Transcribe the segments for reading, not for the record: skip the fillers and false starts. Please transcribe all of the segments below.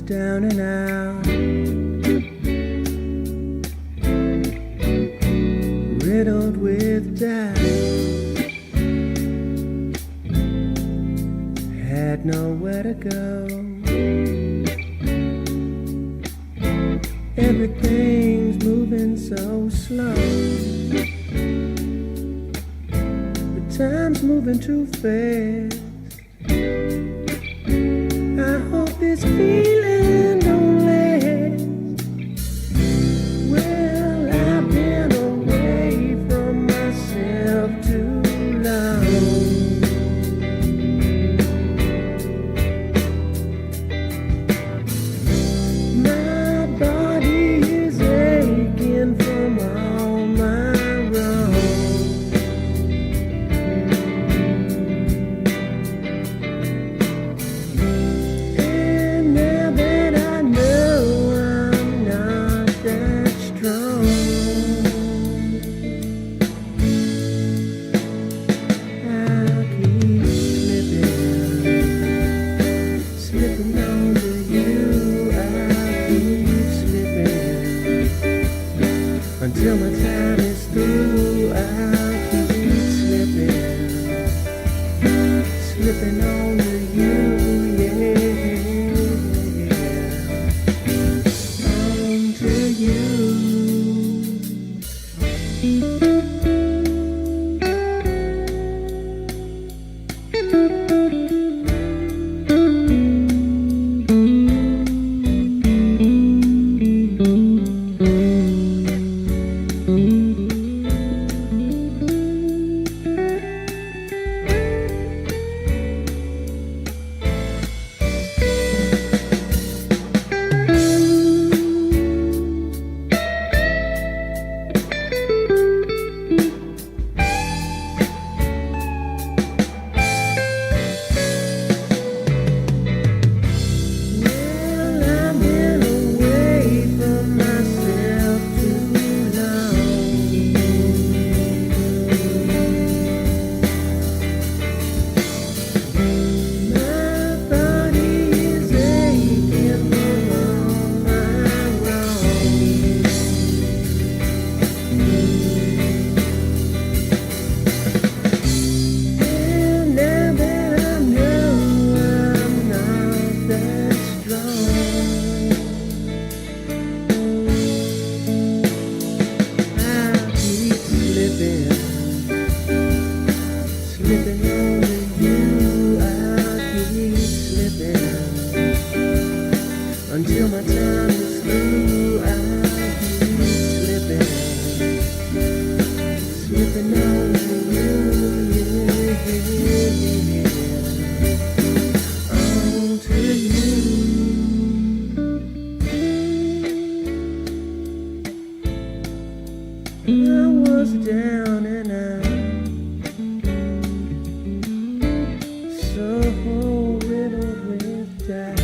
Down and out, riddled with doubt, had nowhere to go. Everything's moving so slow, but time's moving too fast. I hope this feeling don't last. Well, I've been away from myself too long. My body is aching from all my wrongs. And now that I know I'm not that strong, I'll keep slipping onto you. I'll keep slipping until my time is through. I'll keep slipping onto you, yeah, onto you. Well, I've been away from myself too long. My body is aching from all my wrongs. And now that I know I'm not that strong, I'll keep slipping onto you. I'll keep slipping until my time is through. I'll keep slipping onto you, yeah, onto you. I was down and out, so riddled with doubt.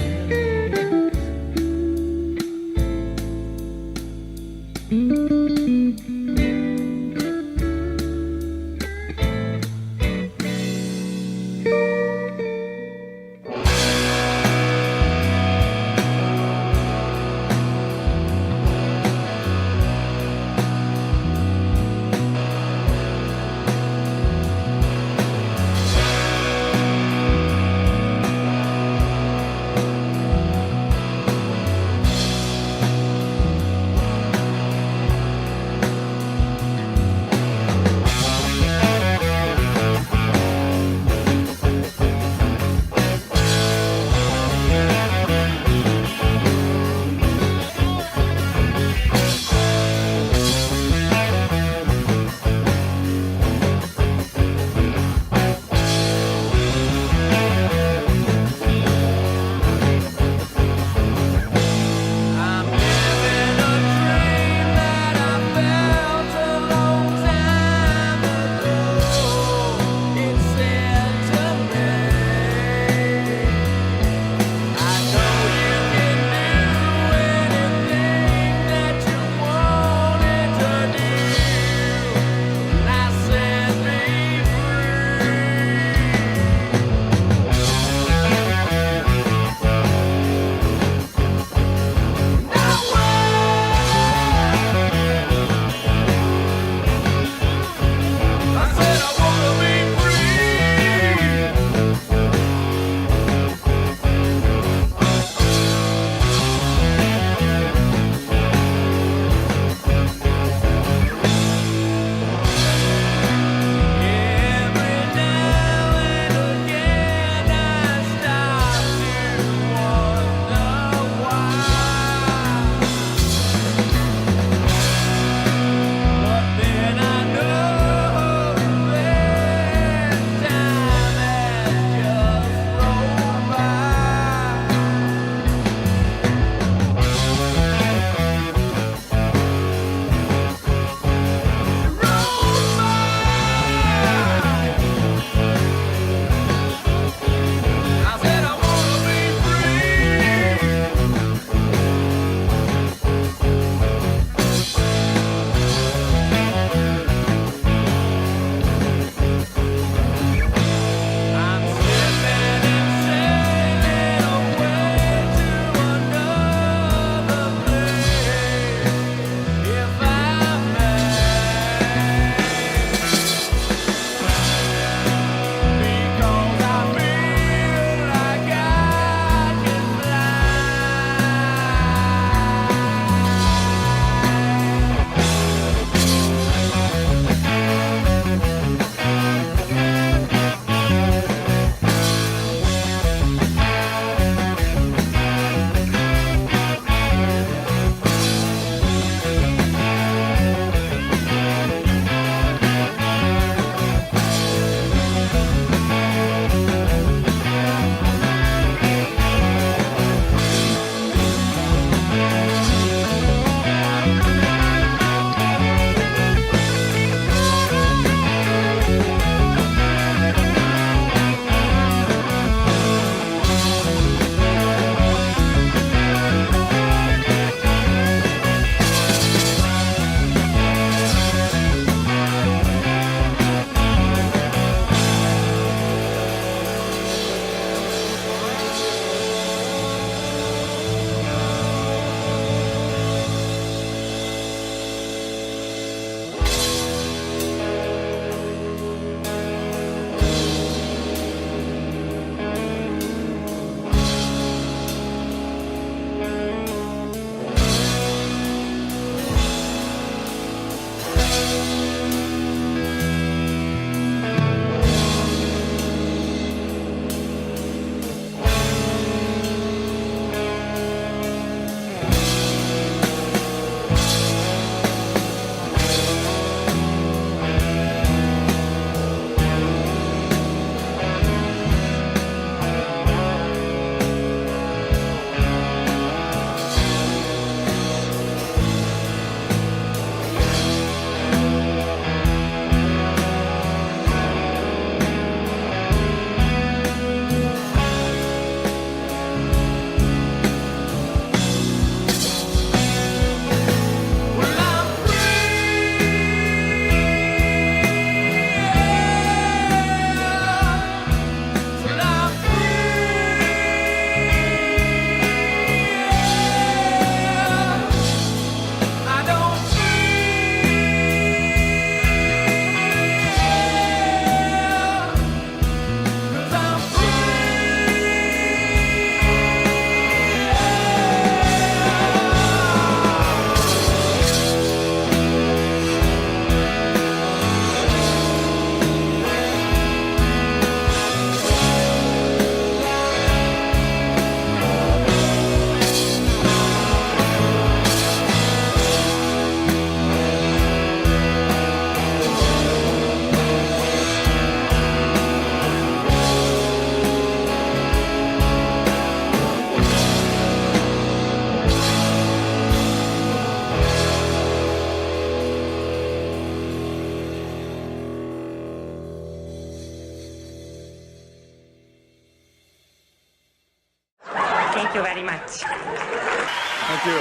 Thank you very much. Thank you.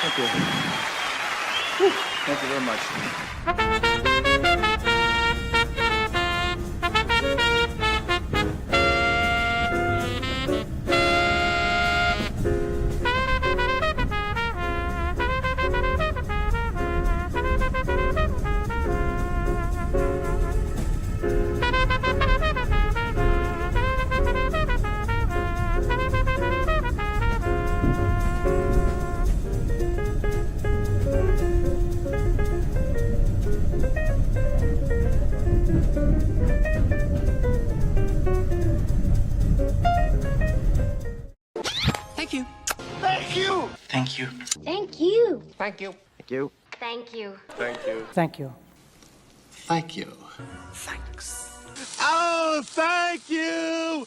Thank you. Whew. Thank you very much. Thank you. Thank you. Thank you. Thank you. Thank you. Thank you. Thank you. Thank you. Thank you. Thank you. Thanks. Oh, thank you.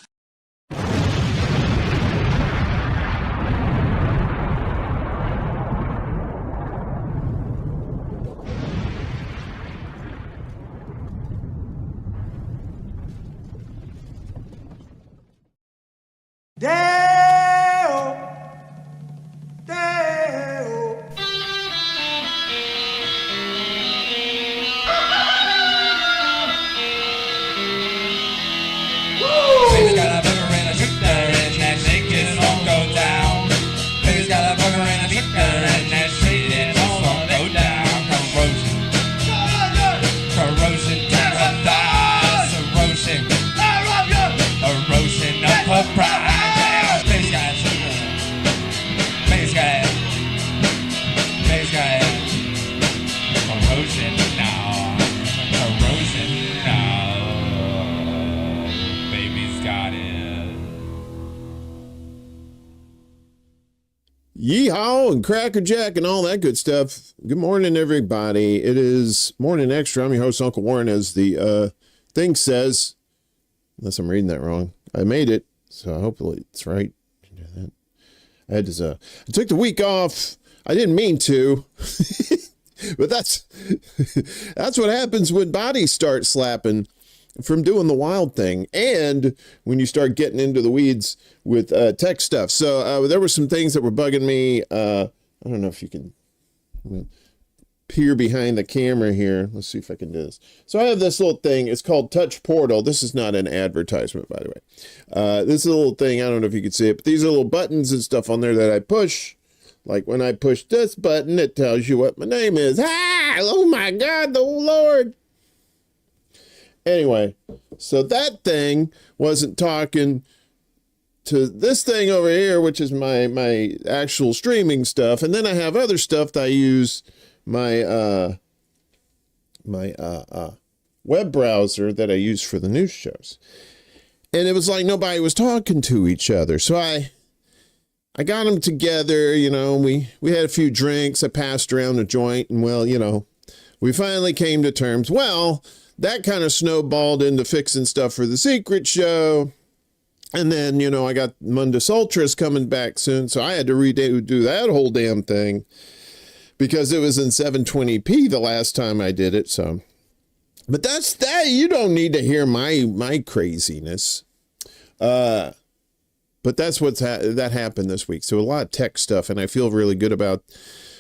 Baby's got a burger and a shooter and that shake it all go down. Baby's got a burger and a shooter and that shake it all go down. Corrosion. Corrosion to her thighs. Erosion. Erosion of her pride. Baby's got a shooter. Baby's got it. Baby's got it. Corrosion now. Corrosion now. Baby's got it. Yeehaw and Cracker Jack and all that good stuff. Good morning, everybody. It is Morning Extra. I'm your host, Uncle Warren, as the thing says. Unless I'm reading that wrong. I made it, so hopefully it's right. I had to, I took the week off. I didn't mean to. But that's what happens when bodies start slapping from doing the wild thing, and when you start getting into the weeds with tech stuff. So there were some things that were bugging me. I don't know if you can peer behind the camera here. Let's see if I can do this. So I have this little thing. It's called Touch Portal. This is not an advertisement, by the way. This is a little thing. I don't know if you can see it, but these are little buttons and stuff on there that I push. Like when I push this button, it tells you what my name is. Ah! Oh my God, the Lord. Anyway, so that thing wasn't talking to this thing over here, which is my actual streaming stuff. And then I have other stuff that I use my web browser that I use for the news shows. And it was like nobody was talking to each other. So I got them together, you know, we had a few drinks. I passed around a joint, and well, you know, we finally came to terms. Well, that kind of snowballed into fixing stuff for the secret show. And then, you know, I got Mundus Ultras coming back soon. So I had to redo that whole damn thing because it was in 720p the last time I did it. So, but that's that. You don't need to hear my craziness. But that's that happened this week. So a lot of tech stuff, and I feel really good about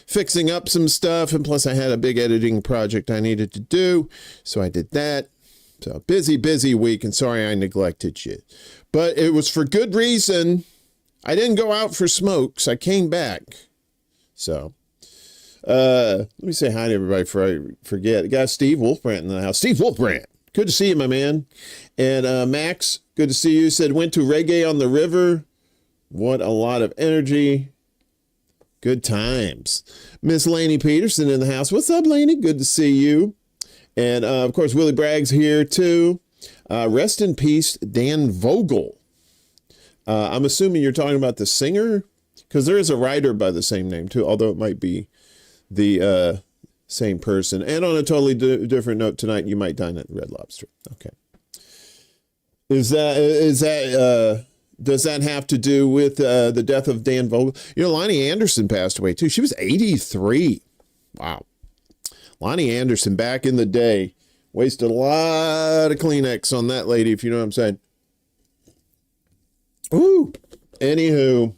fixing up some stuff. And plus I had a big editing project I needed to do. So I did that. So busy week, and sorry I neglected you. But it was for good reason. I didn't go out for smokes. I came back. So let me say hi to everybody before I forget. I got Steve Wolfbrandt in the house. Steve Wolfbrandt, good to see you, my man. And Max, good to see you. Said went to Reggae on the River. What a lot of energy. Good times. Miss Lainey Peterson in the house. What's up, Lainey? Good to see you. And, of course, Willie Bragg's here, too. Rest in peace, Dan Vogel. I'm assuming you're talking about the singer, because there is a writer by the same name, too, although it might be the same person. And on a totally different note, tonight you might dine at Red Lobster. Okay. Does that have to do with the death of Dan Vogel? You know, Lonnie Anderson passed away, too. She was 83. Wow. Lonnie Anderson, back in the day, wasted a lot of Kleenex on that lady, if you know what I'm saying. Ooh. Anywho,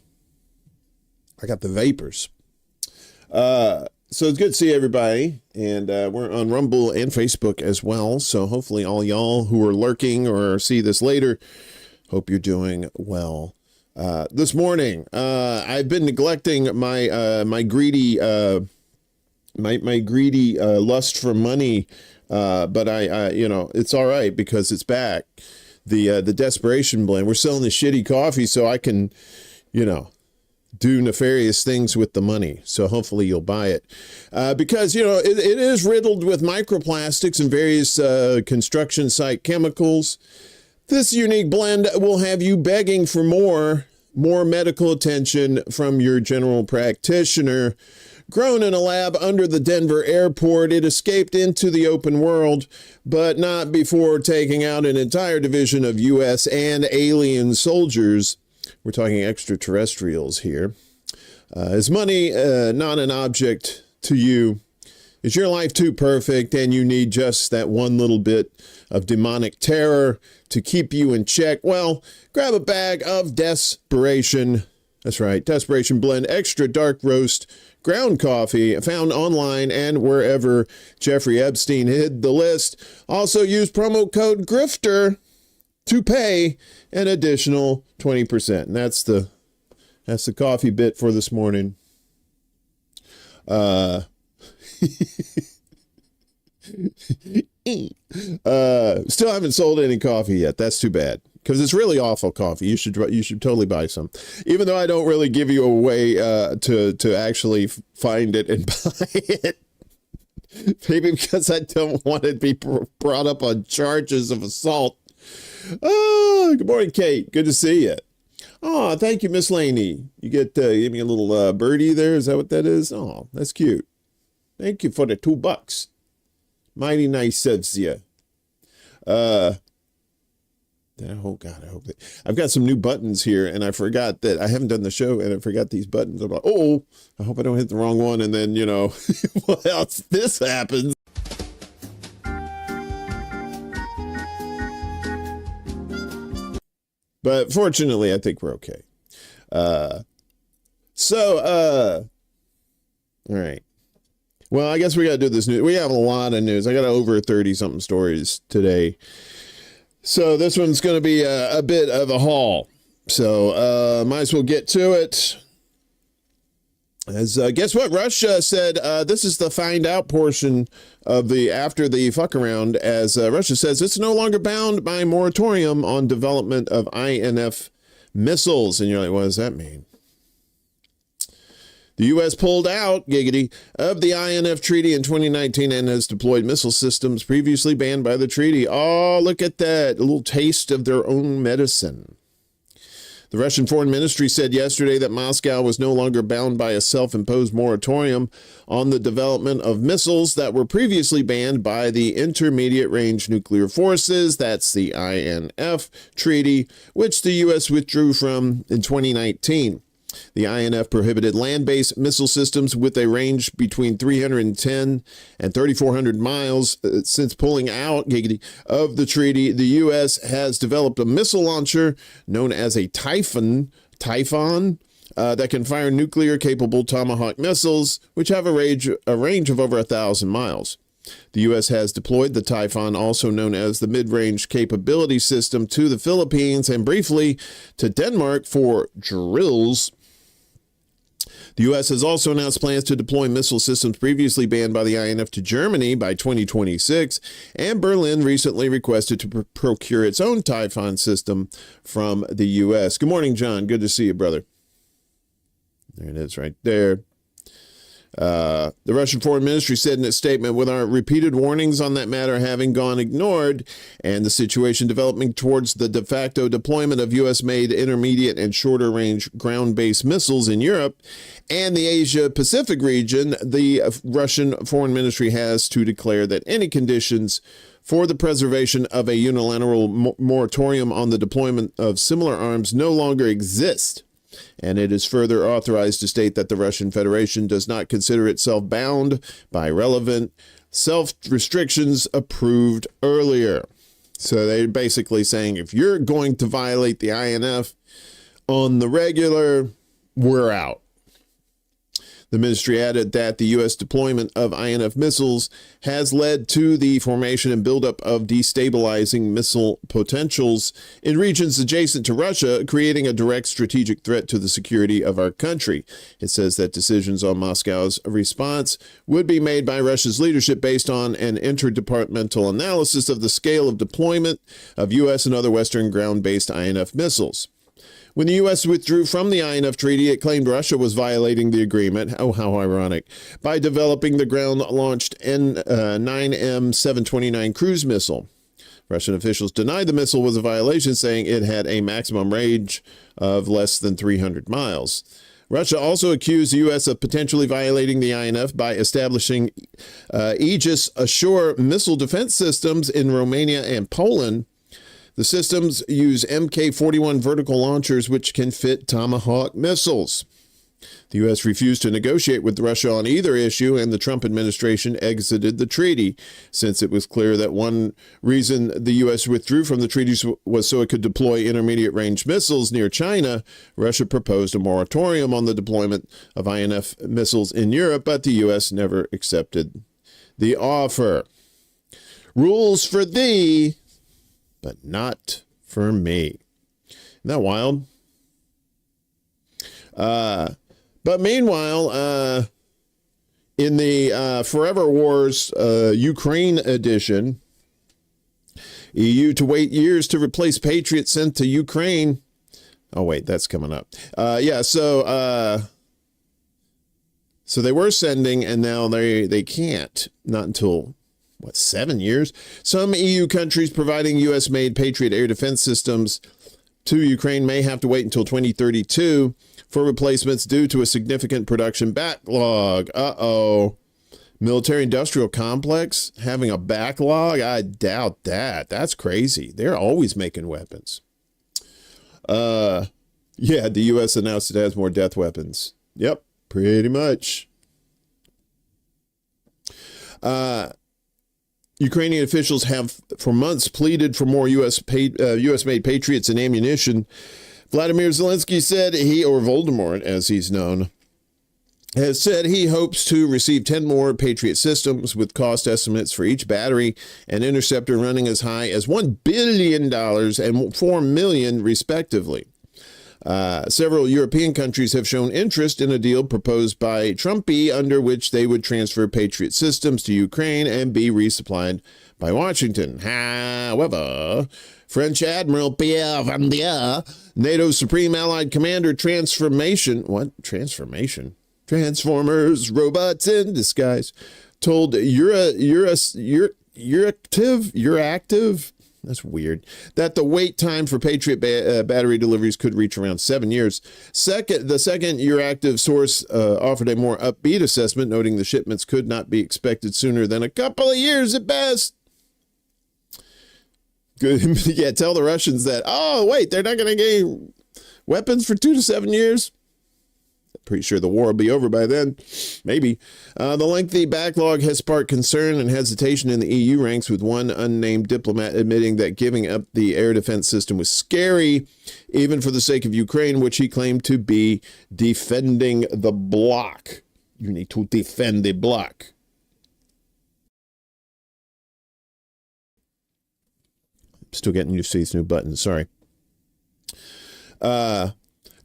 I got the vapors. So it's good to see everybody, and we're on Rumble and Facebook as well. So hopefully all y'all who are lurking or see this later, hope you're doing well. This morning, I've been neglecting my greedy lust for money, but I it's all right because it's back. The desperation blend. We're selling the shitty coffee so I can, do nefarious things with the money. So hopefully you'll buy it. Because, it is riddled with microplastics and various construction site chemicals. This unique blend will have you begging for more medical attention from your general practitioner. Grown in a lab under the Denver airport, it escaped into the open world, but not before taking out an entire division of U.S. and alien soldiers. We're talking extraterrestrials here. Is money not an object to you? Is your life too perfect and you need just that one little bit of demonic terror to keep you in check? Well, grab a bag of Desperation. That's right, Desperation Blend Extra Dark Roast ground coffee, found online and wherever Jeffrey Epstein hid the list. Also use promo code GRIFTER to pay an additional 20%. And that's the coffee bit for this morning. Still haven't sold any coffee yet. That's too bad. Because it's really awful coffee. You should totally buy some. Even though I don't really give you a way to actually find it and buy it. Maybe because I don't want it to be brought up on charges of assault. Oh, good morning, Kate. Good to see you. Oh, thank you, Miss Laney. You gave me a little birdie there. Is that what that is? Oh, that's cute. Thank you for the $2. Mighty nice of you. Oh God, I hope that I've got some new buttons here, and I forgot that I haven't done the show, and I forgot these buttons. I'm like, oh, I hope I don't hit the wrong one, and then what else? This happens. But fortunately, I think we're okay. All right. Well, I guess we got to do this news. We have a lot of news. I got over 30-something stories today. So this one's going to be a bit of a haul. So might as well get to it. As guess what? Russia said this is the find out portion of the after the fuck around. As Russia says it's no longer bound by moratorium on development of INF missiles. And you're like, what does that mean? The U.S. pulled out, giggity, of the INF treaty in 2019 and has deployed missile systems previously banned by the treaty. Oh, look at that. A little taste of their own medicine. The Russian Foreign Ministry said yesterday that Moscow was no longer bound by a self-imposed moratorium on the development of missiles that were previously banned by the Intermediate Range Nuclear Forces. That's the INF treaty, which the U.S. withdrew from in 2019. The INF prohibited land-based missile systems with a range between 310 and 3,400 miles. Since pulling out of the treaty, the U.S. has developed a missile launcher known as a Typhon, that can fire nuclear-capable Tomahawk missiles, which have a range of over 1,000 miles. The U.S. has deployed the Typhon, also known as the Mid-Range Capability System, to the Philippines and briefly to Denmark for drills. The U.S. has also announced plans to deploy missile systems previously banned by the INF to Germany by 2026, and Berlin recently requested to procure its own Typhon system from the U.S. Good morning, John. Good to see you, brother. There it is right there. The Russian Foreign Ministry said in its statement, with our repeated warnings on that matter having gone ignored and the situation developing towards the de facto deployment of U.S.-made intermediate and shorter-range ground-based missiles in Europe and the Asia-Pacific region, the Russian Foreign Ministry has to declare that any conditions for the preservation of a unilateral moratorium on the deployment of similar arms no longer exist. And it is further authorized to state that the Russian Federation does not consider itself bound by relevant self-restrictions approved earlier. So they're basically saying if you're going to violate the INF on the regular, we're out. The ministry added that the U.S. deployment of INF missiles has led to the formation and buildup of destabilizing missile potentials in regions adjacent to Russia, creating a direct strategic threat to the security of our country. It says that decisions on Moscow's response would be made by Russia's leadership based on an interdepartmental analysis of the scale of deployment of U.S. and other Western ground-based INF missiles. When the U.S. withdrew from the INF treaty, it claimed Russia was violating the agreement. Oh, how ironic. By developing the ground-launched N9M729 cruise missile. Russian officials denied the missile was a violation, saying it had a maximum range of less than 300 miles. Russia also accused the U.S. of potentially violating the INF by establishing Aegis ashore missile defense systems in Romania and Poland. The systems use Mk-41 vertical launchers, which can fit Tomahawk missiles. The U.S. refused to negotiate with Russia on either issue, and the Trump administration exited the treaty. Since it was clear that one reason the U.S. withdrew from the treaties was so it could deploy intermediate-range missiles near China, Russia proposed a moratorium on the deployment of INF missiles in Europe, but the U.S. never accepted the offer. Rules for thee, but not for me. Isn't that wild? But meanwhile, in the Forever Wars Ukraine edition, EU to wait years to replace Patriots sent to Ukraine. Oh, wait, that's coming up. So they were sending, and now they can't. Not until 7 years? Some EU countries providing U.S.-made Patriot air defense systems to Ukraine may have to wait until 2032 for replacements due to a significant production backlog. Uh-oh. Military-industrial complex having a backlog? I doubt that. That's crazy. They're always making weapons. The U.S. announced it has more death weapons. Yep, pretty much. Ukrainian officials have for months pleaded for more U.S.-made Patriots and ammunition. Vladimir Zelensky said or Voldemort as he's known, has said he hopes to receive 10 more Patriot systems with cost estimates for each battery and interceptor running as high as $1 billion and $4 million respectively. Several European countries have shown interest in a deal proposed by Trumpy under which they would transfer Patriot systems to Ukraine and be resupplied by Washington. However, French Admiral Pierre Vandier, NATO's Supreme Allied Commander, Transformers, robots in disguise, told Euractiv, that's weird, that the wait time for Patriot battery deliveries could reach around 7 years. The second Euractiv source offered a more upbeat assessment, noting the shipments could not be expected sooner than a couple of years at best. Good. Yeah, tell the Russians that, they're not going to get weapons for 2 to 7 years. Pretty sure the war will be over by then. Maybe. The lengthy backlog has sparked concern and hesitation in the EU ranks, with one unnamed diplomat admitting that giving up the air defense system was scary, even for the sake of Ukraine, which he claimed to be defending the bloc. You need to defend the bloc. Still getting used to these new buttons. Sorry.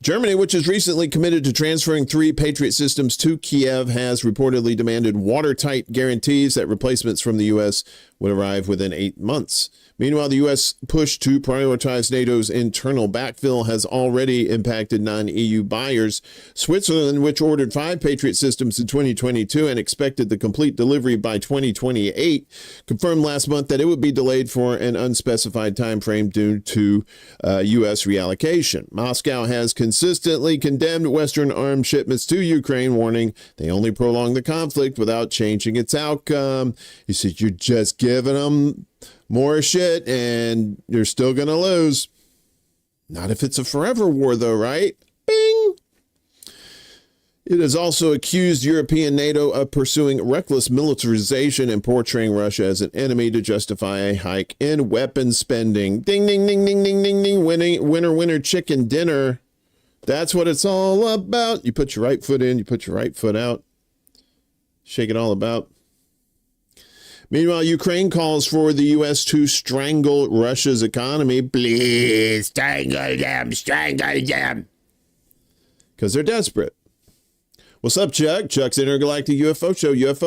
Germany, which has recently committed to transferring 3 Patriot systems to Kiev, has reportedly demanded watertight guarantees that replacements from the U.S. would arrive within 8 months. Meanwhile, the U.S. push to prioritize NATO's internal backfill has already impacted non-EU buyers. Switzerland, which ordered 5 Patriot systems in 2022 and expected the complete delivery by 2028, confirmed last month that it would be delayed for an unspecified time frame due to U.S. reallocation. Moscow has consistently condemned Western arms shipments to Ukraine, warning they only prolong the conflict without changing its outcome. He said, you're just giving them more shit and you're still going to lose. Not if it's a forever war, though, right? Bing! It has also accused European NATO of pursuing reckless militarization and portraying Russia as an enemy to justify a hike in weapons spending. Ding, ding, ding, ding, ding, ding, ding. Winner, winner, chicken dinner. That's what it's all about. You put your right foot in, you put your right foot out. Shake it all about. Meanwhile, Ukraine calls for the U.S. to strangle Russia's economy. Please strangle them. Because they're desperate. What's up, Chuck? Chuck's Intergalactic UFO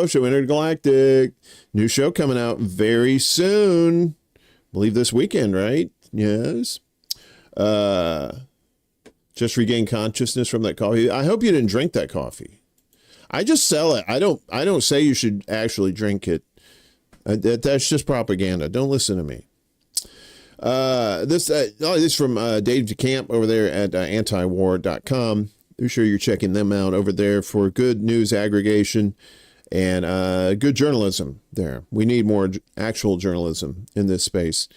Show Intergalactic. New show coming out very soon. I believe this weekend, right? Yes. Just regain consciousness from that coffee. I hope you didn't drink that coffee. I just sell it. I don't say you should actually drink it. That's just propaganda. Don't listen to me. This is from Dave DeCamp over there at antiwar.com. Be sure you're checking them out over there for good news aggregation and good journalism there. We need more actual journalism in this space.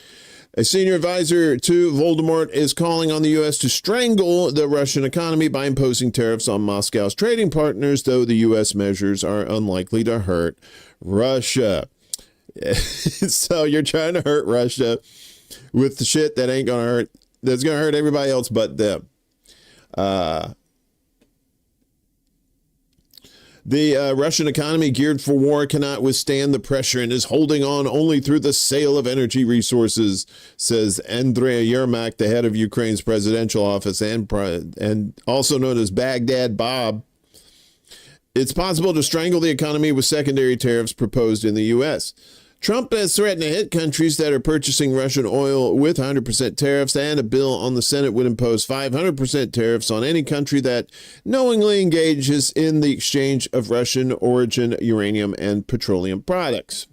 A senior advisor to Voldemort is calling on the U.S. to strangle the Russian economy by imposing tariffs on Moscow's trading partners, though the U.S. measures are unlikely to hurt Russia. So you're trying to hurt Russia with the shit that ain't going to hurt, that's going to hurt everybody else but them. The Russian economy, geared for war, cannot withstand the pressure and is holding on only through the sale of energy resources, says Andrei Yermak, the head of Ukraine's presidential office and also known as Baghdad Bob. It's possible to strangle the economy with secondary tariffs proposed in the U.S. Trump has threatened to hit countries that are purchasing Russian oil with 100% tariffs, and a bill on the Senate would impose 500% tariffs on any country that knowingly engages in the exchange of Russian origin uranium and petroleum products.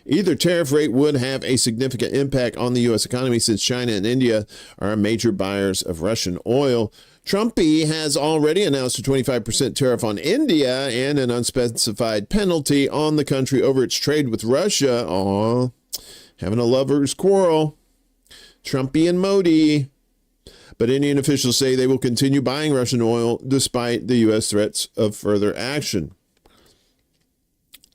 Either tariff rate would have a significant impact on the U.S. economy since China and India are major buyers of Russian oil. Trumpy has already announced a 25% tariff on India and an unspecified penalty on the country over its trade with Russia. Aw, having a lover's quarrel. Trumpy and Modi. But Indian officials say they will continue buying Russian oil despite the U.S. threats of further action.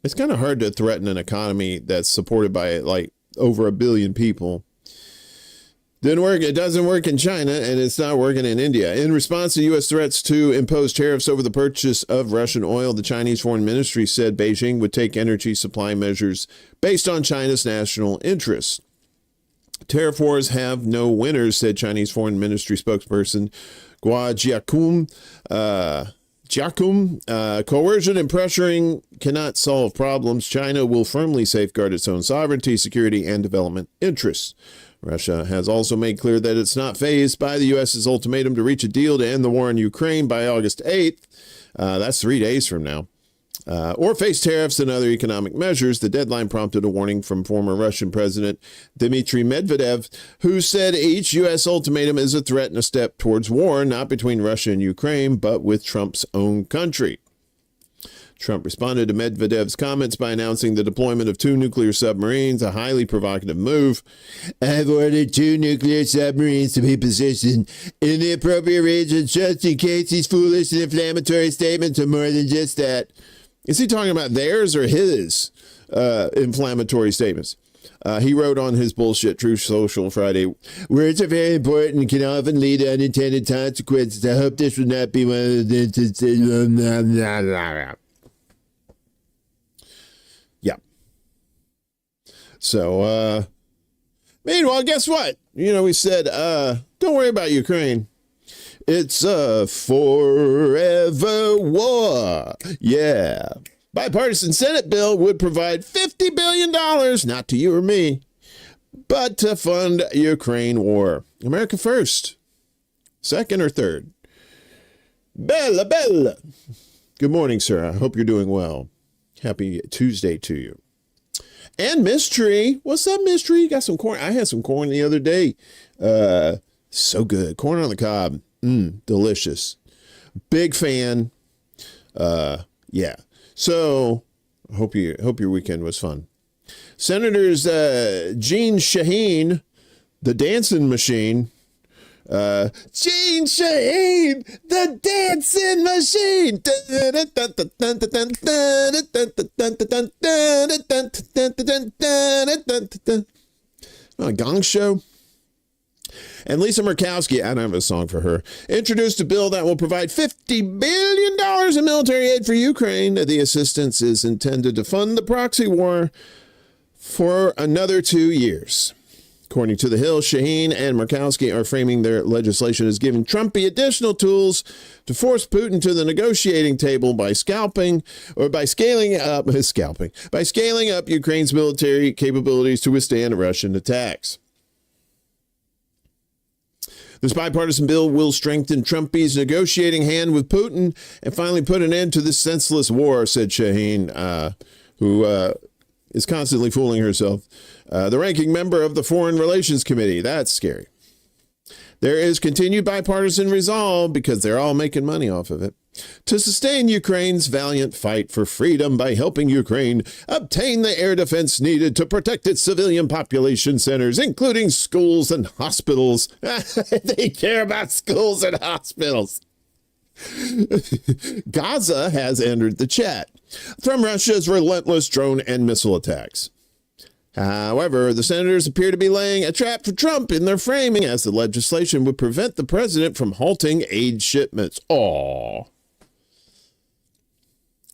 It's kind of hard to threaten an economy that's supported by like over 1 billion people. Didn't work. It doesn't work in China, and it's not working in India. In response to U.S. threats to impose tariffs over the purchase of Russian oil, the Chinese Foreign Ministry said Beijing would take energy supply measures based on China's national interests. Tariff wars have no winners, said Chinese Foreign Ministry spokesperson Gua Jiakun. Coercion and pressuring cannot solve problems. China will firmly safeguard its own sovereignty, security, and development interests. Russia has also made clear that it's not fazed by the U.S.'s ultimatum to reach a deal to end the war in Ukraine by August 8th. That's 3 days from now. Or face tariffs and other economic measures. The deadline prompted a warning from former Russian President Dmitry Medvedev, who said each U.S. ultimatum is a threat and a step towards war, not between Russia and Ukraine, but with Trump's own country. Trump responded to Medvedev's comments by announcing the deployment of 2 nuclear submarines, a highly provocative move. I've ordered 2 nuclear submarines to be positioned in the appropriate regions just in case these foolish and inflammatory statements are more than just that. Is he talking about theirs or his inflammatory statements? He wrote on his bullshit Truth Social Friday, words are very important and can often lead to unintended consequences. I hope this will not be one of the instances. Yeah. So, meanwhile, guess what? You know, we said, don't worry about Ukraine. It's a forever war. Yeah. Bipartisan Senate bill would provide $50 billion, not to you or me, but to fund Ukraine war. America first. Second or third? Bella, Bella. Good morning, sir. I hope you're doing well. Happy Tuesday to you. And Mystery. What's up, Mystery? You got some corn? I had some corn the other day. So good. Corn on the cob. Delicious. Big fan. Yeah. So I hope your weekend was fun. Senators Jean Shaheen, the dancing machine. Jean Shaheen, the dancing machine. A Gong Show. And Lisa Murkowski, I don't have a song for her, introduced a bill that will provide $50 billion in military aid for Ukraine. The assistance is intended to fund the proxy war for another 2 years. According to The Hill, Shaheen and Murkowski are framing their legislation as giving Trump additional tools to force Putin to the negotiating table by scaling up Ukraine's military capabilities to withstand Russian attacks. This bipartisan bill will strengthen Trumpy's negotiating hand with Putin and finally put an end to this senseless war, said Shaheen, who is constantly fooling herself. The ranking member of the Foreign Relations Committee. That's scary. There is continued bipartisan resolve, because they're all making money off of it, to sustain Ukraine's valiant fight for freedom by helping Ukraine obtain the air defense needed to protect its civilian population centers, including schools and hospitals. They care about schools and hospitals. Gaza has entered the chat from Russia's relentless drone and missile attacks. However, the senators appear to be laying a trap for Trump in their framing, as the legislation would prevent the president from halting aid shipments. Aww.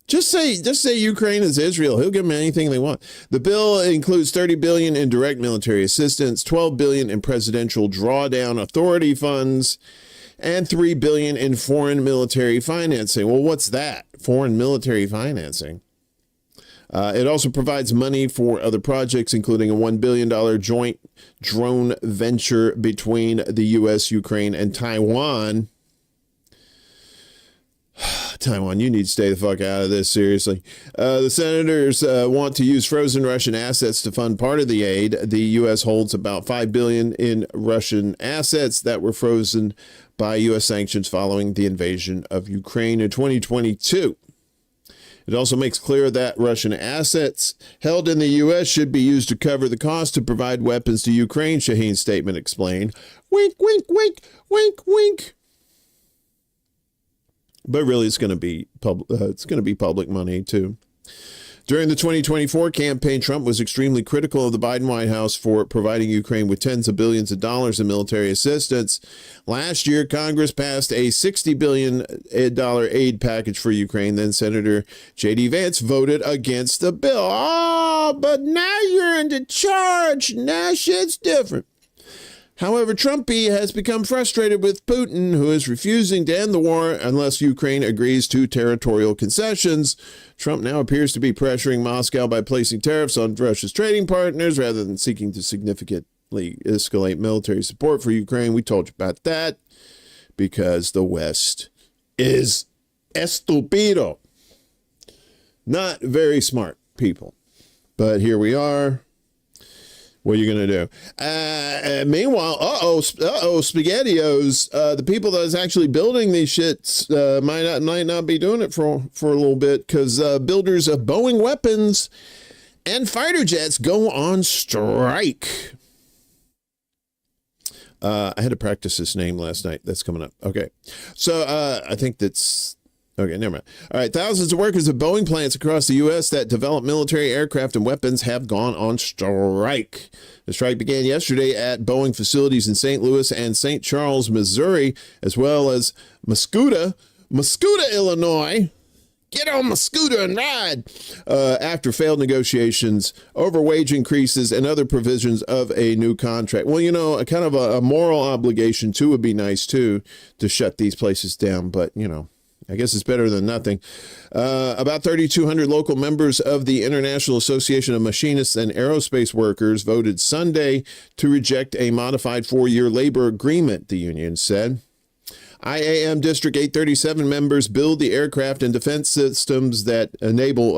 Just say Ukraine is Israel. He'll give them anything they want. The bill includes $30 billion in direct military assistance, $12 billion in presidential drawdown authority funds, and $3 billion in foreign military financing. Well, what's that? Foreign military financing. It also provides money for other projects, including a $1 billion joint drone venture between the U.S., Ukraine, and Taiwan. Taiwan, you need to stay the fuck out of this, seriously. The senators want to use frozen Russian assets to fund part of the aid. The U.S. holds about $5 billion in Russian assets that were frozen by U.S. sanctions following the invasion of Ukraine in 2022. It also makes clear that Russian assets held in the U.S. should be used to cover the cost to provide weapons to Ukraine, Shaheen's statement explained. Wink, wink, wink, wink, wink. But really, it's going to be public money too. During the 2024 campaign, Trump was extremely critical of the Biden White House for providing Ukraine with tens of billions of dollars in military assistance. Last year, Congress passed a $60 billion aid package for Ukraine. Then Senator J.D. Vance voted against the bill. Oh, but now you're into charge. Now shit's different. However, Trumpy has become frustrated with Putin, who is refusing to end the war unless Ukraine agrees to territorial concessions. Trump now appears to be pressuring Moscow by placing tariffs on Russia's trading partners rather than seeking to significantly escalate military support for Ukraine. We told you about that because the West is estúpido. Not very smart people. But here we are. What are you going to do? Meanwhile, SpaghettiOs, the people that is actually building these shits might not be doing it for a little bit, because builders of Boeing weapons and fighter jets go on strike. I had to practice this name last night. That's coming up. Okay. So I think that's... Okay, never mind. All right, thousands of workers of Boeing plants across the U.S. that develop military aircraft and weapons have gone on strike. The strike began yesterday at Boeing facilities in St. Louis and St. Charles, Missouri, as well as Muscuda, Illinois. Get on my scooter and ride. After failed negotiations over wage increases and other provisions of a new contract. Well, you know, a kind of a moral obligation, too, would be nice, too, to shut these places down. But, you know, I guess it's better than nothing. About 3,200 local members of the International Association of Machinists and Aerospace Workers voted Sunday to reject a modified 4-year labor agreement, the union said. IAM District 837 members build the aircraft and defense systems that enable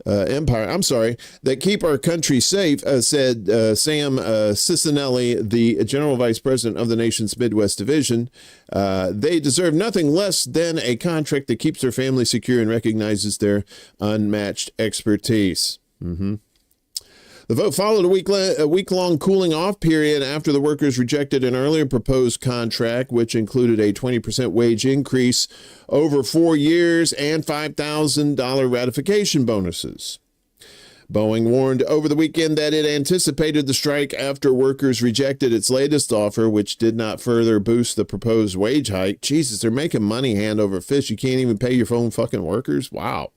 that keep our country safe, said Sam Cicinelli, the General Vice President of the nation's Midwest Division. They deserve nothing less than a contract that keeps their family secure and recognizes their unmatched expertise. The vote followed a week-long cooling-off period after the workers rejected an earlier proposed contract, which included a 20% wage increase over 4 years and $5,000 ratification bonuses. Boeing warned over the weekend that it anticipated the strike after workers rejected its latest offer, which did not further boost the proposed wage hike. Jesus, they're making money hand over fist. You can't even pay your own fucking workers? Wow.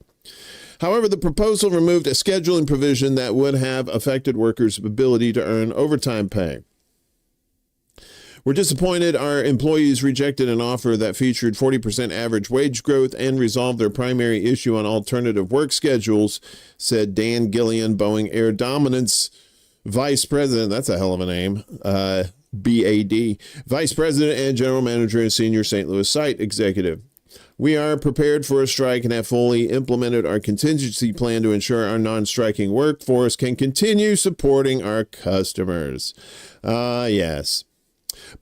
However, the proposal removed a scheduling provision that would have affected workers' ability to earn overtime pay. We're disappointed our employees rejected an offer that featured 40% average wage growth and resolved their primary issue on alternative work schedules, said Dan Gillian, Boeing Air Dominance Vice President. That's a hell of a name. BAD. Vice President and General Manager and Senior St. Louis Site Executive. We are prepared for a strike and have fully implemented our contingency plan to ensure our non-striking workforce can continue supporting our customers. Yes.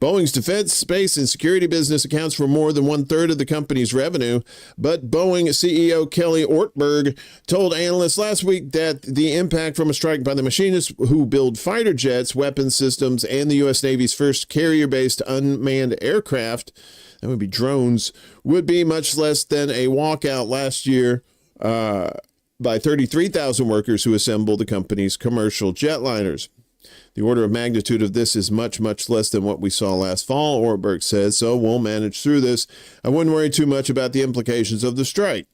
Boeing's defense, space, and security business accounts for more than 1/3 of the company's revenue, but Boeing CEO Kelly Ortberg told analysts last week that the impact from a strike by the machinists who build fighter jets, weapons systems, and the U.S. Navy's first carrier-based unmanned aircraft, that would be drones, would be much less than a walkout last year by 33,000 workers who assemble the company's commercial jetliners. The order of magnitude of this is much, much less than what we saw last fall, Ortberg says, so we'll manage through this. I wouldn't worry too much about the implications of the strike.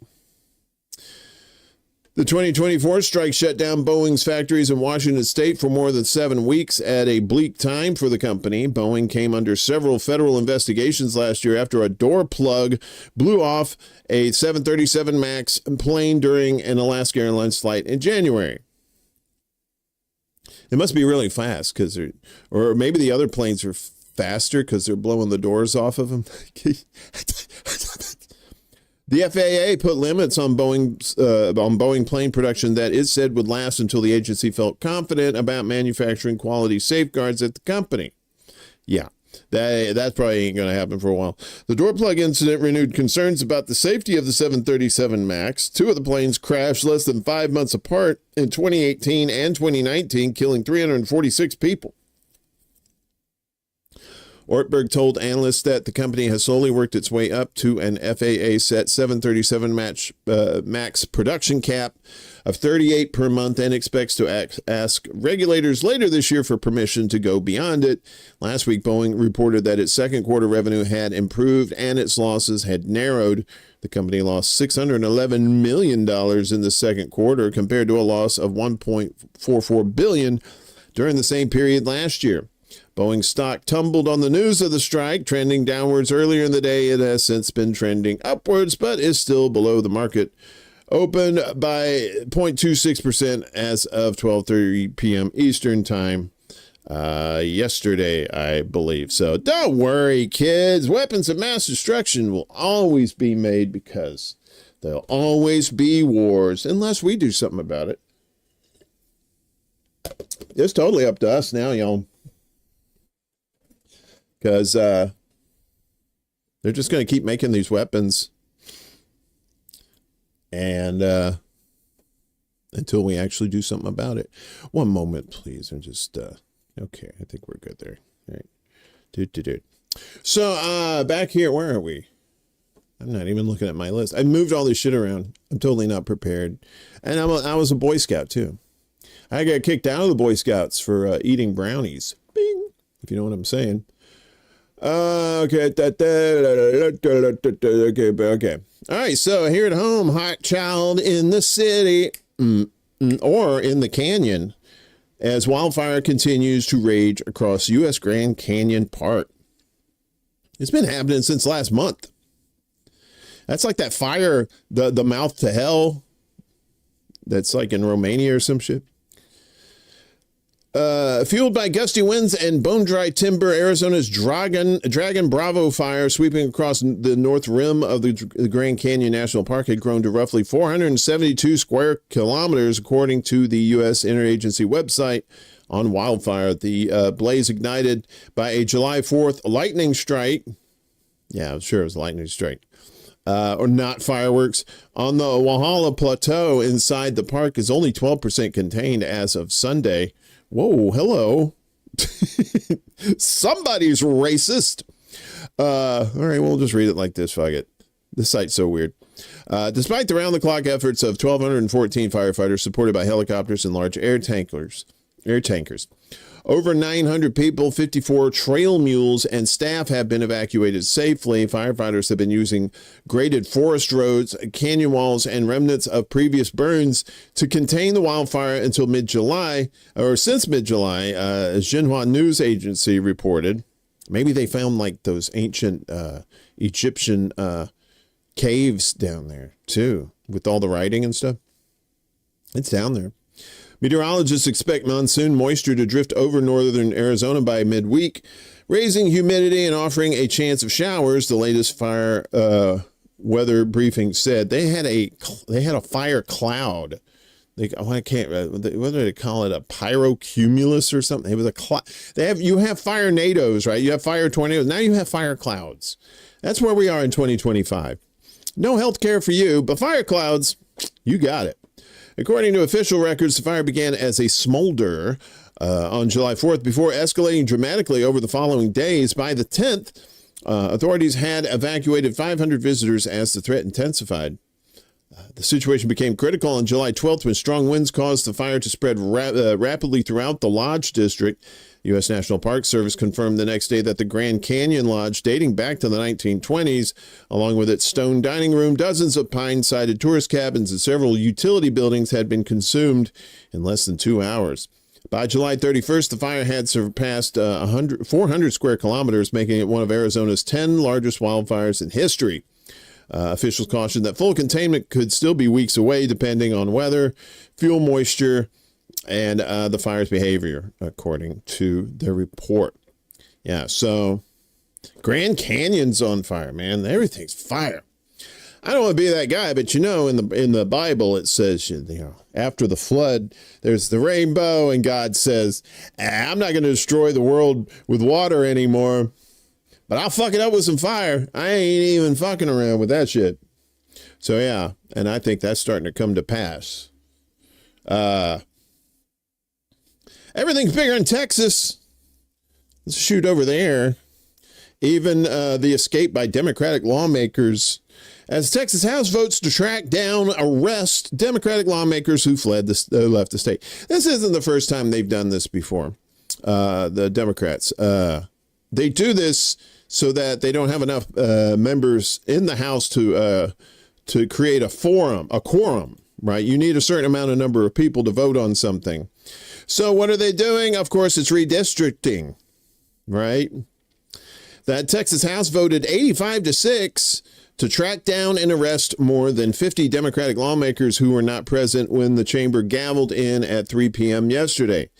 The 2024 strike shut down Boeing's factories in Washington state for more than 7 weeks at a bleak time for the company. Boeing came under several federal investigations last year after a door plug blew off a 737 MAX plane during an Alaska Airlines flight in January. It must be really fast because they're, or maybe the other planes are faster because they're blowing the doors off of them. The FAA put limits on Boeing plane production that it said would last until the agency felt confident about manufacturing quality safeguards at the company. Yeah, that probably ain't going to happen for a while. The door plug incident renewed concerns about the safety of the 737 MAX. 2 of the planes crashed less than 5 months apart in 2018 and 2019, killing 346 people. Ortberg told analysts that the company has slowly worked its way up to an FAA-set 737 MAX production cap of 38 per month and expects to ask regulators later this year for permission to go beyond it. Last week, Boeing reported that its second quarter revenue had improved and its losses had narrowed. The company lost $611 million in the second quarter compared to a loss of $1.44 billion during the same period last year. Boeing stock tumbled on the news of the strike, trending downwards earlier in the day. It has since been trending upwards, but is still below the market open by 0.26% as of 12:30 p.m. Eastern time yesterday, I believe. So don't worry, kids. Weapons of mass destruction will always be made because there'll always be wars unless we do something about it. It's totally up to us now, y'all. Because they're just going to keep making these weapons. And until we actually do something about it. One moment, please. I'm just, okay, I think we're good there. All right. So back here, where are we? I'm not even looking at my list. I moved all this shit around. I'm totally not prepared. And I was a Boy Scout, too. I got kicked out of the Boy Scouts for eating brownies. Bing, if you know what I'm saying. Okay. All right, so here at home, hot child in the city or in the canyon as wildfire continues to rage across U.S. Grand Canyon Park. It's been happening since last month. That's like that fire, the mouth to hell that's like in Romania or some shit. Fueled by gusty winds and bone-dry timber, Arizona's Dragon Bravo fire sweeping across the north rim of the Grand Canyon National Park had grown to roughly 472 square kilometers, according to the U.S. Interagency website on wildfire. The blaze ignited by a July 4th lightning strike. Yeah, I'm sure it was a lightning strike. Or not fireworks. On the Walhalla Plateau inside the park is only 12% contained as of Sunday. Whoa, hello. Somebody's racist. All right, we'll just read it like this. Fuck it. This site's so weird. Despite the round-the-clock efforts of 1,214 firefighters supported by helicopters and large air tankers, over 900 people, 54 trail mules, and staff have been evacuated safely. Firefighters have been using graded forest roads, canyon walls, and remnants of previous burns to contain the wildfire until mid-July, or since mid-July, as Xinhua News Agency reported. Maybe they found like those ancient Egyptian caves down there, too, with all the writing and stuff. It's down there. Meteorologists expect monsoon moisture to drift over northern Arizona by midweek, raising humidity and offering a chance of showers. The latest fire weather briefing said they had a fire cloud. I can't. What do they call it? A pyrocumulus or something? It was a cloud. You have fire tornadoes, right? You have fire tornadoes. Now you have fire clouds. That's where we are in 2025. No health care for you, but fire clouds, you got it. According to official records, the fire began as a smolder on July 4th before escalating dramatically over the following days. By the 10th, authorities had evacuated 500 visitors as the threat intensified. The situation became critical on July 12th when strong winds caused the fire to spread rapidly throughout the Lodge District. U.S. National Park Service confirmed the next day that the Grand Canyon Lodge, dating back to the 1920s, along with its stone dining room, dozens of pine-sided tourist cabins, and several utility buildings had been consumed in less than 2 hours. By July 31st, the fire had surpassed 400 square kilometers, making it one of Arizona's 10 largest wildfires in history. Officials cautioned that full containment could still be weeks away, depending on weather, fuel moisture, and the fire's behavior, according to their report. Yeah, so Grand Canyon's on fire, man. Everything's fire. I don't want to be that guy, but in the Bible it says, after the flood, there's the rainbow, and God says, I'm not going to destroy the world with water anymore, but I'll fuck it up with some fire. I ain't even fucking around with that shit. So yeah, and I think that's starting to come to pass. Everything's bigger in Texas. Let's shoot over there. Even the escape by Democratic lawmakers as Texas House votes to track down, arrest Democratic lawmakers who left the state. This isn't the first time they've done this before. The Democrats. They do this so that they don't have enough members in the House to create a quorum, right? You need a certain amount of number of people to vote on something. So what are they doing? Of course, it's redistricting, right? That Texas House voted 85-6 to track down and arrest more than 50 Democratic lawmakers who were not present when the chamber gavelled in at 3 p.m. yesterday.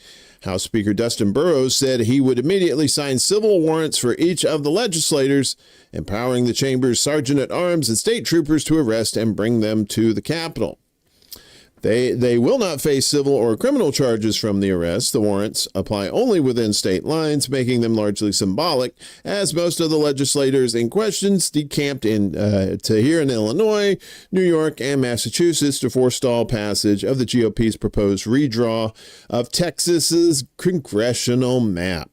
House Speaker Dustin Burrows said he would immediately sign civil warrants for each of the legislators, empowering the chamber's sergeant-at-arms and state troopers to arrest and bring them to the Capitol. They will not face civil or criminal charges from the arrest. The warrants apply only within state lines, making them largely symbolic, as most of the legislators in question decamped to here in Illinois, New York, and Massachusetts to forestall passage of the GOP's proposed redraw of Texas's congressional map.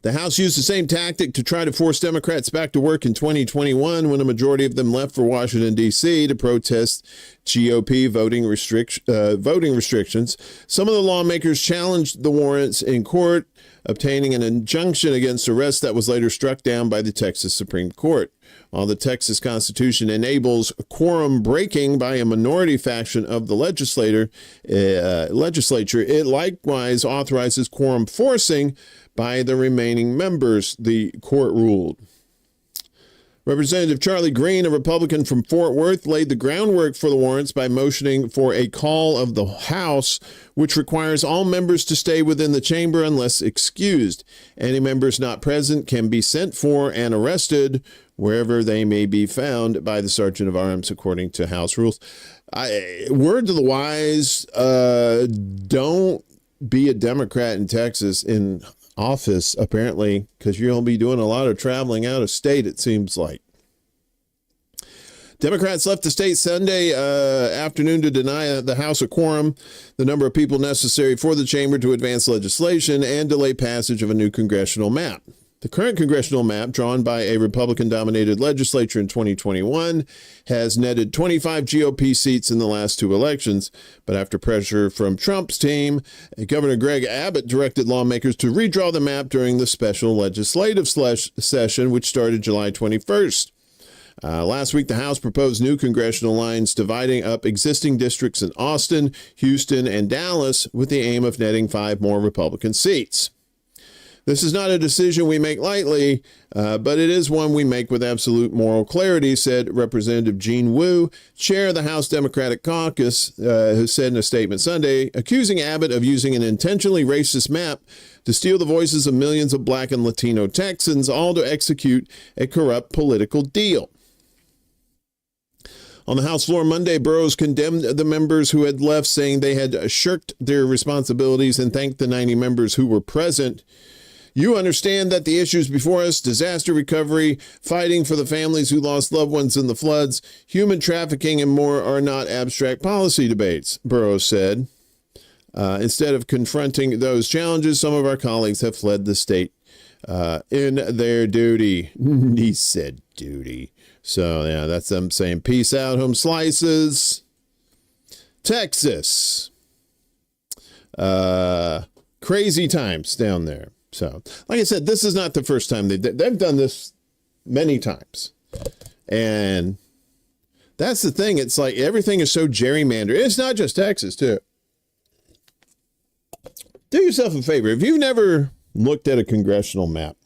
The House used the same tactic to try to force Democrats back to work in 2021 when a majority of them left for Washington, D.C. to protest GOP voting restrictions. Some of the lawmakers challenged the warrants in court, obtaining an injunction against arrest that was later struck down by the Texas Supreme Court. While the Texas Constitution enables quorum breaking by a minority faction of the legislature, it likewise authorizes quorum forcing by the remaining members, the court ruled. Representative Charlie Green, a Republican from Fort Worth, laid the groundwork for the warrants by motioning for a call of the House, which requires all members to stay within the chamber unless excused. Any members not present can be sent for and arrested wherever they may be found by the Sergeant of Arms, according to House rules. Word to the wise, don't be a Democrat in Texas in office, apparently, because you'll be doing a lot of traveling out of state, it seems like. Democrats left the state Sunday afternoon to deny the House a quorum, the number of people necessary for the chamber to advance legislation and delay passage of a new congressional map. The current congressional map, drawn by a Republican-dominated legislature in 2021, has netted 25 GOP seats in the last two elections. But after pressure from Trump's team, Governor Greg Abbott directed lawmakers to redraw the map during the special legislative session, which started July 21st. Last week, the House proposed new congressional lines dividing up existing districts in Austin, Houston, and Dallas with the aim of netting 5 more Republican seats. This is not a decision we make lightly, but it is one we make with absolute moral clarity, said Representative Gene Wu, chair of the House Democratic Caucus, who said in a statement Sunday, accusing Abbott of using an intentionally racist map to steal the voices of millions of Black and Latino Texans, all to execute a corrupt political deal. On the House floor Monday, Burrows condemned the members who had left, saying they had shirked their responsibilities, and thanked the 90 members who were present. You understand that the issues before us, disaster recovery, fighting for the families who lost loved ones in the floods, human trafficking, and more are not abstract policy debates, Burrows said. Instead of confronting those challenges, some of our colleagues have fled the state in their duty. He said duty. So, yeah, that's them saying peace out, home slices. Texas. Crazy times down there. So, like I said, this is not the first time they've done this many times. And that's the thing. It's like everything is so gerrymandered. It's not just Texas, too. Do yourself a favor. If you've never looked at a congressional map,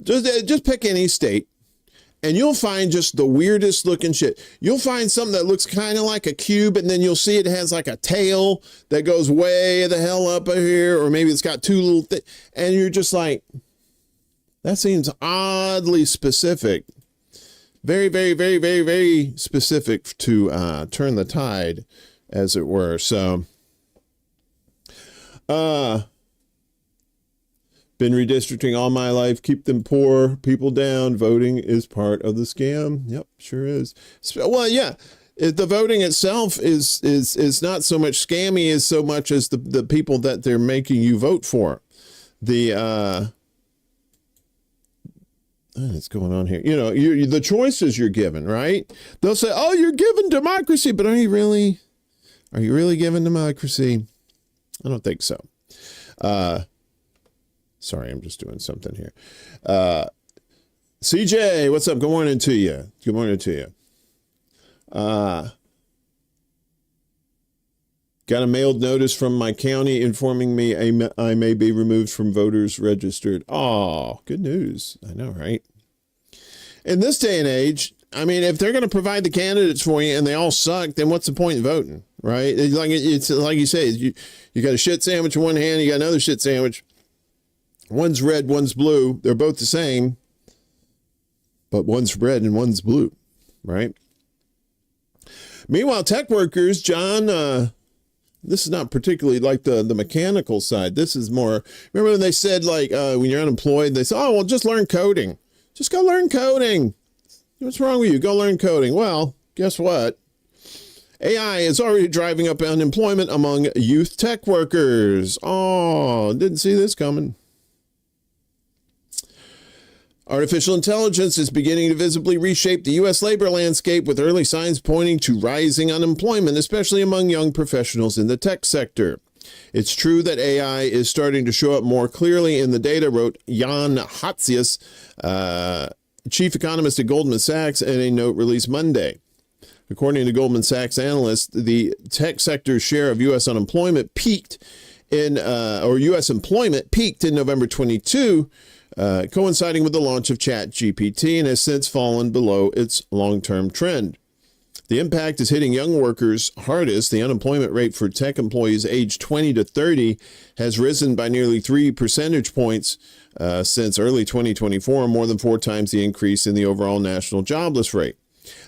just pick any state, and you'll find just the weirdest looking shit. You'll find something that looks kind of like a cube, and then you'll see it has like a tail that goes way the hell up here, or maybe it's got two little things, and you're just like, that seems oddly specific. Very, very, very, very, very specific to turn the tide, as it were. So, been redistricting all my life. Keep them poor people down. Voting is part of the scam. Yep, sure is. Well, yeah, the voting itself is not so much scammy as so much as the people that they're making you vote for. What's going on here? You know, the choices you're given, right? They'll say, "Oh, you're given democracy," but are you really given democracy? I don't think so. Sorry, I'm just doing something here. CJ, what's up? Good morning to you. Good morning to you. Got a mailed notice from my county informing me I may be removed from voters registered. Oh, good news. I know, right? In this day and age, I mean, if they're going to provide the candidates for you and they all suck, then what's the point in voting, right? It's like you say, you got a shit sandwich in one hand, you got another shit sandwich. One's red, one's blue. They're both the same, but one's red and one's blue, right? Meanwhile, tech workers, John, this is not particularly like the mechanical side. This is more, remember when they said, like, when you're unemployed, they say, oh, well, just learn coding. Just go learn coding. What's wrong with you? Go learn coding. Well, guess what? AI is already driving up unemployment among youth tech workers. Oh, didn't see this coming. Artificial intelligence is beginning to visibly reshape the U.S. labor landscape, with early signs pointing to rising unemployment, especially among young professionals in the tech sector. It's true that AI is starting to show up more clearly in the data, wrote Jan Hatzius, chief economist at Goldman Sachs, in a note released Monday. According to Goldman Sachs analysts, the tech sector's share of U.S. unemployment peaked in November 22, coinciding with the launch of ChatGPT, and has since fallen below its long-term trend. The impact is hitting young workers hardest. The unemployment rate for tech employees aged 20 to 30 has risen by nearly 3 percentage points since early 2024, more than 4 times the increase in the overall national jobless rate.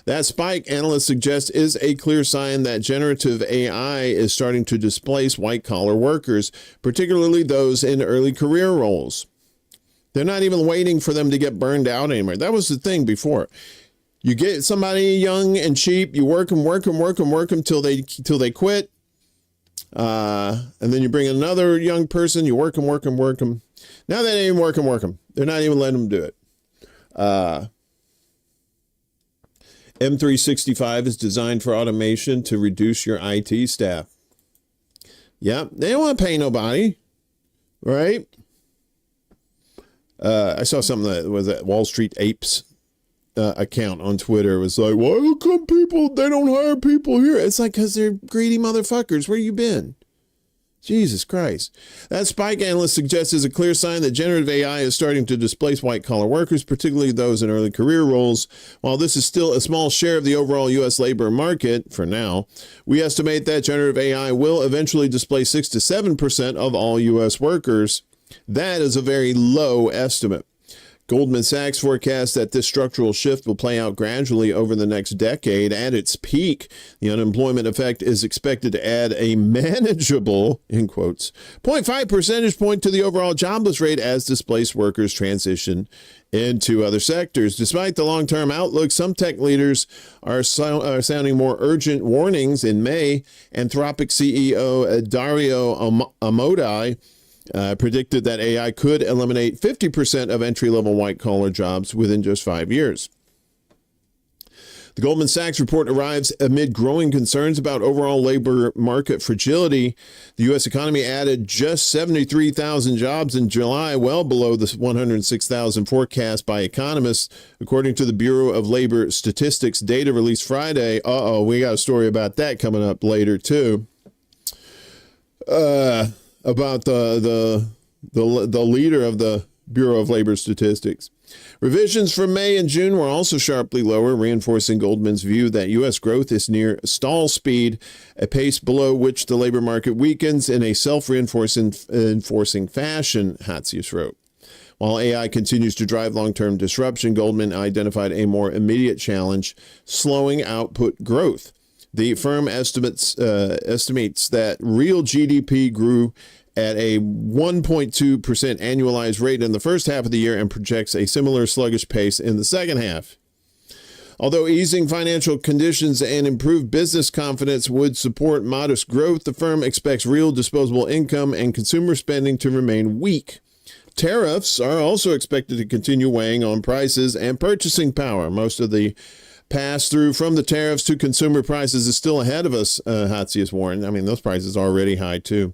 That spike, analysts suggest, is a clear sign that generative AI is starting to displace white-collar workers, particularly those in early career roles. They're not even waiting for them to get burned out anymore. That was the thing before. You get somebody young and cheap, you work them till they quit. And then you bring another young person, you work them. Now they ain't even work them. They're not even letting them do it. M365 is designed for automation to reduce your IT staff. Yep, they don't want to pay nobody, right? I saw something that was at Wall Street Apes account on Twitter. It was like, why come people, they don't hire people here? It's like, because they're greedy motherfuckers. Where you been? Jesus Christ. That Spike analyst suggests is a clear sign that generative AI is starting to displace white-collar workers, particularly those in early career roles. While this is still a small share of the overall U.S. labor market, for now, we estimate that generative AI will eventually displace 6 to 7% of all U.S. workers. That is a very low estimate. Goldman Sachs forecasts that this structural shift will play out gradually over the next decade. At its peak, the unemployment effect is expected to add a manageable, in quotes, 0.5 percentage point to the overall jobless rate as displaced workers transition into other sectors. Despite the long-term outlook, some tech leaders are sounding more urgent warnings. In May, Anthropic CEO Dario Amodei predicted that AI could eliminate 50% of entry-level white-collar jobs within just 5 years. The Goldman Sachs report arrives amid growing concerns about overall labor market fragility. The U.S. economy added just 73,000 jobs in July, well below the 106,000 forecast by economists, according to the Bureau of Labor Statistics data released Friday. We got a story about that coming up later, too. About the leader of the Bureau of Labor Statistics. Revisions for May and June were also sharply lower, reinforcing Goldman's view that U.S. growth is near stall speed, a pace below which the labor market weakens in a self-reinforcing fashion, Hatsius wrote. While AI continues to drive long-term disruption, Goldman identified a more immediate challenge, slowing output growth. The firm estimates that real GDP grew at a 1.2% annualized rate in the first half of the year and projects a similar sluggish pace in the second half. Although easing financial conditions and improved business confidence would support modest growth, the firm expects real disposable income and consumer spending to remain weak. Tariffs are also expected to continue weighing on prices and purchasing power. Most of the pass-through from the tariffs to consumer prices is still ahead of us, Hatsius warned. I mean, those prices are already high, too.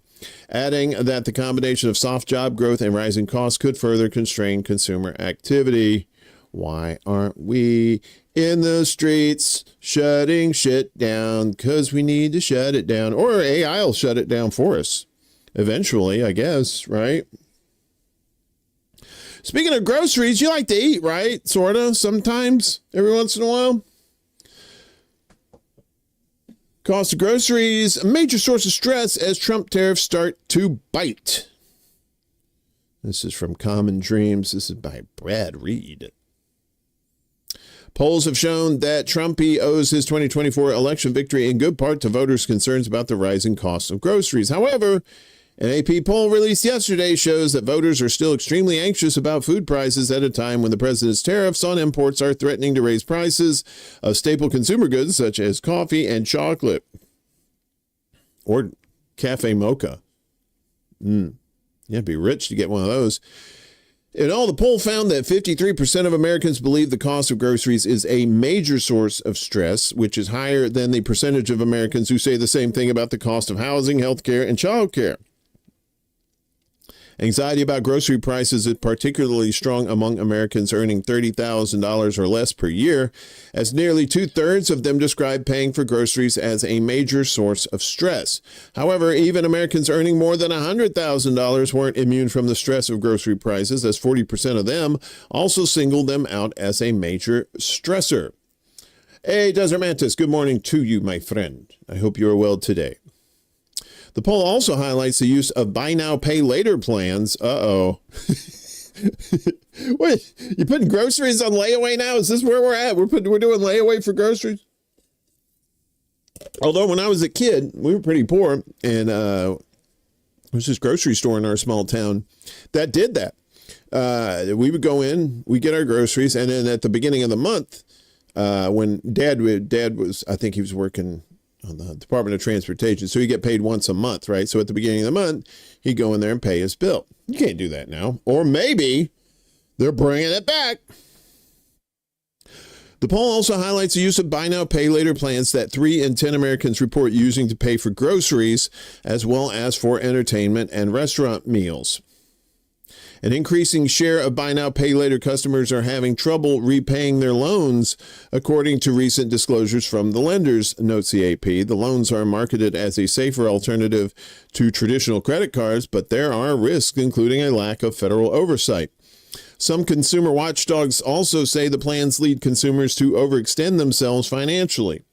Adding that the combination of soft job growth and rising costs could further constrain consumer activity. Why aren't we in the streets shutting shit down? Because we need to shut it down. Or AI will shut it down for us. Eventually, I guess, right? Speaking of groceries, you like to eat, right? Sort of, sometimes, every once in a while. Cost of groceries, a major source of stress as Trump tariffs start to bite. This is from Common Dreams. This is by Brad Reed. Polls have shown that Trumpy owes his 2024 election victory in good part to voters' concerns about the rising cost of groceries. However, an AP poll released yesterday shows that voters are still extremely anxious about food prices at a time when the president's tariffs on imports are threatening to raise prices of staple consumer goods such as coffee and chocolate. Or cafe mocha. You have to be rich to get one of those. In all, the poll found that 53% of Americans believe the cost of groceries is a major source of stress, which is higher than the percentage of Americans who say the same thing about the cost of housing, healthcare, and childcare. Anxiety about grocery prices is particularly strong among Americans earning $30,000 or less per year, as nearly 2/3 of them describe paying for groceries as a major source of stress. However, even Americans earning more than $100,000 weren't immune from the stress of grocery prices, as 40% of them also singled them out as a major stressor. Hey, Desert Mantis, good morning to you, my friend. I hope you are well today. The poll also highlights the use of buy now, pay later plans. Wait, you putting groceries on layaway now? Is this where we're at? We're doing layaway for groceries? Although when I was a kid, we were pretty poor, and there was this grocery store in our small town that did that. We would go in, we get our groceries, and then at the beginning of the month, when Dad was, I think he was working on the Department of Transportation, so he'd get paid once a month, right? So at the beginning of the month, he'd go in there and pay his bill. You can't do that now. Or maybe they're bringing it back. The poll also highlights the use of buy now, pay later plans that 3 in 10 Americans report using to pay for groceries, as well as for entertainment and restaurant meals. An increasing share of buy now, pay later customers are having trouble repaying their loans, according to recent disclosures from the lenders, notes the AP. The loans are marketed as a safer alternative to traditional credit cards, but there are risks, including a lack of federal oversight. Some consumer watchdogs also say the plans lead consumers to overextend themselves financially.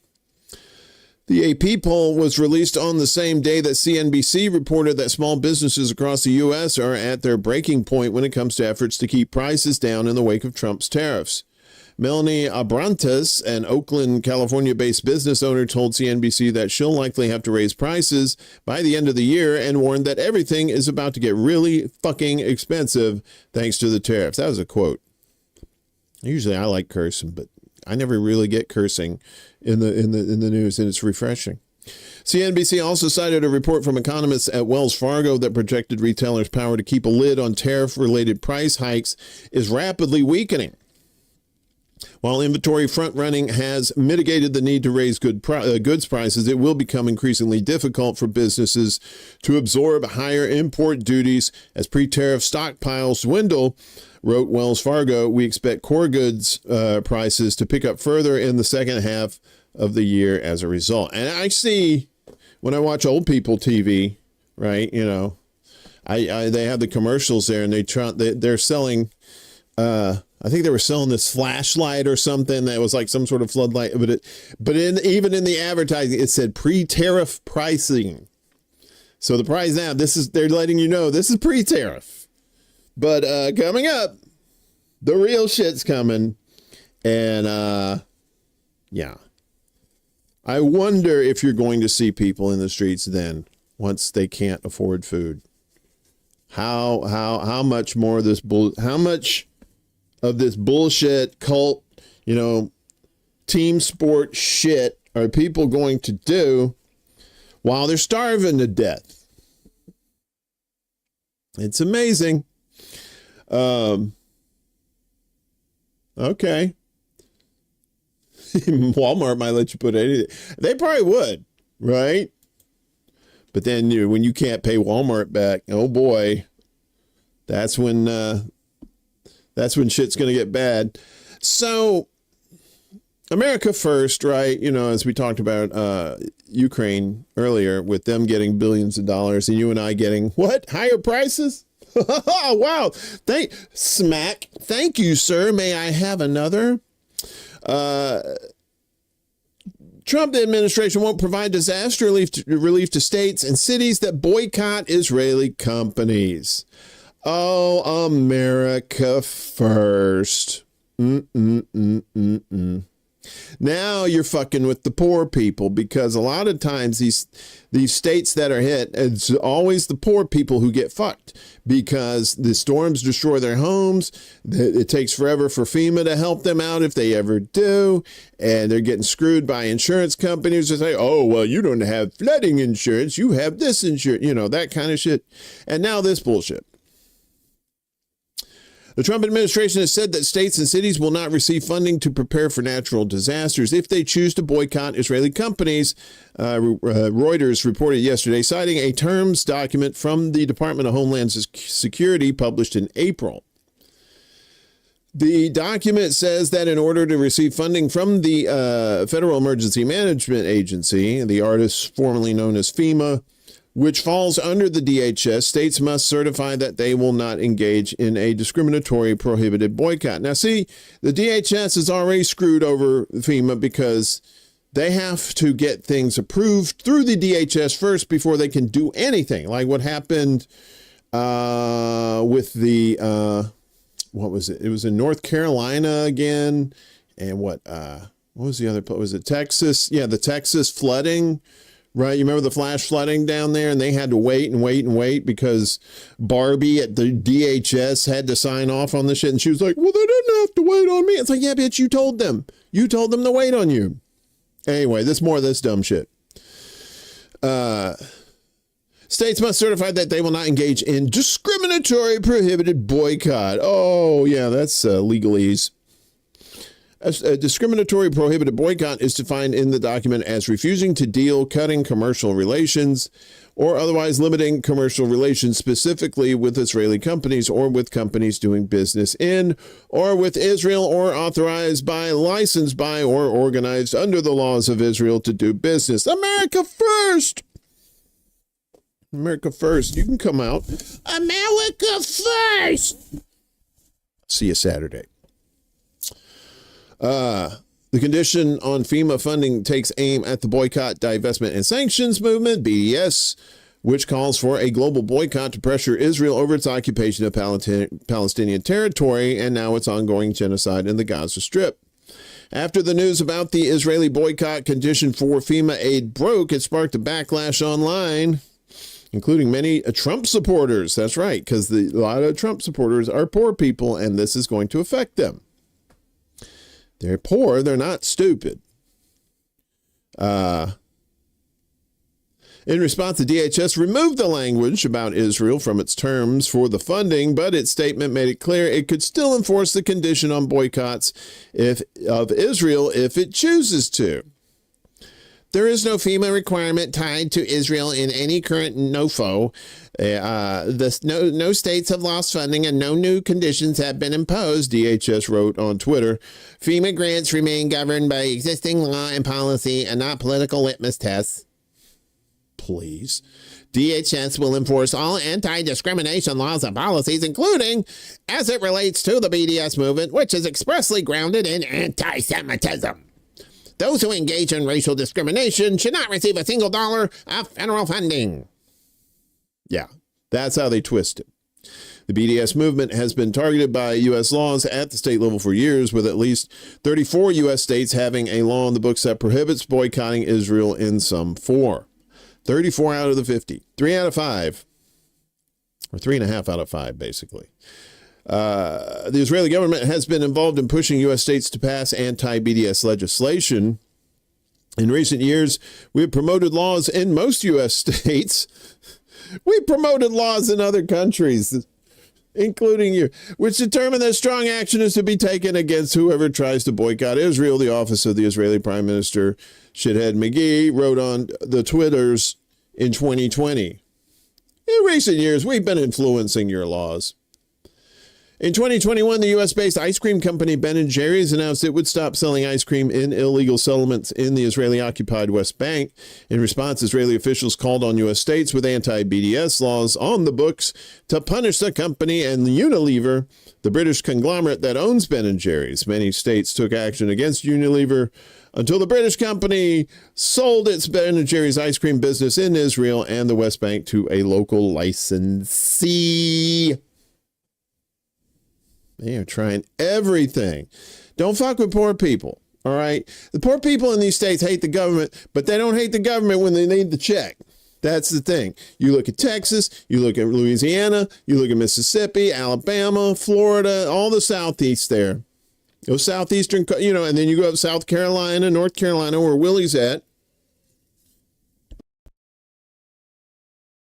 The AP poll was released on the same day that CNBC reported that small businesses across the U.S. are at their breaking point when it comes to efforts to keep prices down in the wake of Trump's tariffs. Melanie Abrantes, an Oakland, California-based business owner, told CNBC that she'll likely have to raise prices by the end of the year and warned that everything is about to get really fucking expensive thanks to the tariffs. That was a quote. Usually I like cursing, but I never really get cursing in the news, and it's refreshing. CNBC also cited a report from economists at Wells Fargo that projected retailers' power to keep a lid on tariff-related price hikes is rapidly weakening. While inventory front-running has mitigated the need to raise goods prices, it will become increasingly difficult for businesses to absorb higher import duties as pre-tariff stockpiles dwindle, wrote Wells Fargo. We expect core goods prices to pick up further in the second half of the year as a result. And I see when I watch old people TV, right? You know, they have the commercials there, and they're selling. I think they were selling this flashlight or something that was like some sort of floodlight, but even in the advertising, it said pre-tariff pricing. So the price now, they're letting you know this is pre-tariff. But coming up, the real shit's coming. And yeah. I wonder if you're going to see people in the streets then once they can't afford food. How much more of this how much of this bullshit cult, team sport shit are people going to do while they're starving to death? It's amazing. Okay. Walmart might let you put anything. They probably would, right? But then when you can't pay Walmart back, oh boy, that's when shit's going to get bad. So America first, right? As we talked about Ukraine earlier, with them getting billions of dollars and you and I getting what? Higher prices? Oh, wow. Thank you, sir. May I have another? Trump administration won't provide disaster relief to states and cities that boycott Israeli companies. Oh, America first. Now you're fucking with the poor people, because a lot of times these states that are hit, it's always the poor people who get fucked, because the storms destroy their homes. It takes forever for FEMA to help them out if they ever do, and they're getting screwed by insurance companies that say, oh, well, you don't have flooding insurance, you have this insurance, that kind of shit. And now this bullshit. The Trump administration has said that states and cities will not receive funding to prepare for natural disasters if they choose to boycott Israeli companies, Reuters reported yesterday, citing a terms document from the Department of Homeland Security published in April. The document says that in order to receive funding from the Federal Emergency Management Agency, the artist formerly known as FEMA, which falls under the DHS, states must certify that they will not engage in a discriminatory prohibited boycott. Now, see, the DHS is already screwed over FEMA because they have to get things approved through the DHS first before they can do anything. Like what happened with the, what was it? It was in North Carolina again. And what was the other, was it Texas? Yeah, the Texas flooding. Right, you remember the flash flooding down there, and they had to wait and wait and wait because Barbie at the DHS had to sign off on the shit, and she was like, well, they didn't have to wait on me. It's like, yeah, bitch, you told them to wait on you. Anyway, more of this dumb shit. States must certify that they will not engage in discriminatory prohibited boycott. Oh, yeah, that's legalese. A discriminatory prohibited boycott is defined in the document as refusing to deal, cutting commercial relations, or otherwise limiting commercial relations specifically with Israeli companies or with companies doing business in or with Israel or authorized by, licensed by, or organized under the laws of Israel to do business. America first! America first. You can come out. America first! See you Saturday. The condition on FEMA funding takes aim at the boycott, divestment, and sanctions movement, BDS, which calls for a global boycott to pressure Israel over its occupation of Palestinian territory and now its ongoing genocide in the Gaza Strip. After the news about the Israeli boycott condition for FEMA aid broke, it sparked a backlash online, including many Trump supporters. That's right, because a lot of Trump supporters are poor people, and this is going to affect them. They're poor. They're not stupid. In response, the DHS removed the language about Israel from its terms for the funding, but its statement made it clear it could still enforce the condition on boycotts of Israel if it chooses to. There is no FEMA requirement tied to Israel in any current NOFO. No states have lost funding and no new conditions have been imposed, DHS wrote on Twitter. FEMA grants remain governed by existing law and policy and not political litmus tests. Please. DHS will enforce all anti-discrimination laws and policies, including as it relates to the BDS movement, which is expressly grounded in anti-Semitism. Those who engage in racial discrimination should not receive a single dollar of federal funding. Yeah, that's how they twist it. The BDS movement has been targeted by U.S. laws at the state level for years, with at least 34 U.S. states having a law in the books that prohibits boycotting Israel in some form. 34 out of the 50. 3 out of 5. Or 3.5 out of 5, basically. The Israeli government has been involved in pushing U.S. states to pass anti-BDS legislation. In recent years, we have promoted laws in most U.S. states. We promoted laws in other countries, including you, which determine that strong action is to be taken against whoever tries to boycott Israel. The office of the Israeli Prime Minister, Shithead McGee, wrote on the Twitters in 2020. In recent years, we've been influencing your laws. In 2021, the U.S.-based ice cream company Ben & Jerry's announced it would stop selling ice cream in illegal settlements in the Israeli-occupied West Bank. In response, Israeli officials called on U.S. states with anti-BDS laws on the books to punish the company and Unilever, the British conglomerate that owns Ben & Jerry's. Many states took action against Unilever until the British company sold its Ben & Jerry's ice cream business in Israel and the West Bank to a local licensee. They are trying everything. Don't fuck with poor people, all right? The poor people in these states hate the government, but they don't hate the government when they need the check. That's the thing. You look at Texas, you look at Louisiana, you look at Mississippi, Alabama, Florida, all the southeast there. Those southeastern, and then you go up South Carolina, North Carolina, where Willie's at.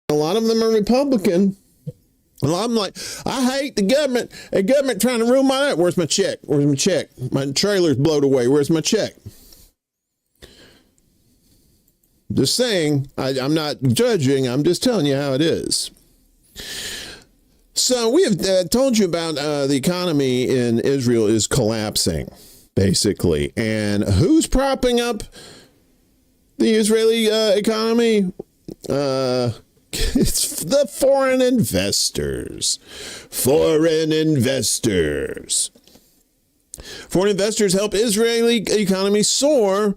A lot of them are Republican. Well, I'm like, I hate the government. The government trying to ruin my life. Where's my check? Where's my check? My trailer's blowed away. Where's my check? Just saying, I'm not judging. I'm just telling you how it is. So we have told you about the economy in Israel is collapsing, basically. And who's propping up the Israeli economy? It's the foreign investors. Foreign investors. Foreign investors help Israeli economy soar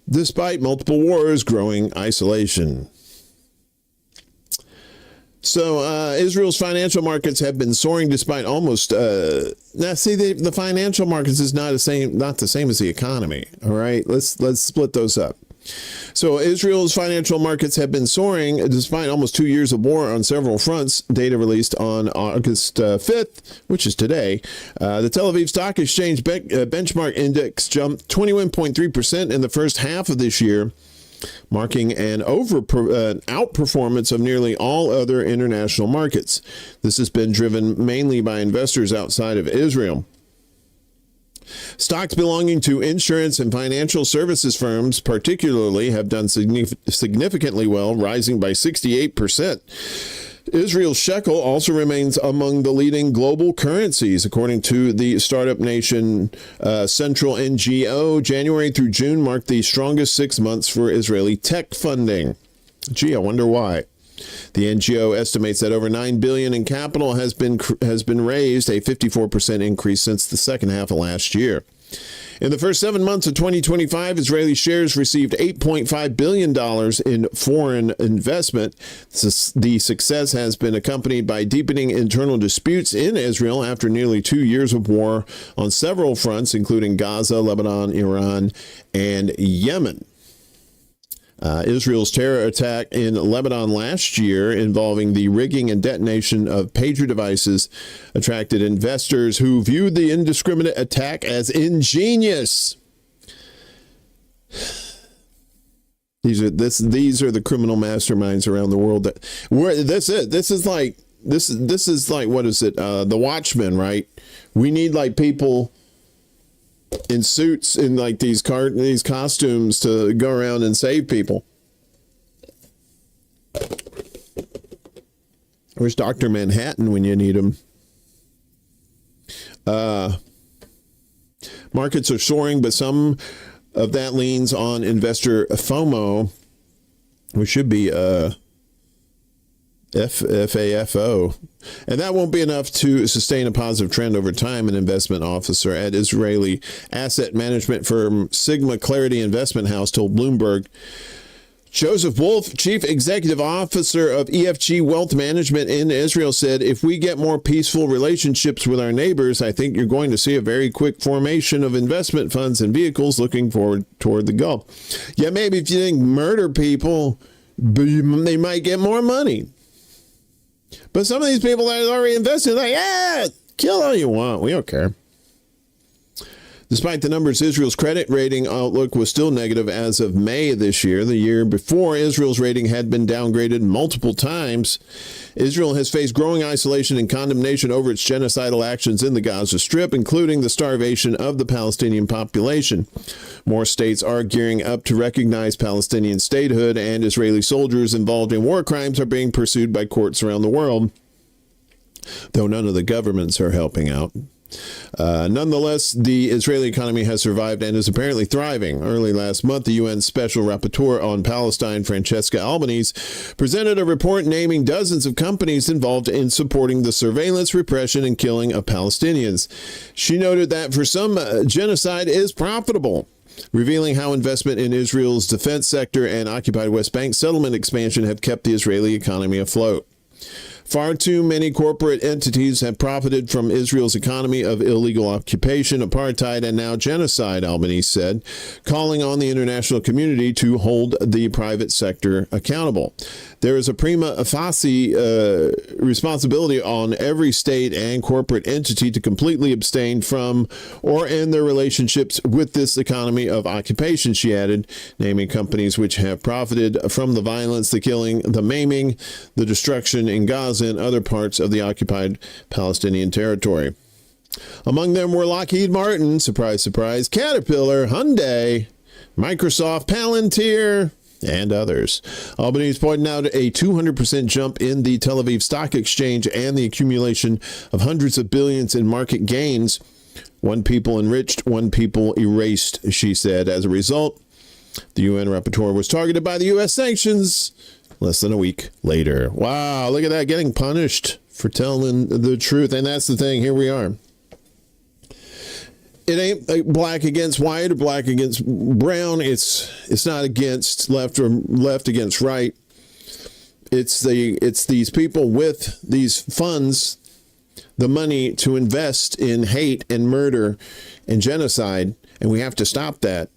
despite multiple wars, growing isolation. So Israel's financial markets have been soaring despite almost. Now, see, the financial markets is not the same as the economy. All right, let's split those up. So Israel's financial markets have been soaring despite almost 2 years of war on several fronts. Data released on August 5th, which is today. The Tel Aviv Stock Exchange benchmark index jumped 21.3% in the first half of this year, marking an outperformance of nearly all other international markets. This has been driven mainly by investors outside of Israel. Stocks belonging to insurance and financial services firms particularly have done significantly well, rising by 68%. Israel's shekel also remains among the leading global currencies, according to the Startup Nation Central NGO. January through June marked the strongest 6 months for Israeli tech funding. Gee, I wonder why. The NGO estimates that over $9 billion in capital has been raised, a 54% increase since the second half of last year. In the first 7 months of 2025, Israeli shares received $8.5 billion in foreign investment. The success has been accompanied by deepening internal disputes in Israel after nearly 2 years of war on several fronts, including Gaza, Lebanon, Iran, and Yemen. Israel's terror attack in Lebanon last year involving the rigging and detonation of pager devices attracted investors who viewed the indiscriminate attack as ingenious. These are the criminal masterminds around the world this is like what is it? The Watchmen, right? We need like people in suits in like these costumes to go around and save people. Where's Dr. Manhattan when you need him? Markets are soaring, but some of that leans on investor FOMO, which should be FAFO. And that won't be enough to sustain a positive trend over time, an investment officer at Israeli asset management firm Sigma Clarity Investment House told Bloomberg. Joseph Wolf, chief executive officer of EFG Wealth Management in Israel, said, if we get more peaceful relationships with our neighbors, I think you're going to see a very quick formation of investment funds and vehicles looking forward toward the Gulf. Yeah, maybe if you didn't murder people, they might get more money. But some of these people that are already invested, like, kill all you want. We don't care. Despite the numbers, Israel's credit rating outlook was still negative as of May this year. The year before, Israel's rating had been downgraded multiple times. Israel has faced growing isolation and condemnation over its genocidal actions in the Gaza Strip, including the starvation of the Palestinian population. More states are gearing up to recognize Palestinian statehood, and Israeli soldiers involved in war crimes are being pursued by courts around the world, though none of the governments are helping out. Nonetheless, the Israeli economy has survived and is apparently thriving. Early last month, the UN Special Rapporteur on Palestine, Francesca Albanese, presented a report naming dozens of companies involved in supporting the surveillance, repression, and killing of Palestinians. She noted that for some, genocide is profitable, revealing how investment in Israel's defense sector and occupied West Bank settlement expansion have kept the Israeli economy afloat. Far too many corporate entities have profited from Israel's economy of illegal occupation, apartheid, and now genocide, Albanese said, calling on the international community to hold the private sector accountable. There is a prima facie responsibility on every state and corporate entity to completely abstain from or end their relationships with this economy of occupation, she added, naming companies which have profited from the violence, the killing, the maiming, the destruction in Gaza and other parts of the occupied Palestinian territory. Among them were Lockheed Martin, surprise, surprise, Caterpillar, Hyundai, Microsoft, Palantir, and others. Albanese pointed out a 200% jump in the Tel Aviv Stock Exchange and the accumulation of hundreds of billions in market gains. One people enriched, one people erased, she said. As a result, the UN rapporteur was targeted by the U.S. sanctions less than a week later. Wow, look at that, getting punished for telling the truth. And that's the thing, here we are. It ain't black against white or black against brown. It's not against left or left against right. It's these people with these funds, the money to invest in hate and murder and genocide, and we have to stop that.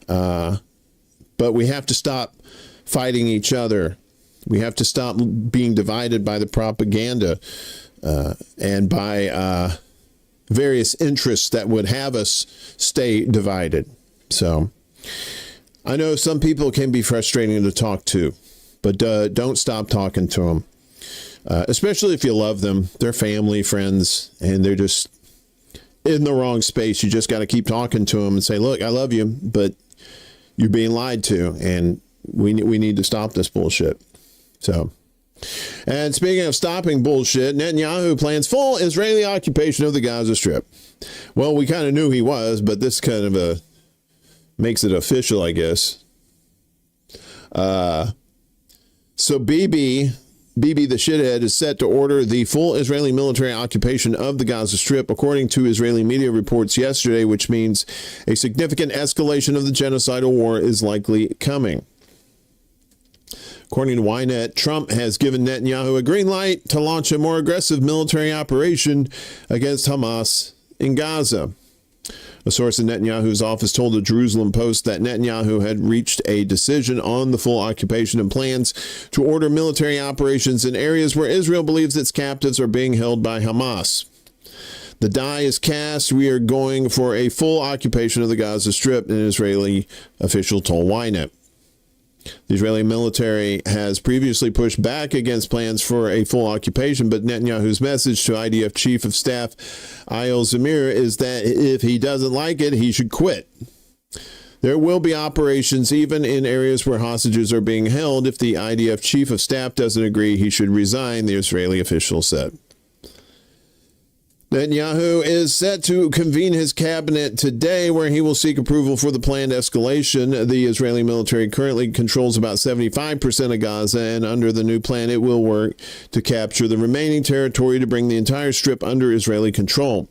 But we have to stop fighting each other. We have to stop being divided by the propaganda and by various interests that would have us stay divided. So I know some people can be frustrating to talk to, but don't stop talking to them, especially if you love them. They're family, friends, and they're just in the wrong space. You just got to keep talking to them and say, look, I love you, but you're being lied to, and we need to stop this bullshit. So, and speaking of stopping bullshit, Netanyahu plans full Israeli occupation of the Gaza Strip. Well, we kind of knew he was, but this kind of makes it official, I guess. So Bibi the shithead is set to order the full Israeli military occupation of the Gaza Strip, according to Israeli media reports yesterday, which means a significant escalation of the genocidal war is likely coming. According to Ynet, Trump has given Netanyahu a green light to launch a more aggressive military operation against Hamas in Gaza. A source in Netanyahu's office told the Jerusalem Post that Netanyahu had reached a decision on the full occupation and plans to order military operations in areas where Israel believes its captives are being held by Hamas. The die is cast. We are going for a full occupation of the Gaza Strip, an Israeli official told Ynet. The Israeli military has previously pushed back against plans for a full occupation, but Netanyahu's message to IDF Chief of Staff Ayal Zamir is that if he doesn't like it, he should quit. There will be operations even in areas where hostages are being held. If the IDF Chief of Staff doesn't agree, he should resign, the Israeli official said. Netanyahu is set to convene his cabinet today, where he will seek approval for the planned escalation. The Israeli military currently controls about 75% of Gaza, and under the new plan, it will work to capture the remaining territory to bring the entire strip under Israeli control.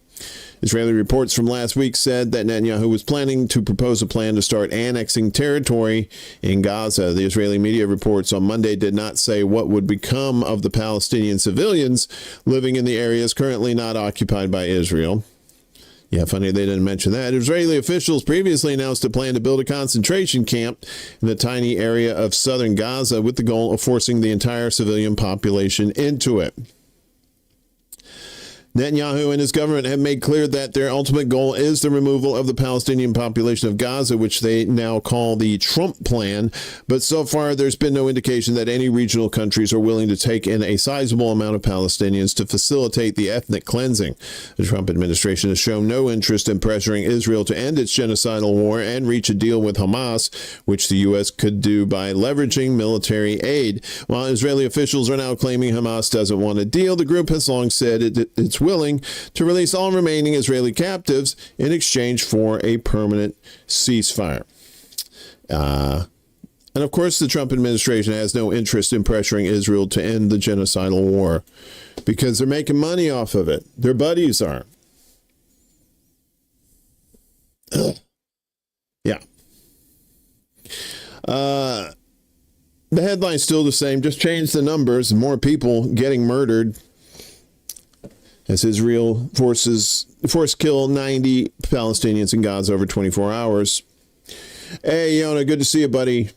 Israeli reports from last week said that Netanyahu was planning to propose a plan to start annexing territory in Gaza. The Israeli media reports on Monday did not say what would become of the Palestinian civilians living in the areas currently not occupied by Israel. Yeah, funny they didn't mention that. Israeli officials previously announced a plan to build a concentration camp in the tiny area of southern Gaza with the goal of forcing the entire civilian population into it. Netanyahu and his government have made clear that their ultimate goal is the removal of the Palestinian population of Gaza, which they now call the Trump Plan. But so far, there's been no indication that any regional countries are willing to take in a sizable amount of Palestinians to facilitate the ethnic cleansing. The Trump administration has shown no interest in pressuring Israel to end its genocidal war and reach a deal with Hamas, which the U.S. could do by leveraging military aid. While Israeli officials are now claiming Hamas doesn't want a deal, the group has long said it's willing to release all remaining Israeli captives in exchange for a permanent ceasefire. And of course, the Trump administration has no interest in pressuring Israel to end the genocidal war because they're making money off of it. Their buddies are. Yeah. The headline's still the same, just change the numbers, more people getting murdered. As Israel force kill 90 Palestinians in Gaza over 24 hours. Hey, Yona, good to see you, buddy.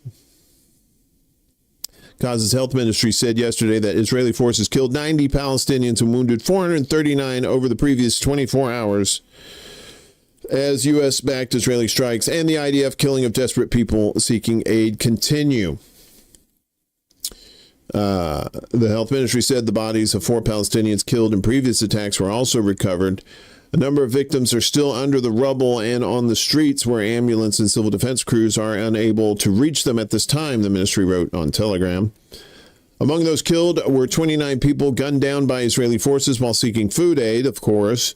Gaza's health ministry said yesterday that Israeli forces killed 90 Palestinians and wounded 439 over the previous 24 hours as U.S.-backed Israeli strikes and the IDF killing of desperate people seeking aid continue. The health ministry said the bodies of 4 Palestinians killed in previous attacks were also recovered. A number of victims are still under the rubble and on the streets where ambulance and civil defense crews are unable to reach them at this time, the ministry wrote on Telegram. Among those killed were 29 people gunned down by Israeli forces while seeking food aid, of course.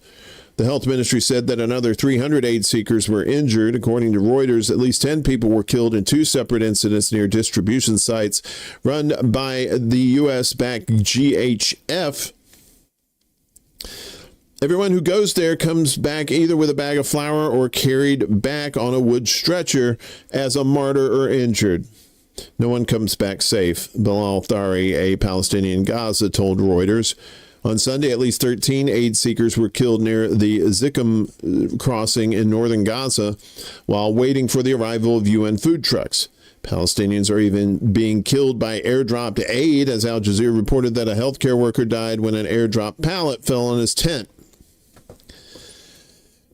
The health ministry said that another 300 aid seekers were injured. According to Reuters, at least 10 people were killed in 2 separate incidents near distribution sites run by the U.S.-backed GHF. Everyone who goes there comes back either with a bag of flour or carried back on a wood stretcher as a martyr or injured. No one comes back safe, Bilal Thari, a Palestinian in Gaza, told Reuters. On Sunday, at least 13 aid seekers were killed near the Zikkum crossing in northern Gaza while waiting for the arrival of UN food trucks. Palestinians are even being killed by airdropped aid, as Al Jazeera reported that a healthcare worker died when an airdrop pallet fell on his tent.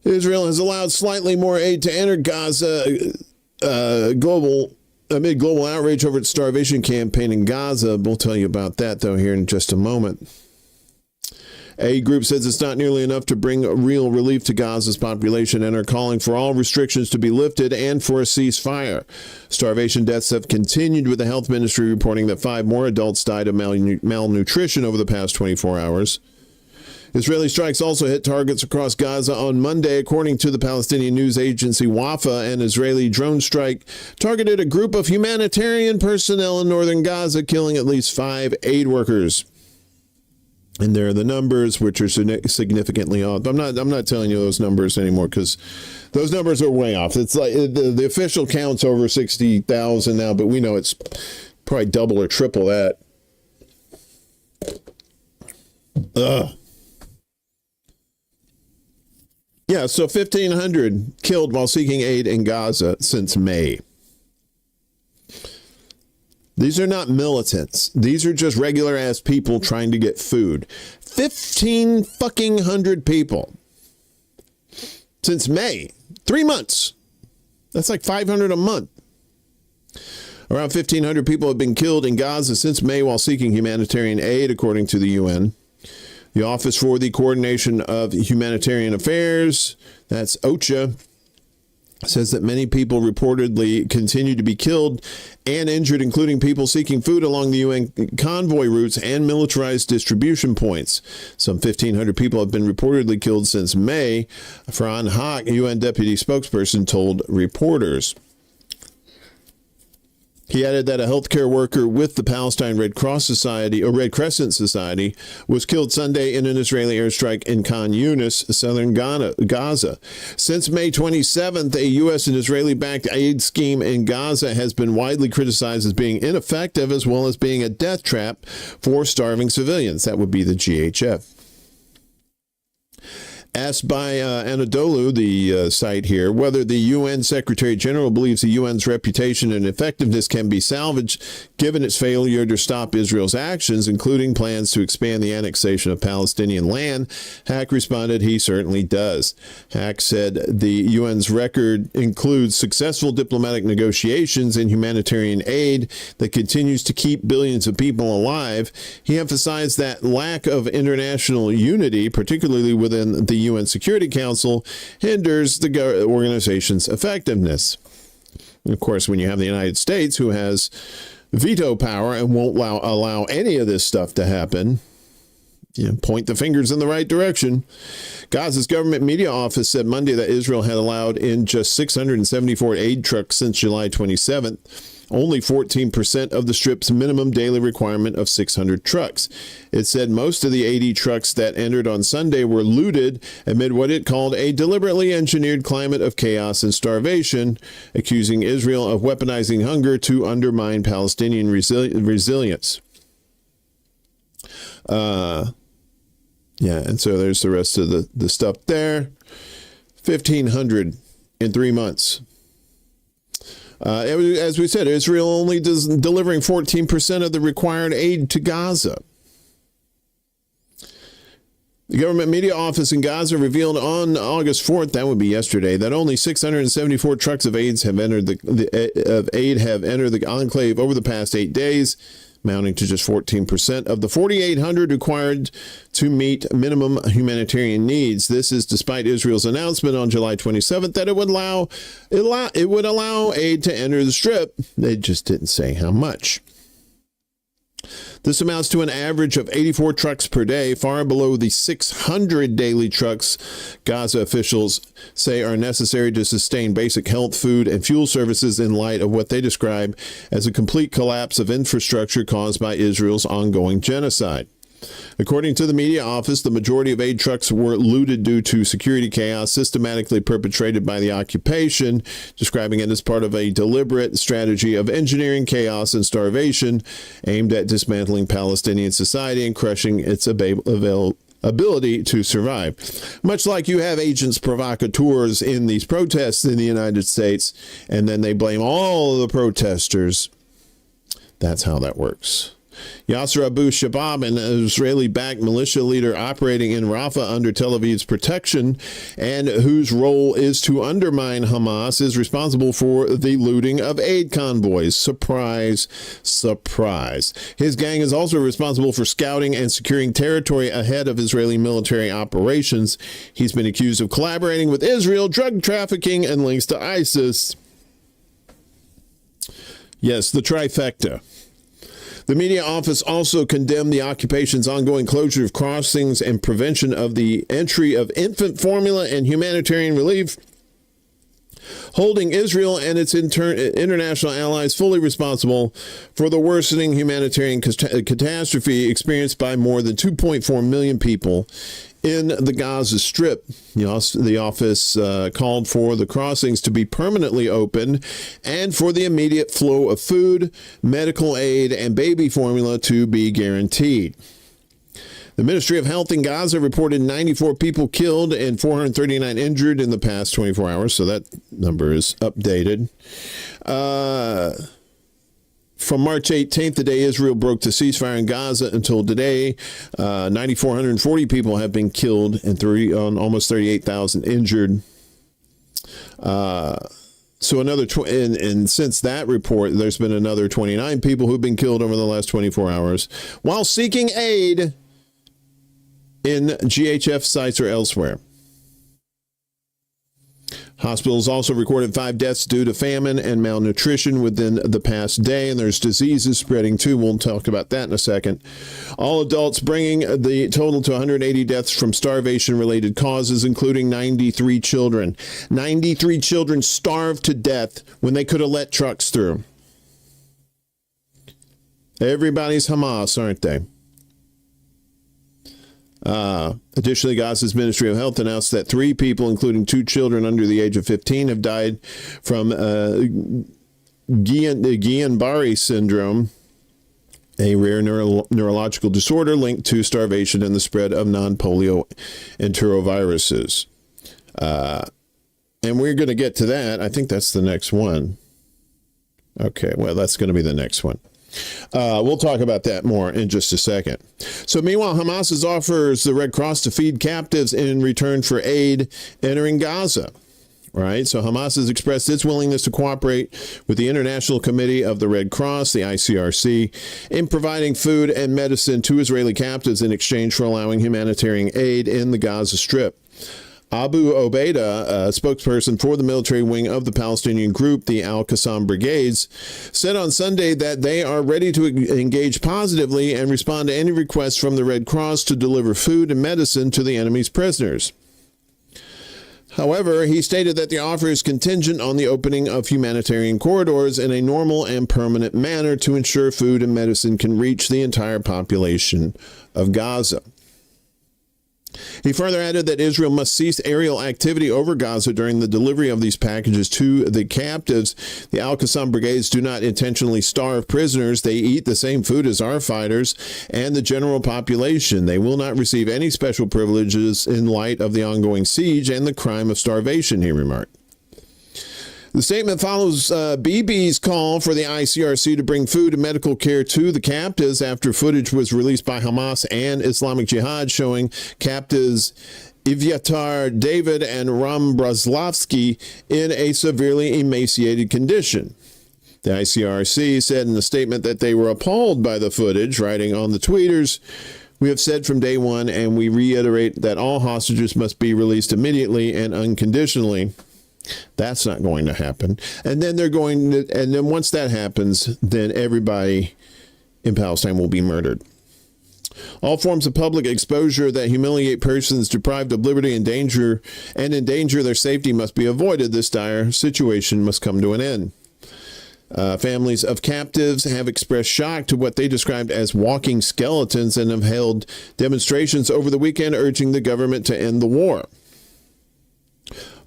Israel has allowed slightly more aid to enter Gaza amid global outrage over its starvation campaign in Gaza. We'll tell you about that, though, here in just a moment. A group says it's not nearly enough to bring real relief to Gaza's population and are calling for all restrictions to be lifted and for a ceasefire. Starvation deaths have continued, with the health ministry reporting that 5 more adults died of malnutrition over the past 24 hours. Israeli strikes also hit targets across Gaza on Monday. According to the Palestinian news agency Wafa, an Israeli drone strike targeted a group of humanitarian personnel in northern Gaza, killing at least 5 aid workers. And there are the numbers, which are significantly off. I'm not telling you those numbers anymore, because those numbers are way off. It's like the official count's over 60,000 now, but we know it's probably double or triple that. Yeah, so 1,500 killed while seeking aid in Gaza since May. These are not militants. These are just regular ass people trying to get food. 1,500 people since May. 3 months. That's like 500 a month. Around 1,500 people have been killed in Gaza since May while seeking humanitarian aid, according to the UN. The Office for the Coordination of Humanitarian Affairs, that's OCHA, says that many people reportedly continue to be killed and injured, including people seeking food along the UN convoy routes and militarized distribution points. Some 1,500 people have been reportedly killed since May, Farhan Haq, UN deputy spokesperson, told reporters. He added that a healthcare worker with the Palestine Red Crescent Society was killed Sunday in an Israeli airstrike in Khan Yunis, southern Gaza. Since May 27th, a U.S. and Israeli-backed aid scheme in Gaza has been widely criticized as being ineffective, as well as being a death trap for starving civilians. That would be the GHF. Asked by Anadolu, the site here, whether the UN Secretary General believes the UN's reputation and effectiveness can be salvaged given its failure to stop Israel's actions, including plans to expand the annexation of Palestinian land, Hack responded he certainly does. Hack said the UN's record includes successful diplomatic negotiations and humanitarian aid that continues to keep billions of people alive. He emphasized that lack of international unity, particularly within the UN Security Council, hinders the organization's effectiveness. And of course, when you have the United States, who has veto power and won't allow any of this stuff to happen, point the fingers in the right direction. Gaza's government media office said Monday that Israel had allowed in just 674 aid trucks since July 27th. Only 14% of the Strip's minimum daily requirement of 600 trucks. It said most of the 80 trucks that entered on Sunday were looted amid what it called a deliberately engineered climate of chaos and starvation, accusing Israel of weaponizing hunger to undermine Palestinian resilience. And so there's the rest of the stuff there. 1,500 in 3 months. As we said, Israel only delivering 14% of the required aid to Gaza. The government media office in Gaza revealed on August 4th, that would be yesterday, that only 674 trucks of aid have entered the enclave over the past 8 days, amounting to just 14% of the 4,800 required to meet minimum humanitarian needs. This is despite Israel's announcement on July 27th that it would allow aid to enter the Strip. They just didn't say how much. This amounts to an average of 84 trucks per day, far below the 600 daily trucks Gaza officials say are necessary to sustain basic health, food, and fuel services in light of what they describe as a complete collapse of infrastructure caused by Israel's ongoing genocide. According to the media office, the majority of aid trucks were looted due to security chaos systematically perpetrated by the occupation, describing it as part of a deliberate strategy of engineering chaos and starvation aimed at dismantling Palestinian society and crushing its ability to survive. Much like you have agents provocateurs in these protests in the United States, and then they blame all of the protesters. That's how that works. Yasser Abu Shabab, an Israeli-backed militia leader operating in Rafah under Tel Aviv's protection and whose role is to undermine Hamas, is responsible for the looting of aid convoys. Surprise, surprise. His gang is also responsible for scouting and securing territory ahead of Israeli military operations. He's been accused of collaborating with Israel, drug trafficking, and links to ISIS. Yes, the trifecta. The media office also condemned the occupation's ongoing closure of crossings and prevention of the entry of infant formula and humanitarian relief, holding Israel and its international allies fully responsible for the worsening humanitarian catastrophe experienced by more than 2.4 million people in the Gaza Strip. The office called for the crossings to be permanently open and for the immediate flow of food, medical aid, and baby formula to be guaranteed. The Ministry of Health in Gaza reported 94 people killed and 439 injured in the past 24 hours, so that number is updated. From March 18th, the day Israel broke the ceasefire in Gaza, until today, 9,440 people have been killed and almost 38,000 injured. So another and since that report, there's been another 29 people who've been killed over the last 24 hours while seeking aid in GHF sites or elsewhere. Hospitals also recorded 5 deaths due to famine and malnutrition within the past day, and there's diseases spreading too. We'll talk about that in a second. All adults, bringing the total to 180 deaths from starvation-related causes, including 93 children. 93 children starved to death when they could have let trucks through. Everybody's Hamas, aren't they? Additionally, Gaza's Ministry of Health announced that 3 people, including 2 children under the age of 15, have died from Guillain-Barré syndrome, a rare neurological disorder linked to starvation and the spread of non-polio enteroviruses. And we're going to get to that. I think that's the next one. Okay, well, that's going to be the next one. We'll talk about that more in just a second. So meanwhile, Hamas offers the Red Cross to feed captives in return for aid entering Gaza. Right? So Hamas has expressed its willingness to cooperate with the International Committee of the Red Cross, the ICRC, in providing food and medicine to Israeli captives in exchange for allowing humanitarian aid in the Gaza Strip. Abu Obaida, a spokesperson for the military wing of the Palestinian group, the Al-Qassam Brigades, said on Sunday that they are ready to engage positively and respond to any requests from the Red Cross to deliver food and medicine to the enemy's prisoners. However, he stated that the offer is contingent on the opening of humanitarian corridors in a normal and permanent manner to ensure food and medicine can reach the entire population of Gaza. He further added that Israel must cease aerial activity over Gaza during the delivery of these packages to the captives. The Al-Qassam Brigades do not intentionally starve prisoners. They eat the same food as our fighters and the general population. They will not receive any special privileges in light of the ongoing siege and the crime of starvation, he remarked. The statement follows BB's call for the ICRC to bring food and medical care to the captives after footage was released by Hamas and Islamic Jihad showing captives Evyatar David and Ram Brazlovsky in a severely emaciated condition. The ICRC said in the statement that they were appalled by the footage, writing on the tweeters, "We have said from day one, and we reiterate that all hostages must be released immediately and unconditionally." That's not going to happen. And then once that happens, then everybody in Palestine will be murdered. All forms of public exposure that humiliate persons deprived of liberty and endanger their safety must be avoided. This dire situation must come to an end. Families of captives have expressed shock to what they described as walking skeletons and have held demonstrations over the weekend urging the government to end the war.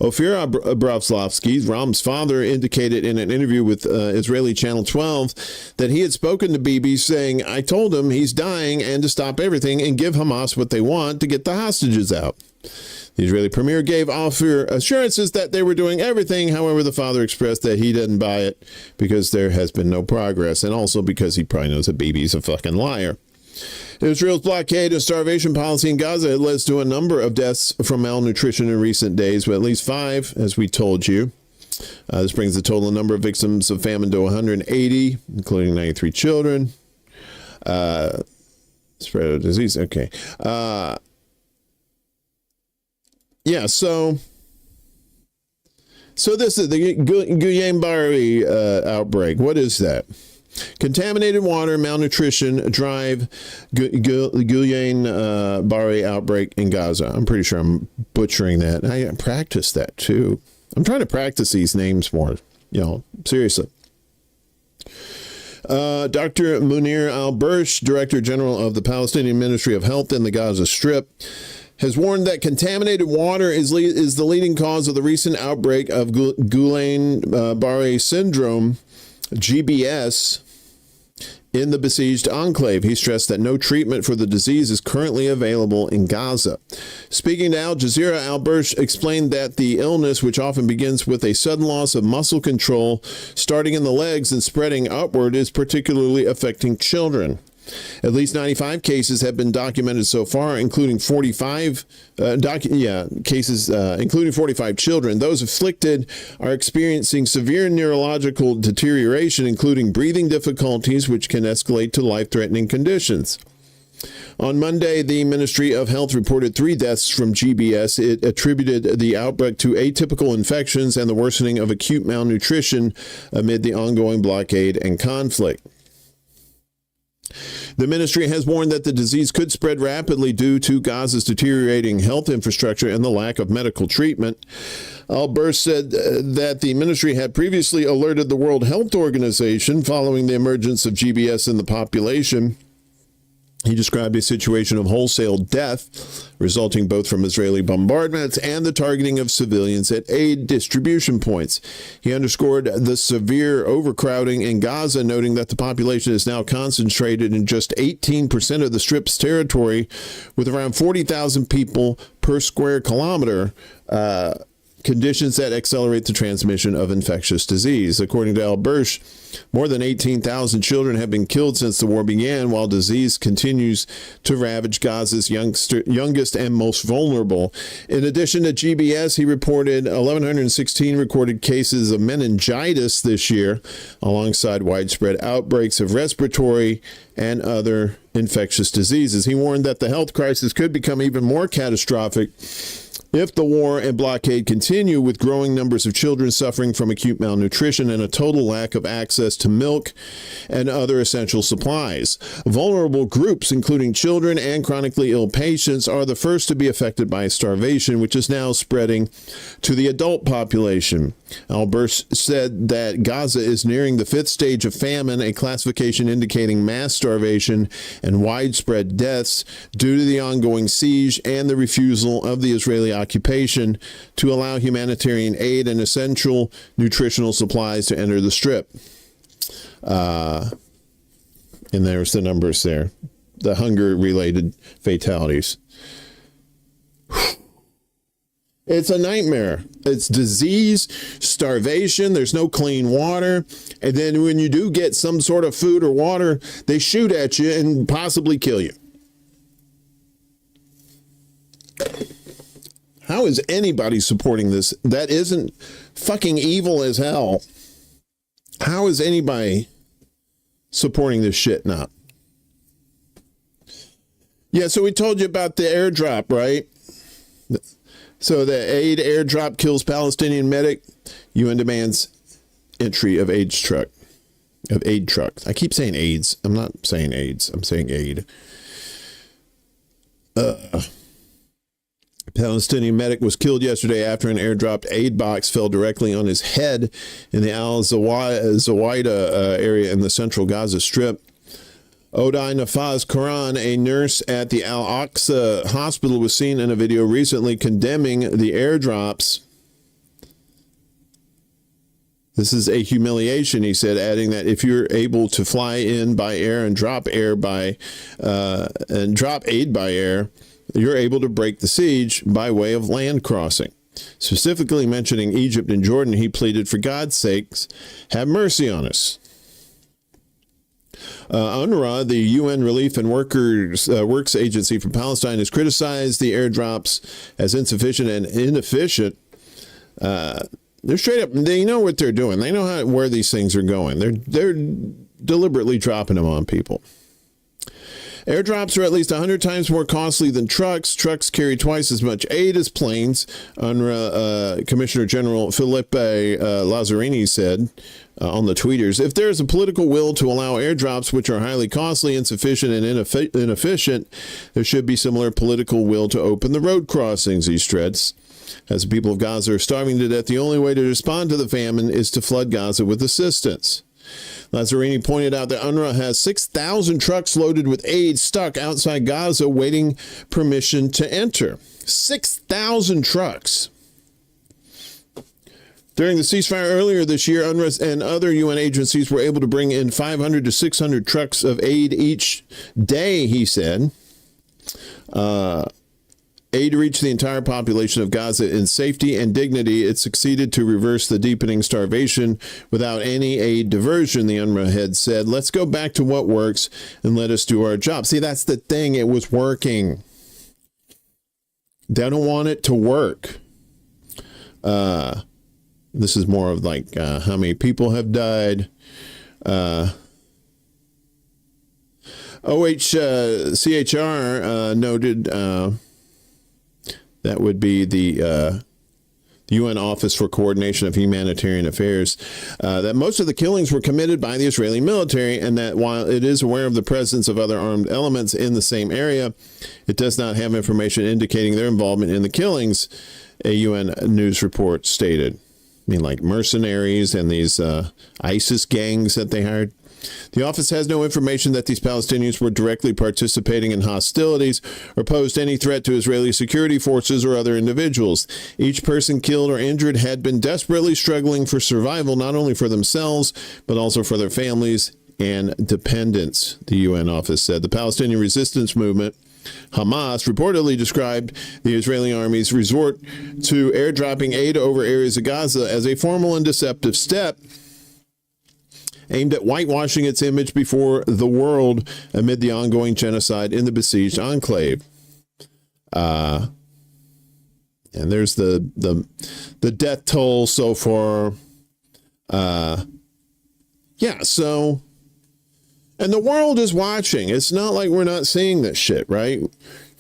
Ofir Abramslovsky, Ram's father, indicated in an interview with Israeli Channel 12 that he had spoken to Bibi saying, I told him he's dying and to stop everything and give Hamas what they want to get the hostages out. The Israeli premier gave Ofir assurances that they were doing everything. However, the father expressed that he doesn't buy it because there has been no progress, and also because he probably knows that Bibi's a fucking liar. Israel's blockade and starvation policy in Gaza led to a number of deaths from malnutrition in recent days, but at least 5, as we told you. This brings the total number of victims of famine to 180, including 93 children. Spread of disease. Okay. Yeah, so this is the Guillain-Barré outbreak. What is that? Contaminated water, malnutrition, drive, Guillain-Barré outbreak in Gaza. I'm pretty sure I'm butchering that. I practiced that too. I'm trying to practice these names more, seriously. Dr. Munir al-Bursh, Director General of the Palestinian Ministry of Health in the Gaza Strip, has warned that contaminated water is the leading cause of the recent outbreak of Guillain-Barré syndrome, GBS, in the besieged enclave. He stressed that no treatment for the disease is currently available in Gaza. Speaking to Al Jazeera, al-Bursh explained that the illness, which often begins with a sudden loss of muscle control, starting in the legs and spreading upward, is particularly affecting children. At least 95 cases have been documented so far, including 45 including 45 children. Those afflicted are experiencing severe neurological deterioration, including breathing difficulties, which can escalate to life-threatening conditions. On Monday, the Ministry of Health reported 3 deaths from GBS. It attributed the outbreak to atypical infections and the worsening of acute malnutrition amid the ongoing blockade and conflict. The ministry has warned that the disease could spread rapidly due to Gaza's deteriorating health infrastructure and the lack of medical treatment. Al-Bursh said that the ministry had previously alerted the World Health Organization following the emergence of GBS in the population. He described a situation of wholesale death, resulting both from Israeli bombardments and the targeting of civilians at aid distribution points. He underscored the severe overcrowding in Gaza, noting that the population is now concentrated in just 18% of the Strip's territory, with around 40,000 people per square kilometer, conditions that accelerate the transmission of infectious disease. According to al-Bursh, more than 18,000 children have been killed since the war began, while disease continues to ravage Gaza's youngest and most vulnerable. In addition to GBS, he reported 1,116 recorded cases of meningitis this year, alongside widespread outbreaks of respiratory and other infectious diseases. He warned that the health crisis could become even more catastrophic if the war and blockade continue, with growing numbers of children suffering from acute malnutrition and a total lack of access to milk and other essential supplies. Vulnerable groups, including children and chronically ill patients, are the first to be affected by starvation, which is now spreading to the adult population. Al-Bursh said that Gaza is nearing the 5th stage of famine, a classification indicating mass starvation and widespread deaths due to the ongoing siege and the refusal of the Israeli occupation to allow humanitarian aid and essential nutritional supplies to enter the Strip. And there's the numbers there, the hunger-related fatalities. It's a nightmare. It's disease, starvation, there's no clean water, and then when you do get some sort of food or water, they shoot at you and possibly kill you. How is anybody supporting this? That isn't fucking evil as hell. How is anybody supporting this shit now? Yeah, so we told you about the airdrop, right? So the aid airdrop kills Palestinian medic. UN demands entry of aid truck. I keep saying AIDS. I'm not saying AIDS. I'm saying aid. Palestinian medic was killed yesterday after an airdropped aid box fell directly on his head in the Al-Zawaida area in the central Gaza Strip. Odai Nafaz Quran, a nurse at the Al-Aqsa hospital, was seen in a video recently condemning the airdrops This is a humiliation, he said, adding that if you're able to fly in by air and drop aid by air, you're able to break the siege by way of land crossing. Specifically mentioning Egypt and Jordan, he pleaded, for God's sakes, have mercy on us. UNRWA, the UN Relief and Works Agency for Palestine, has criticized the airdrops as insufficient and inefficient. They're straight up, they know what they're doing. They know where these things are going. They're deliberately dropping them on people. Airdrops are at least 100 times more costly than trucks. Trucks carry twice as much aid as planes. UNRWA Commissioner General Filipe Lazzarini said on the tweeters, if there's a political will to allow airdrops, which are highly costly, insufficient, and inefficient, there should be similar political will to open the road crossings, he stressed. As the people of Gaza are starving to death, the only way to respond to the famine is to flood Gaza with assistance. Lazzarini pointed out that UNRWA has 6,000 trucks loaded with aid stuck outside Gaza waiting permission to enter. 6,000 trucks. During the ceasefire earlier this year, UNRWA and other UN agencies were able to bring in 500 to 600 trucks of aid each day, he said. Aid reached the entire population of Gaza in safety and dignity. It succeeded to reverse the deepening starvation without any aid diversion, the UNRWA head said. Let's go back to what works and let us do our job. See, that's the thing. It was working. They don't want it to work. This is more of like how many people have died. OHCHR noted... that would be the UN Office for Coordination of Humanitarian Affairs, that most of the killings were committed by the Israeli military, and that while it is aware of the presence of other armed elements in the same area, it does not have information indicating their involvement in the killings, a UN news report stated. I mean, like mercenaries and these ISIS gangs that they hired. The office has no information that these Palestinians were directly participating in hostilities or posed any threat to Israeli security forces or other individuals. Each person killed or injured had been desperately struggling for survival, not only for themselves, but also for their families and dependents, the UN office said. The Palestinian resistance movement, Hamas, reportedly described the Israeli army's resort to airdropping aid over areas of Gaza as a formal and deceptive step aimed at whitewashing its image before the world amid the ongoing genocide in the besieged enclave. And there's the death toll so far. So, and the world is watching. It's not like we're not seeing this shit, right?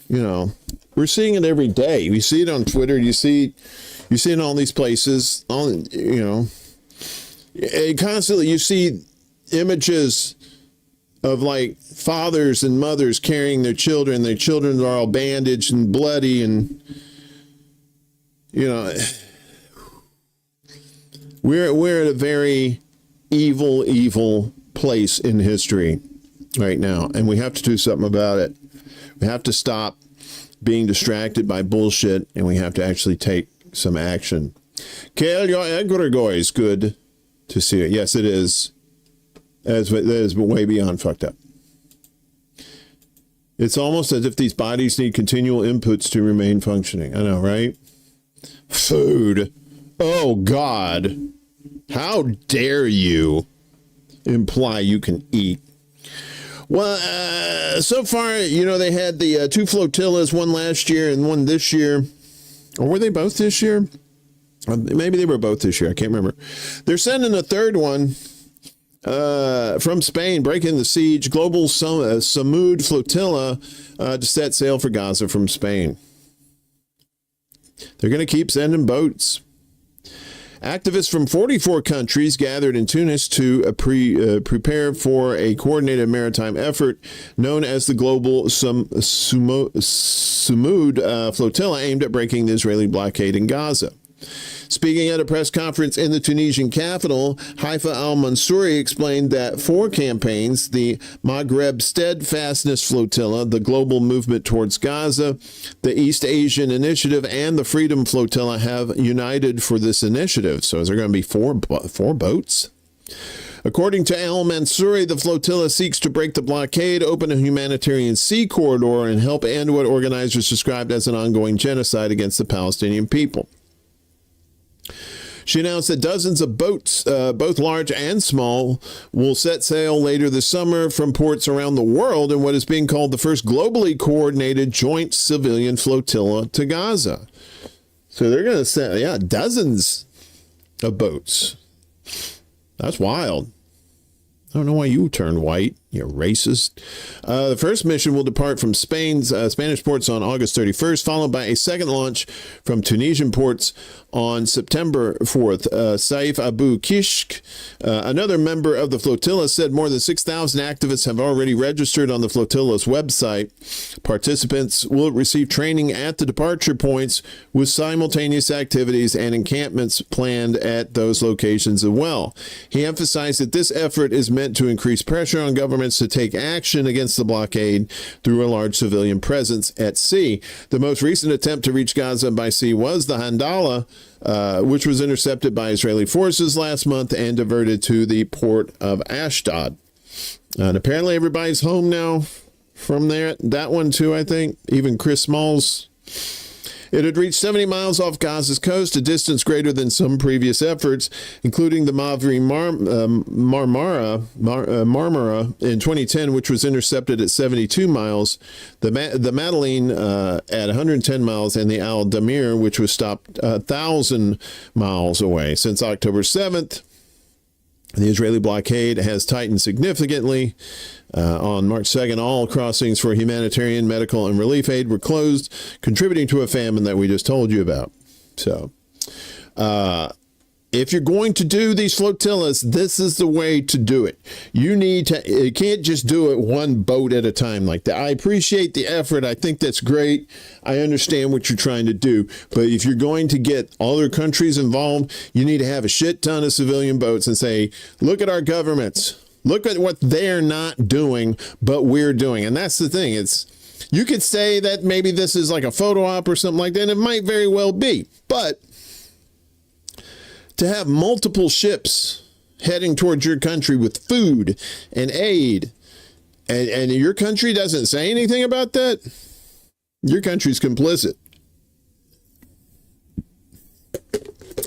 You know, we're seeing it every day. We see it on Twitter. You see it in all these places. Constantly you see images of like fathers and mothers carrying their children. Their children are all bandaged and bloody, and we're at a very evil place in history right now, and we have to do something about it. We have to stop being distracted by bullshit, and we have to actually take some action. Kale, your egregore is good to see it. Yes, it is. That is way beyond fucked up. It's almost as if these bodies need continual inputs to remain functioning. I know, right? Food. Oh, God. How dare you imply you can eat? Well, so far, they had the 2 flotillas, one last year and one this year. Or were they both this year? Maybe they were both this year. I can't remember. They're sending a third one from Spain, breaking the siege. Global Samud flotilla to set sail for Gaza from Spain. They're going to keep sending boats. Activists from 44 countries gathered in Tunis to prepare for a coordinated maritime effort known as the Global Samud flotilla, aimed at breaking the Israeli blockade in Gaza. Speaking at a press conference in the Tunisian capital, Haifa al-Mansouri explained that 4 campaigns, the Maghreb Steadfastness Flotilla, the Global Movement Towards Gaza, the East Asian Initiative, and the Freedom Flotilla have united for this initiative. So is there going to be four boats? According to al-Mansouri, the flotilla seeks to break the blockade, open a humanitarian sea corridor, and help end what organizers described as an ongoing genocide against the Palestinian people. She announced that dozens of boats, both large and small, will set sail later this summer from ports around the world in what is being called the first globally coordinated joint civilian flotilla to Gaza. So they're going to send, dozens of boats. That's wild. I don't know why you turned white, you racist. The first mission will depart from Spanish ports on August 31st, followed by a second launch from Tunisian ports on September 4th. Saif Abu Kishk, another member of the flotilla, said more than 6,000 activists have already registered on the flotilla's website. Participants will receive training at the departure points with simultaneous activities and encampments planned at those locations as well. He emphasized that this effort is meant to increase pressure on governments to take action against the blockade through a large civilian presence at sea. The most recent attempt to reach Gaza by sea was the Handala, which was intercepted by Israeli forces last month and diverted to the port of Ashdod. And apparently everybody's home now from there. That one too, I think. Even Chris Smalls. It had reached 70 miles off Gaza's coast, a distance greater than some previous efforts, including the Mavri Marmara in 2010, which was intercepted at 72 miles, the Madeleine at 110 miles, and the Al Damir, which was stopped 1,000 miles away. Since October 7th, the Israeli blockade has tightened significantly. On March 2nd, all crossings for humanitarian, medical, and relief aid were closed, contributing to a famine that we just told you about. So, if you're going to do these flotillas, this is the way to do it. You can't just do it one boat at a time like that. I appreciate the effort. I think that's great. I understand what you're trying to do. But if you're going to get other countries involved, you need to have a shit ton of civilian boats and say, look at our governments. Look at what they're not doing, but we're doing. And that's the thing. You could say that maybe this is like a photo op or something like that. And it might very well be. But to have multiple ships heading towards your country with food and aid, and your country doesn't say anything about that, your country's complicit.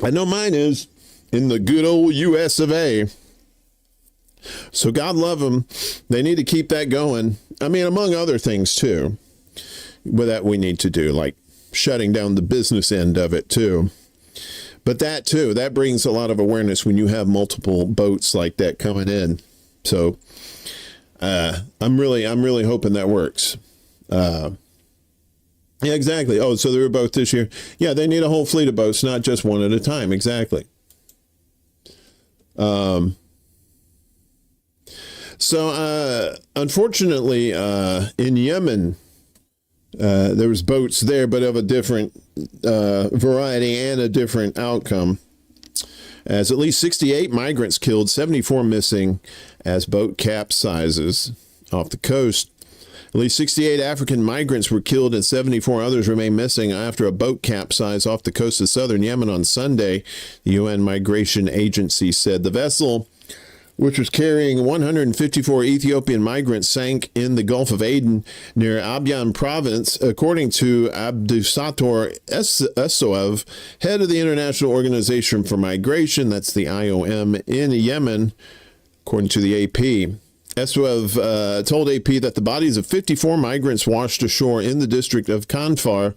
I know mine is in the good old US of A. So God love them. They need to keep that going. I mean, among other things, too, that we need to do, like shutting down the business end of it, too. But that, too, that brings a lot of awareness when you have multiple boats like that coming in. So I'm really hoping that works. Yeah, exactly. Oh, so they were both this year. Yeah, they need a whole fleet of boats, not just one at a time. Exactly. So, unfortunately, in Yemen, there was boats there, but of a different variety and a different outcome. As at least 68 migrants killed, 74 missing as boat capsizes off the coast. At least 68 African migrants were killed and 74 others remain missing after a boat capsized off the coast of southern Yemen on Sunday, the UN Migration Agency said. The vessel, which was carrying 154 Ethiopian migrants, sank in the Gulf of Aden near Abyan province, according to Abdusator Essoev, head of the International Organization for Migration, that's the IOM, in Yemen, according to the AP. Essoev told AP that the bodies of 54 migrants washed ashore in the district of Kanfar.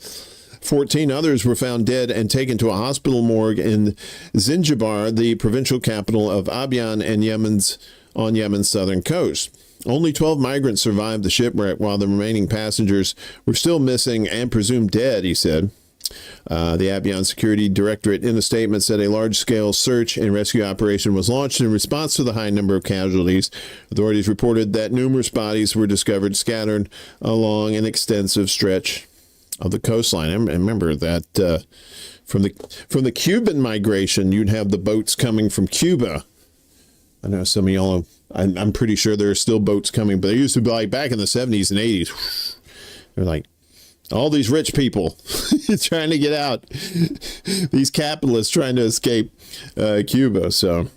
14 others were found dead and taken to a hospital morgue in Zinjibar, the provincial capital of Abyan and on Yemen's southern coast. Only 12 migrants survived the shipwreck, while the remaining passengers were still missing and presumed dead, he said. The Abyan Security Directorate in a statement said a large-scale search and rescue operation was launched in response to the high number of casualties. Authorities reported that numerous bodies were discovered scattered along an extensive stretch of the coastline. I remember that From the Cuban migration, you'd have the boats coming from Cuba. I know some of y'all, I'm pretty sure there are still boats coming, but they used to be like back in the 70s and 80s. They're like, all these rich people trying to get out. These capitalists trying to escape Cuba. So,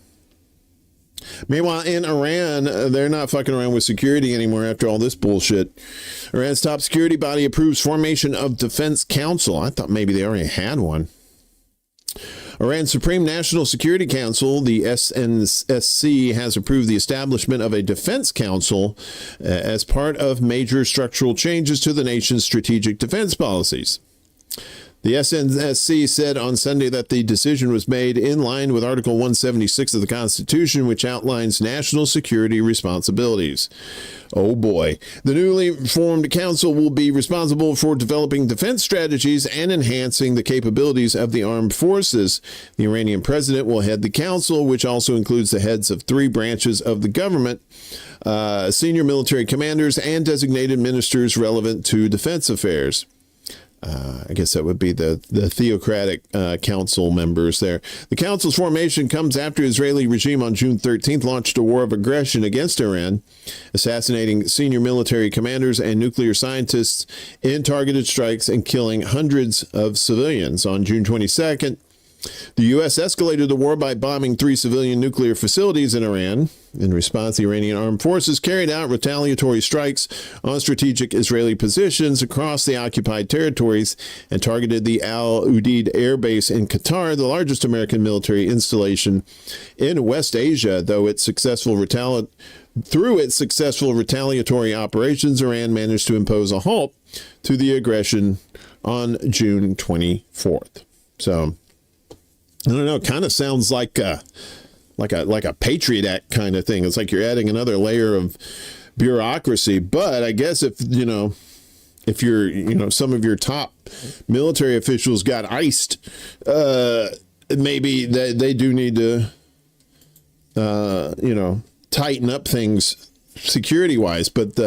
meanwhile, in Iran, they're not fucking around with security anymore after all this bullshit. Iran's top security body approves formation of defense council. I thought maybe they already had one. Iran's Supreme National Security Council, the SNSC, has approved the establishment of a defense council as part of major structural changes to the nation's strategic defense policies. The SNSC said on Sunday that the decision was made in line with Article 176 of the Constitution, which outlines national security responsibilities. Oh boy. The newly formed council will be responsible for developing defense strategies and enhancing the capabilities of the armed forces. The Iranian president will head the council, which also includes the heads of 3 branches of the government, senior military commanders, and designated ministers relevant to defense affairs. I guess that would be the theocratic council members there. The council's formation comes after the Israeli regime on June 13th launched a war of aggression against Iran, assassinating senior military commanders and nuclear scientists in targeted strikes and killing hundreds of civilians. On June 22nd, the U.S. escalated the war by bombing 3 civilian nuclear facilities in Iran. In response, the Iranian armed forces carried out retaliatory strikes on strategic Israeli positions across the occupied territories and targeted the Al Udeid Air Base in Qatar, the largest American military installation in West Asia. Through its successful retaliatory operations, Iran managed to impose a halt to the aggression on June 24th. So, I don't know. It kind of sounds like a Patriot Act kind of thing. It's like you're adding another layer of bureaucracy. But I guess if some of your top military officials got iced, maybe they do need to, tighten up things security wise. But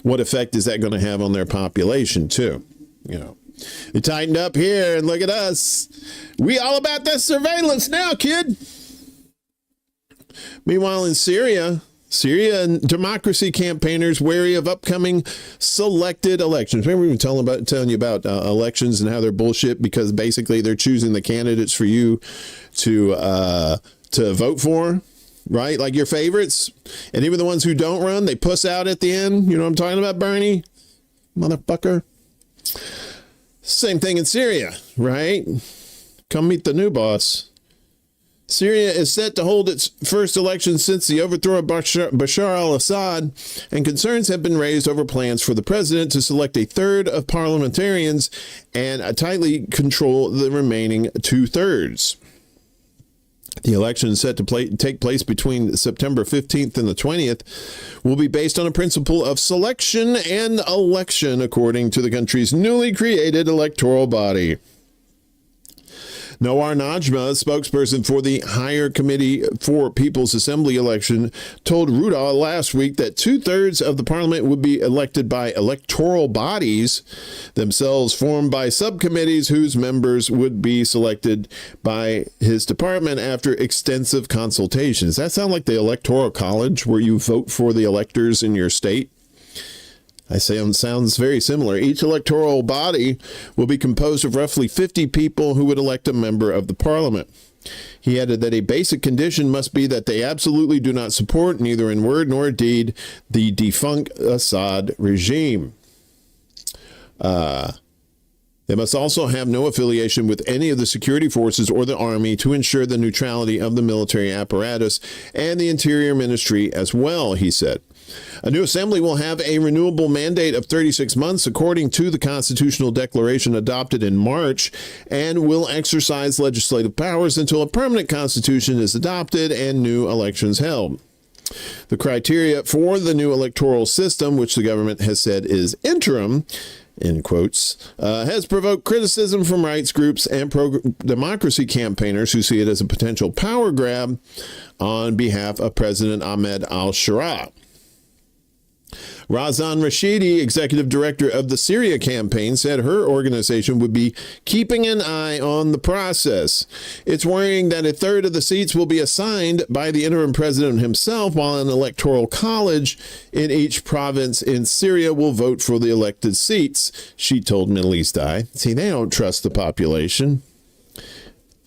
what effect is that going to have on their population too? They tightened up here, and look at us. We all about that surveillance now, kid. Meanwhile, in Syria and democracy campaigners wary of upcoming selected elections. Remember we were telling you about elections and how they're bullshit because basically they're choosing the candidates for you to vote for, right? Like your favorites. And even the ones who don't run, they puss out at the end. You know what I'm talking about, Bernie? Motherfucker. Same thing in Syria, right? Come meet the new boss. Syria is set to hold its first election since the overthrow of Bashar al-Assad, and concerns have been raised over plans for the president to select a third of parliamentarians and tightly control the remaining 2/3. The election set to take place between September 15th and the 20th will be based on a principle of selection and election, according to the country's newly created electoral body. Nawar Najma, spokesperson for the Higher Committee for People's Assembly election, told Ruda last week that 2/3 of the parliament would be elected by electoral bodies, themselves formed by subcommittees whose members would be selected by his department after extensive consultations. Does that sound like the Electoral College where you vote for the electors in your state? I say it sounds very similar. Each electoral body will be composed of roughly 50 people who would elect a member of the parliament. He added that a basic condition must be that they absolutely do not support, neither in word nor deed, the defunct Assad regime. They must also have no affiliation with any of the security forces or the army to ensure the neutrality of the military apparatus and the Interior Ministry as well, he said. A new assembly will have a renewable mandate of 36 months, according to the constitutional declaration adopted in March, and will exercise legislative powers until a permanent constitution is adopted and new elections held. The criteria for the new electoral system, which the government has said is interim, in quotes, has provoked criticism from rights groups and pro-democracy campaigners who see it as a potential power grab on behalf of President Ahmed al-Shara. Razan Rashidi, executive director of the Syria campaign, said her organization would be keeping an eye on the process. It's worrying that a third of the seats will be assigned by the interim president himself, while an electoral college in each province in Syria will vote for the elected seats, she told Middle East Eye. See, they don't trust the population.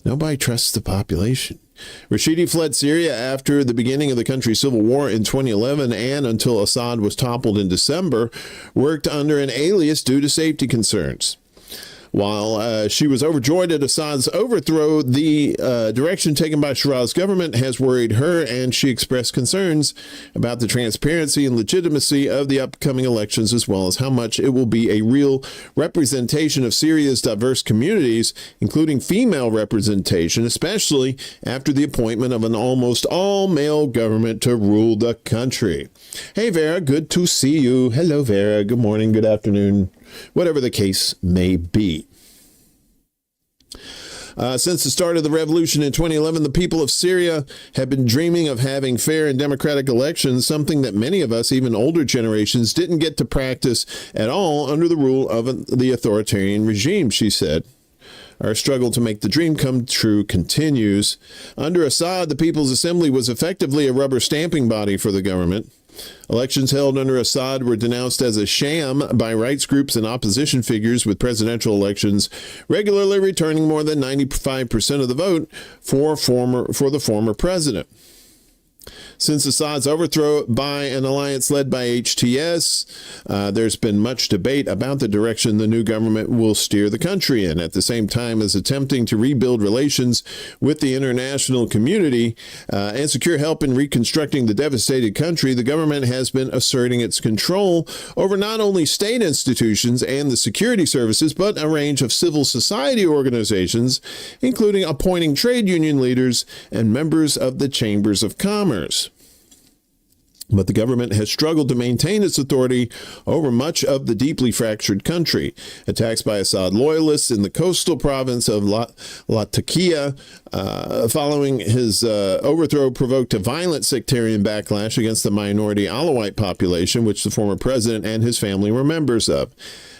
Nobody trusts the population. Rashidi fled Syria after the beginning of the country's civil war in 2011 and until Assad was toppled in December, worked under an alias due to safety concerns. While she was overjoyed at Assad's overthrow, the direction taken by Shiraz's government has worried her, and she expressed concerns about the transparency and legitimacy of the upcoming elections, as well as how much it will be a real representation of Syria's diverse communities, including female representation, especially after the appointment of an almost all-male government to rule the country. Hey, Vera, good to see you. Hello, Vera. Good morning, good afternoon, whatever the case may be. Since the start of the revolution in 2011, the people of Syria have been dreaming of having fair and democratic elections, something that many of us, even older generations, didn't get to practice at all under the rule of the authoritarian regime, she said. Our struggle to make the dream come true continues. Under Assad, the People's Assembly was effectively a rubber stamping body for the government. Elections held under Assad were denounced as a sham by rights groups and opposition figures, with presidential elections regularly returning more than 95% of the vote for the former president. Since Assad's overthrow by an alliance led by HTS, there's been much debate about the direction the new government will steer the country in, at the same time as attempting to rebuild relations with the international community and secure help in reconstructing the devastated country. The government has been asserting its control over not only state institutions and the security services, but a range of civil society organizations, including appointing trade union leaders and members of the chambers of commerce. But the government has struggled to maintain its authority over much of the deeply fractured country. Attacks by Assad loyalists in the coastal province of Latakia following his overthrow provoked a violent sectarian backlash against the minority Alawite population, which the former president and his family were members of.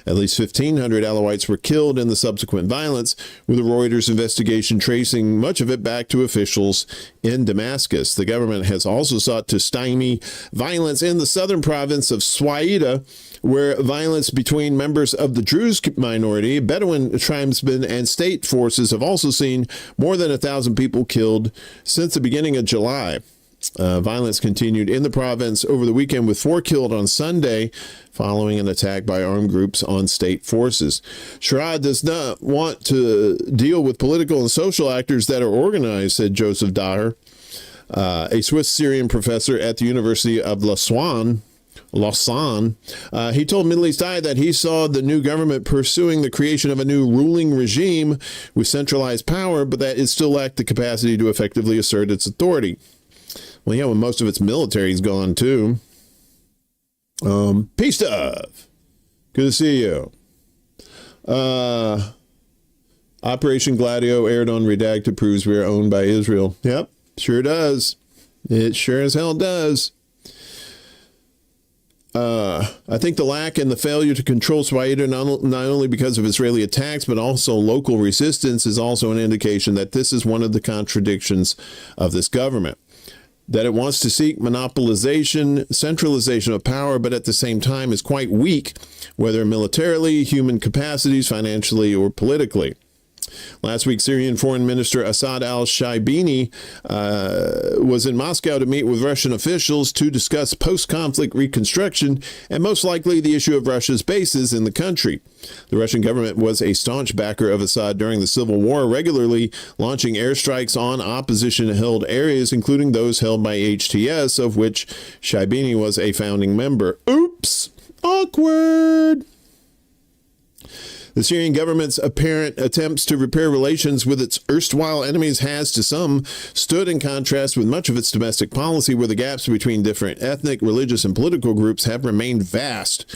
At least 1,500 Alawites were killed in the subsequent violence, with a Reuters investigation tracing much of it back to officials in Damascus. The government has also sought to stymie violence in the southern province of Swaida, where violence between members of the Druze minority, Bedouin tribesmen, and state forces have also seen more than 1,000 people killed since the beginning of July. Violence continued in the province over the weekend, with 4 killed on Sunday following an attack by armed groups on state forces. Shiraz does not want to deal with political and social actors that are organized, said Joseph Daher, a Swiss Syrian professor at the University of Lausanne. He told Middle East Eye that he saw the new government pursuing the creation of a new ruling regime with centralized power, but that it still lacked the capacity to effectively assert its authority. Well, yeah, when most of its military's gone, too. Peace stuff. Good to see you. Operation Gladio aired on Redacted proves we are owned by Israel. Yep, sure does. It sure as hell does. I think the lack and the failure to control Swaida, not only because of Israeli attacks, but also local resistance, is also an indication that this is one of the contradictions of this government. That it wants to seek monopolization, centralization of power, but at the same time is quite weak, whether militarily, human capacities, financially, or politically. Last week, Syrian Foreign Minister Assad al-Shaibini was in Moscow to meet with Russian officials to discuss post-conflict reconstruction and most likely the issue of Russia's bases in the country. The Russian government was a staunch backer of Assad during the civil war, regularly launching airstrikes on opposition-held areas, including those held by HTS, of which Shaibini was a founding member. Oops! Awkward! The Syrian government's apparent attempts to repair relations with its erstwhile enemies has, to some, stood in contrast with much of its domestic policy, where the gaps between different ethnic, religious, and political groups have remained vast.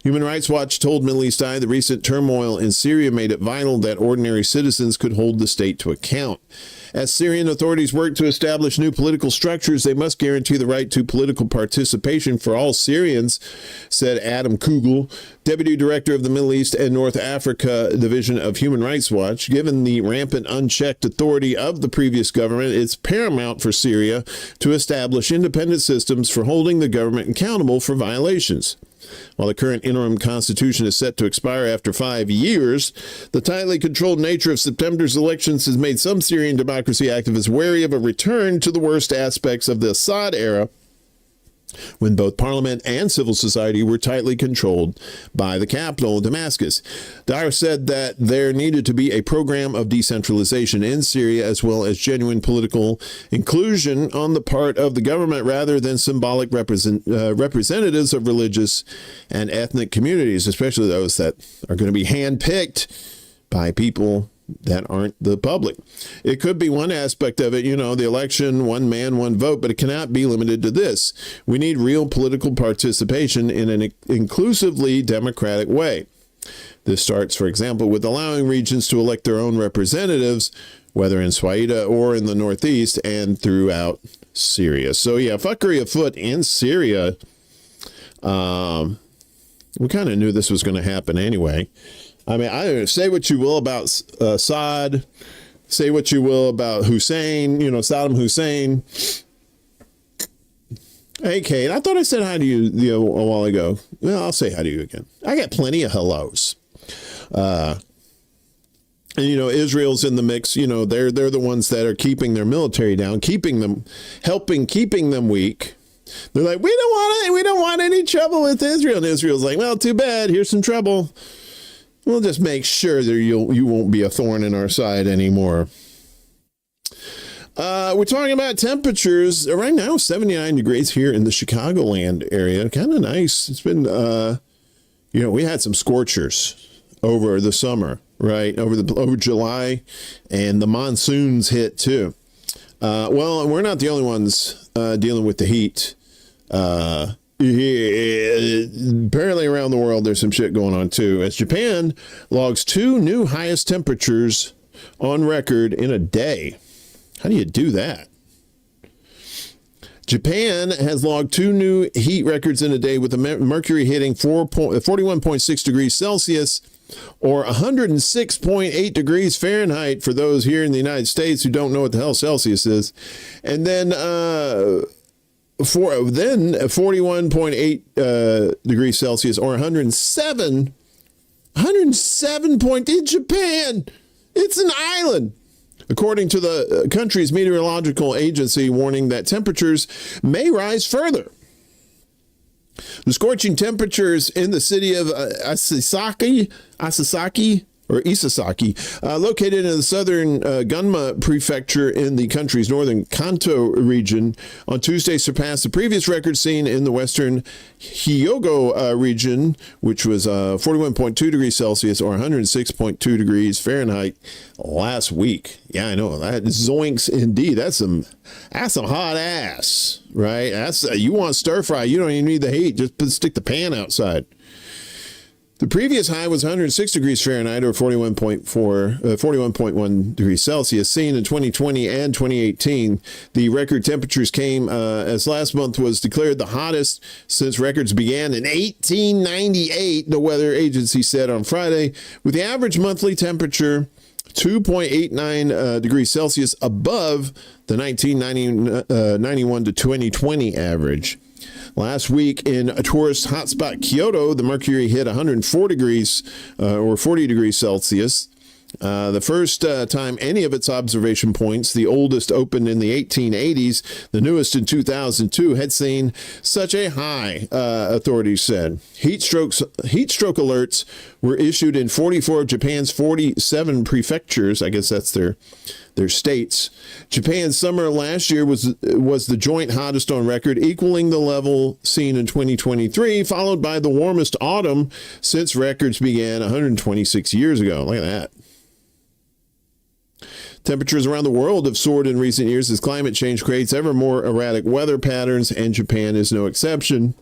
Human Rights Watch told Middle East Eye the recent turmoil in Syria made it vital that ordinary citizens could hold the state to account. As Syrian authorities work to establish new political structures, they must guarantee the right to political participation for all Syrians, said Adam Kugel, Deputy Director of the Middle East and North Africa Division of Human Rights Watch. Given the rampant, unchecked authority of the previous government, it's paramount for Syria to establish independent systems for holding the government accountable for violations. While the current interim constitution is set to expire after 5 years, the tightly controlled nature of September's elections has made some Syrian democracy activists wary of a return to the worst aspects of the Assad era, when both parliament and civil society were tightly controlled by the capital, Damascus. Dyer said that there needed to be a program of decentralization in Syria, as well as genuine political inclusion on the part of the government, rather than symbolic representatives of religious and ethnic communities, especially those that are going to be handpicked by people that aren't the public. It could be one aspect of it, the election, one man, one vote, but it cannot be limited to this. We need real political participation in an inclusively democratic way. This starts, for example, with allowing regions to elect their own representatives, whether in Swaida or in the Northeast and throughout Syria. So yeah, fuckery afoot in Syria. We kind of knew this was going to happen anyway. I mean, I say what you will about Assad, say what you will about Hussein, Saddam Hussein. Hey, Kate, I thought I said hi to you, a while ago. Well, I'll say hi to you again. I got plenty of hellos. And, Israel's in the mix. They're the ones that are keeping their military down, keeping them weak. They're like, we don't want any trouble with Israel. And Israel's like, well, too bad. Here's some trouble. We'll just make sure that you won't be a thorn in our side anymore. We're talking about temperatures. Right now, 79 degrees here in the Chicagoland area. Kind of nice. It's been, we had some scorchers over the summer, right? Over July, and the monsoons hit too. Well, we're not the only ones dealing with the heat. Apparently around the world there's some shit going on too, as Japan logs 2 new highest temperatures on record in a day. How do you do that? Japan has logged 2 new heat records in a day, with the mercury hitting 41.6 degrees Celsius or 106.8 degrees Fahrenheit for those here in the United States who don't know what the hell Celsius is. And then 41.8 degrees Celsius or 107 point in Japan. It's an island. According to the country's meteorological agency, warning that temperatures may rise further. The scorching temperatures in the city of Isasaki, located in the southern Gunma prefecture in the country's northern Kanto region, on Tuesday surpassed the previous record seen in the western Hyogo region, which was 41.2 degrees Celsius or 106.2 degrees Fahrenheit last week. Yeah, I know. That zoinks indeed. That's some hot ass, right? You want stir fry, you don't even need the heat. Just stick the pan outside. The previous high was 106 degrees Fahrenheit or 41.1 degrees Celsius, seen in 2020 and 2018. The record temperatures came as last month was declared the hottest since records began in 1898, the weather agency said on Friday, with the average monthly temperature 2.89 degrees Celsius above the 1991 to 2020 average. Last week in a tourist hotspot Kyoto, the mercury hit 104 degrees or 40 degrees Celsius. The first time any of its observation points, the oldest opened in the 1880s, the newest in 2002, had seen such a high, authorities said. Heat stroke alerts were issued in 44 of Japan's 47 prefectures. I guess that's their states. Japan's summer last year was the joint hottest on record, equaling the level seen in 2023, followed by the warmest autumn since records began 126 years ago. Look at that. Temperatures around the world have soared in recent years as climate change creates ever more erratic weather patterns, and Japan is no exception.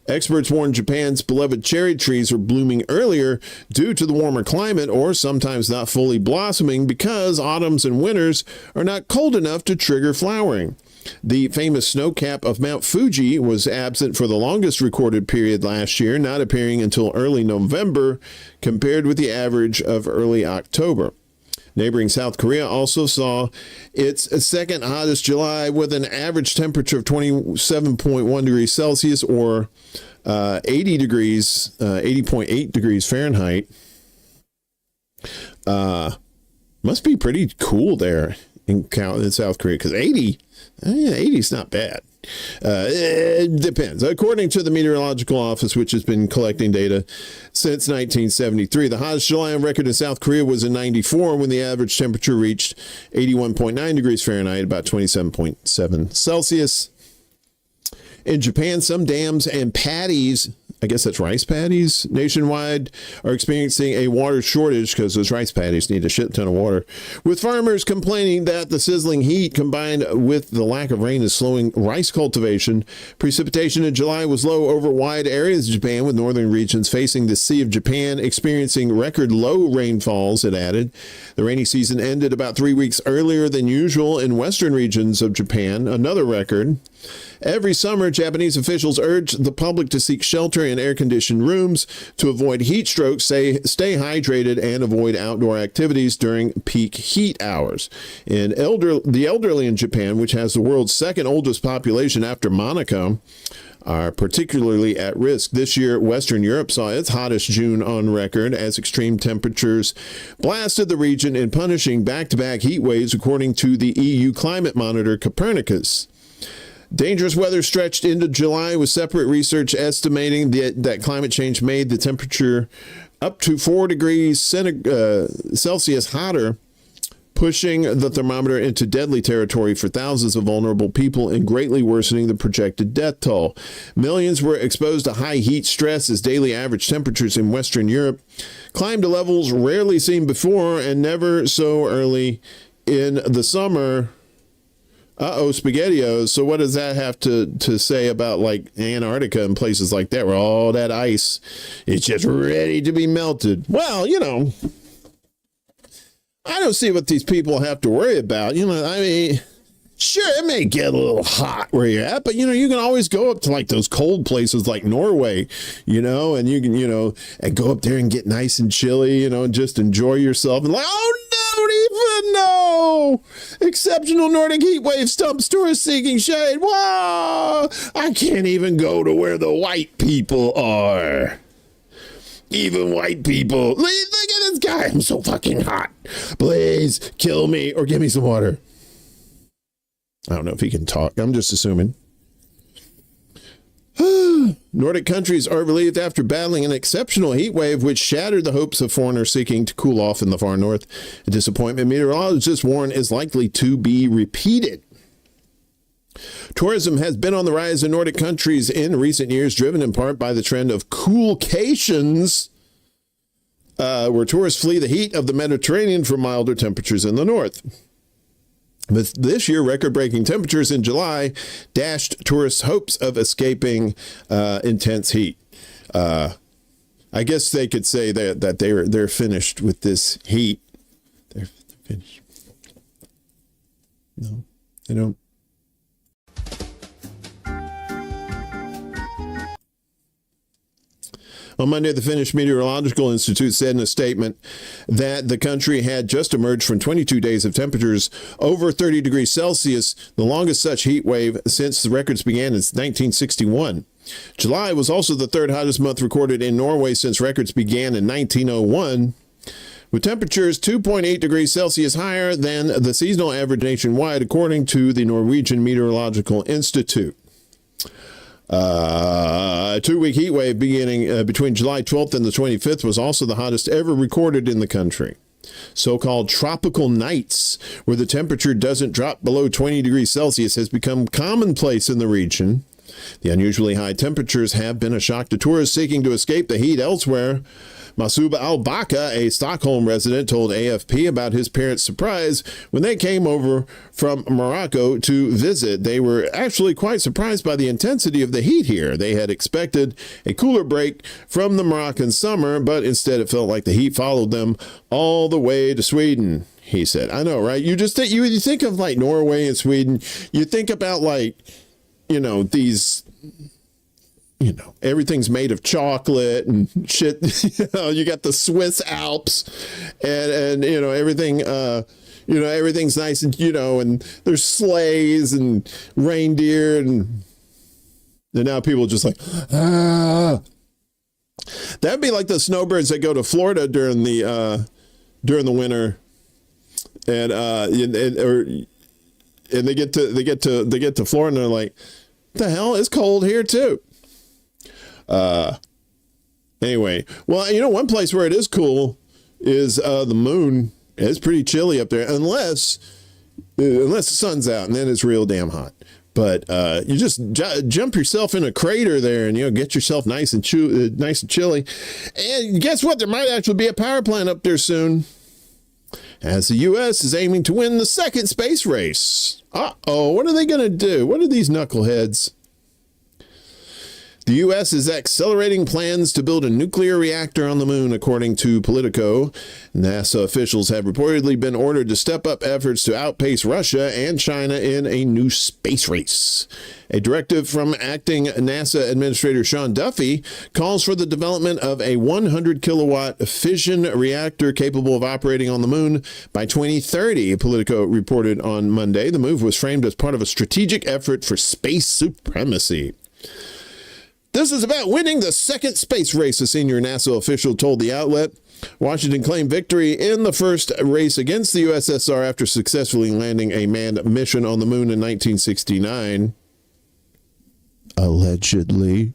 Experts warn Japan's beloved cherry trees are blooming earlier due to the warmer climate, or sometimes not fully blossoming because autumns and winters are not cold enough to trigger flowering. The famous snow cap of Mount Fuji was absent for the longest recorded period last year, not appearing until early November, compared with the average of early October. Neighboring South Korea also saw its second hottest July with an average temperature of 27.1 degrees Celsius or 80.8 degrees Fahrenheit. Must be pretty cool there in South Korea, because 80 is not bad. It depends. According to the Meteorological Office, which has been collecting data since 1973, the hottest July on record in South Korea was in 94, when the average temperature reached 81.9 degrees Fahrenheit, about 27.7 Celsius. In Japan, some dams and paddies, I guess that's rice paddies, nationwide are experiencing a water shortage because those rice paddies need a shit ton of water, with farmers complaining that the sizzling heat combined with the lack of rain is slowing rice cultivation. Precipitation in July was low over wide areas of Japan, with northern regions facing the Sea of Japan experiencing record low rainfalls, it added. The rainy season ended about 3 weeks earlier than usual in western regions of Japan, another record. Every summer, Japanese officials urge the public to seek shelter in air-conditioned rooms to avoid heat strokes, stay hydrated, and avoid outdoor activities during peak heat hours. The elderly in Japan, which has the world's second oldest population after Monaco, are particularly at risk. This year, Western Europe saw its hottest June on record as extreme temperatures blasted the region in punishing back-to-back heat waves, according to the EU climate monitor Copernicus. Dangerous weather stretched into July, with separate research estimating that climate change made the temperature up to 4 degrees Celsius hotter, pushing the thermometer into deadly territory for thousands of vulnerable people and greatly worsening the projected death toll. Millions were exposed to high heat stress as daily average temperatures in Western Europe climbed to levels rarely seen before and never so early in the summer. SpaghettiOs. So what does that have to say about like Antarctica and places like that, where all that ice is just ready to be melted? Well, I don't see what these people have to worry about. I mean, sure, it may get a little hot where you're at, but you can always go up to like those cold places like Norway, and you can, and go up there and get nice and chilly, and just enjoy yourself and like, don't even know. Exceptional Nordic heat wave stumps tourists seeking shade. Wow! I can't even go to where the white people are. Even white people. Look at this guy. I'm so fucking hot. Please kill me or give me some water. I don't know if he can talk. I'm just assuming. Nordic countries are relieved after battling an exceptional heat wave which shattered the hopes of foreigners seeking to cool off in the far north. A disappointment meteorologists warn is likely to be repeated. Tourism has been on the rise in Nordic countries in recent years, driven in part by the trend of coolcations, where tourists flee the heat of the Mediterranean for milder temperatures in the north. But this year, record-breaking temperatures in July dashed tourists' hopes of escaping intense heat. I guess they could say that they're finished with this heat. They're finished. No, they don't. On Monday, the Finnish Meteorological Institute said in a statement that the country had just emerged from 22 days of temperatures over 30 degrees Celsius, the longest such heat wave since the records began in 1961. July was also the third hottest month recorded in Norway since records began in 1901, with temperatures 2.8 degrees Celsius higher than the seasonal average nationwide, according to the Norwegian Meteorological Institute. A 2-week heat wave beginning between July 12th and the 25th was also the hottest ever recorded in the country. So-called tropical nights, where the temperature doesn't drop below 20 degrees Celsius, has become commonplace in the region. The unusually high temperatures have been a shock to tourists seeking to escape the heat elsewhere. Masub al-Baka, a Stockholm resident, told AFP about his parents' surprise when they came over from Morocco to visit. They were actually quite surprised by the intensity of the heat here. They had expected a cooler break from the Moroccan summer, but instead it felt like the heat followed them all the way to Sweden, he said. I know, right? You think of like Norway and Sweden, you think about like, these, everything's made of chocolate and shit. You got the Swiss Alps and everything, everything's nice and, and there's sleighs and reindeer and now people are just like, that'd be like the snowbirds that go to Florida during the winter and they get to Florida and they're like, the hell, it's cold here too. Anyway, well, one place where it is cool is the moon. It's pretty chilly up there unless the sun's out, and then it's real damn hot. But you just jump yourself in a crater there and get yourself nice and chilly. And guess what? There might actually be a power plant up there soon, as the U.S. is aiming to win the second space race. Uh-oh, what are they going to do? What are these knuckleheads? The U.S. is accelerating plans to build a nuclear reactor on the moon, according to Politico. NASA officials have reportedly been ordered to step up efforts to outpace Russia and China in a new space race. A directive from acting NASA Administrator Sean Duffy calls for the development of a 100-kilowatt fission reactor capable of operating on the moon by 2030, Politico reported on Monday. The move was framed as part of a strategic effort for space supremacy. This is about winning the second space race, a senior NASA official told the outlet. Washington claimed victory in the first race against the USSR after successfully landing a manned mission on the moon in 1969. Allegedly.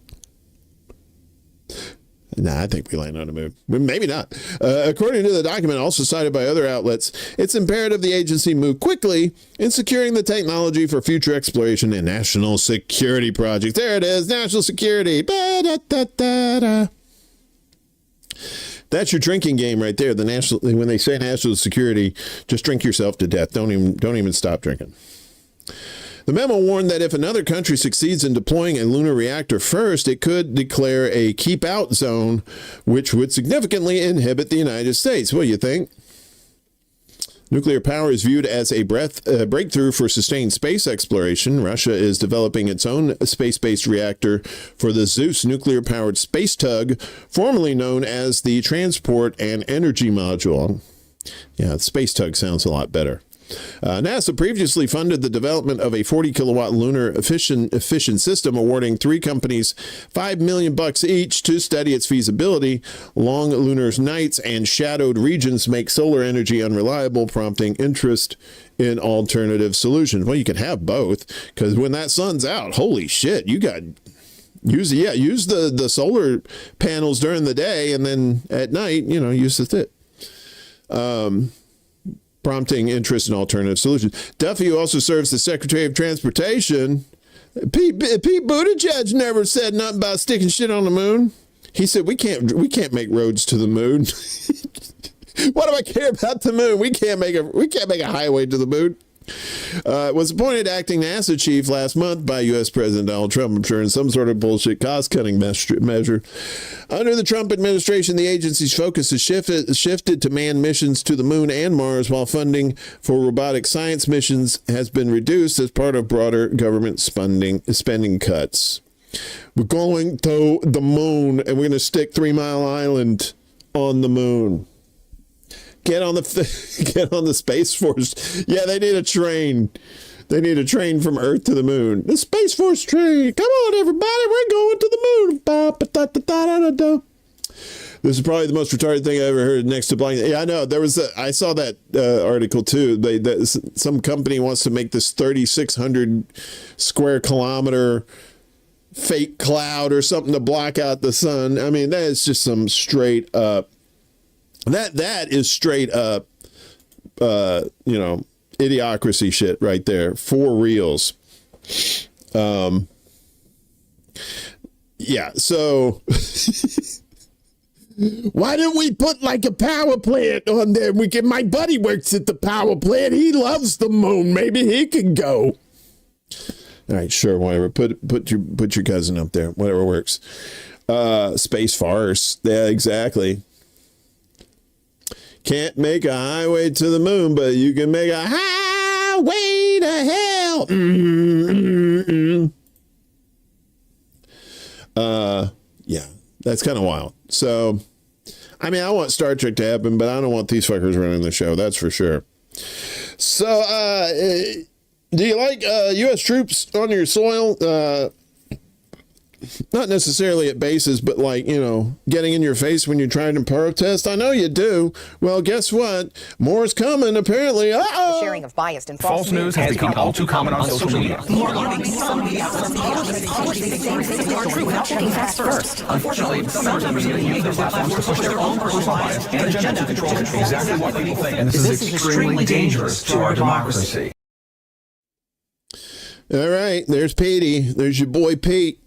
Nah, I think we landed on the moon. Maybe not. According to the document, also cited by other outlets, it's imperative the agency move quickly in securing the technology for future exploration and national security projects. There it is, national security. Ba-da-da-da-da. That's your drinking game right there. When they say national security, just drink yourself to death. Don't even stop drinking. The memo warned that if another country succeeds in deploying a lunar reactor first, it could declare a keep-out zone, which would significantly inhibit the United States. What do you think? Nuclear power is viewed as a breakthrough for sustained space exploration. Russia is developing its own space-based reactor for the Zeus nuclear-powered space tug, formerly known as the Transport and Energy Module. Yeah, the space tug sounds a lot better. NASA previously funded the development of a 40-kilowatt lunar fission system, awarding 3 companies $5 million each to study its feasibility. Long lunar nights and shadowed regions make solar energy unreliable, prompting interest in alternative solutions. Well, you can have both, because when that sun's out, holy shit, you got use the solar panels during the day, and then at night, use the thit. Prompting interest in alternative solutions. Duffy, who also serves as Secretary of Transportation, Pete Buttigieg never said nothing about sticking shit on the moon. He said we can't make roads to the moon. What do I care about the moon? We can't make a highway to the moon. Was appointed acting NASA chief last month by U.S. President Donald Trump, I'm sure, in some sort of bullshit cost-cutting measure. Under the Trump administration, the agency's focus has shifted to manned missions to the moon and Mars, while funding for robotic science missions has been reduced as part of broader government spending cuts. We're going to the moon, and we're going to stick 3 Mile Island on the moon. Get on the Space Force. Yeah, they need a train. They need a train from Earth to the moon. The Space Force train. Come on, everybody. We're going to the moon. This is probably the most retarded thing I ever heard next to blind. Yeah, I know. I saw that article too. Some company wants to make this 3,600 square kilometer fake cloud or something to block out the sun. I mean, that is just some straight up. That is straight up, idiocracy shit right there. For reals. Yeah, so why don't we put like a power plant on there? My buddy works at the power plant. He loves the moon. Maybe he can go. All right, sure, whatever. Put your cousin up there. Whatever works. Space farce. Yeah, exactly. Can't make a highway to the moon, but you can make a highway to hell. Yeah, that's kind of wild. So, I mean, I want Star Trek to happen, but I don't want these fuckers running the show. That's for sure. So, do you like U.S. troops on your soil? Not necessarily at bases, but like, getting in your face when you're trying to protest. I know you do. Well, guess what? More's coming, apparently. The sharing of biased and false news has become all too common on social media. More alarming, some media outlets are true without checking facts first. Unfortunately, some members of the media use their platforms to push their own personal bias and agenda to control exactly what people think. And this is extremely dangerous to our democracy. All right, there's Petey. There's your boy Pete.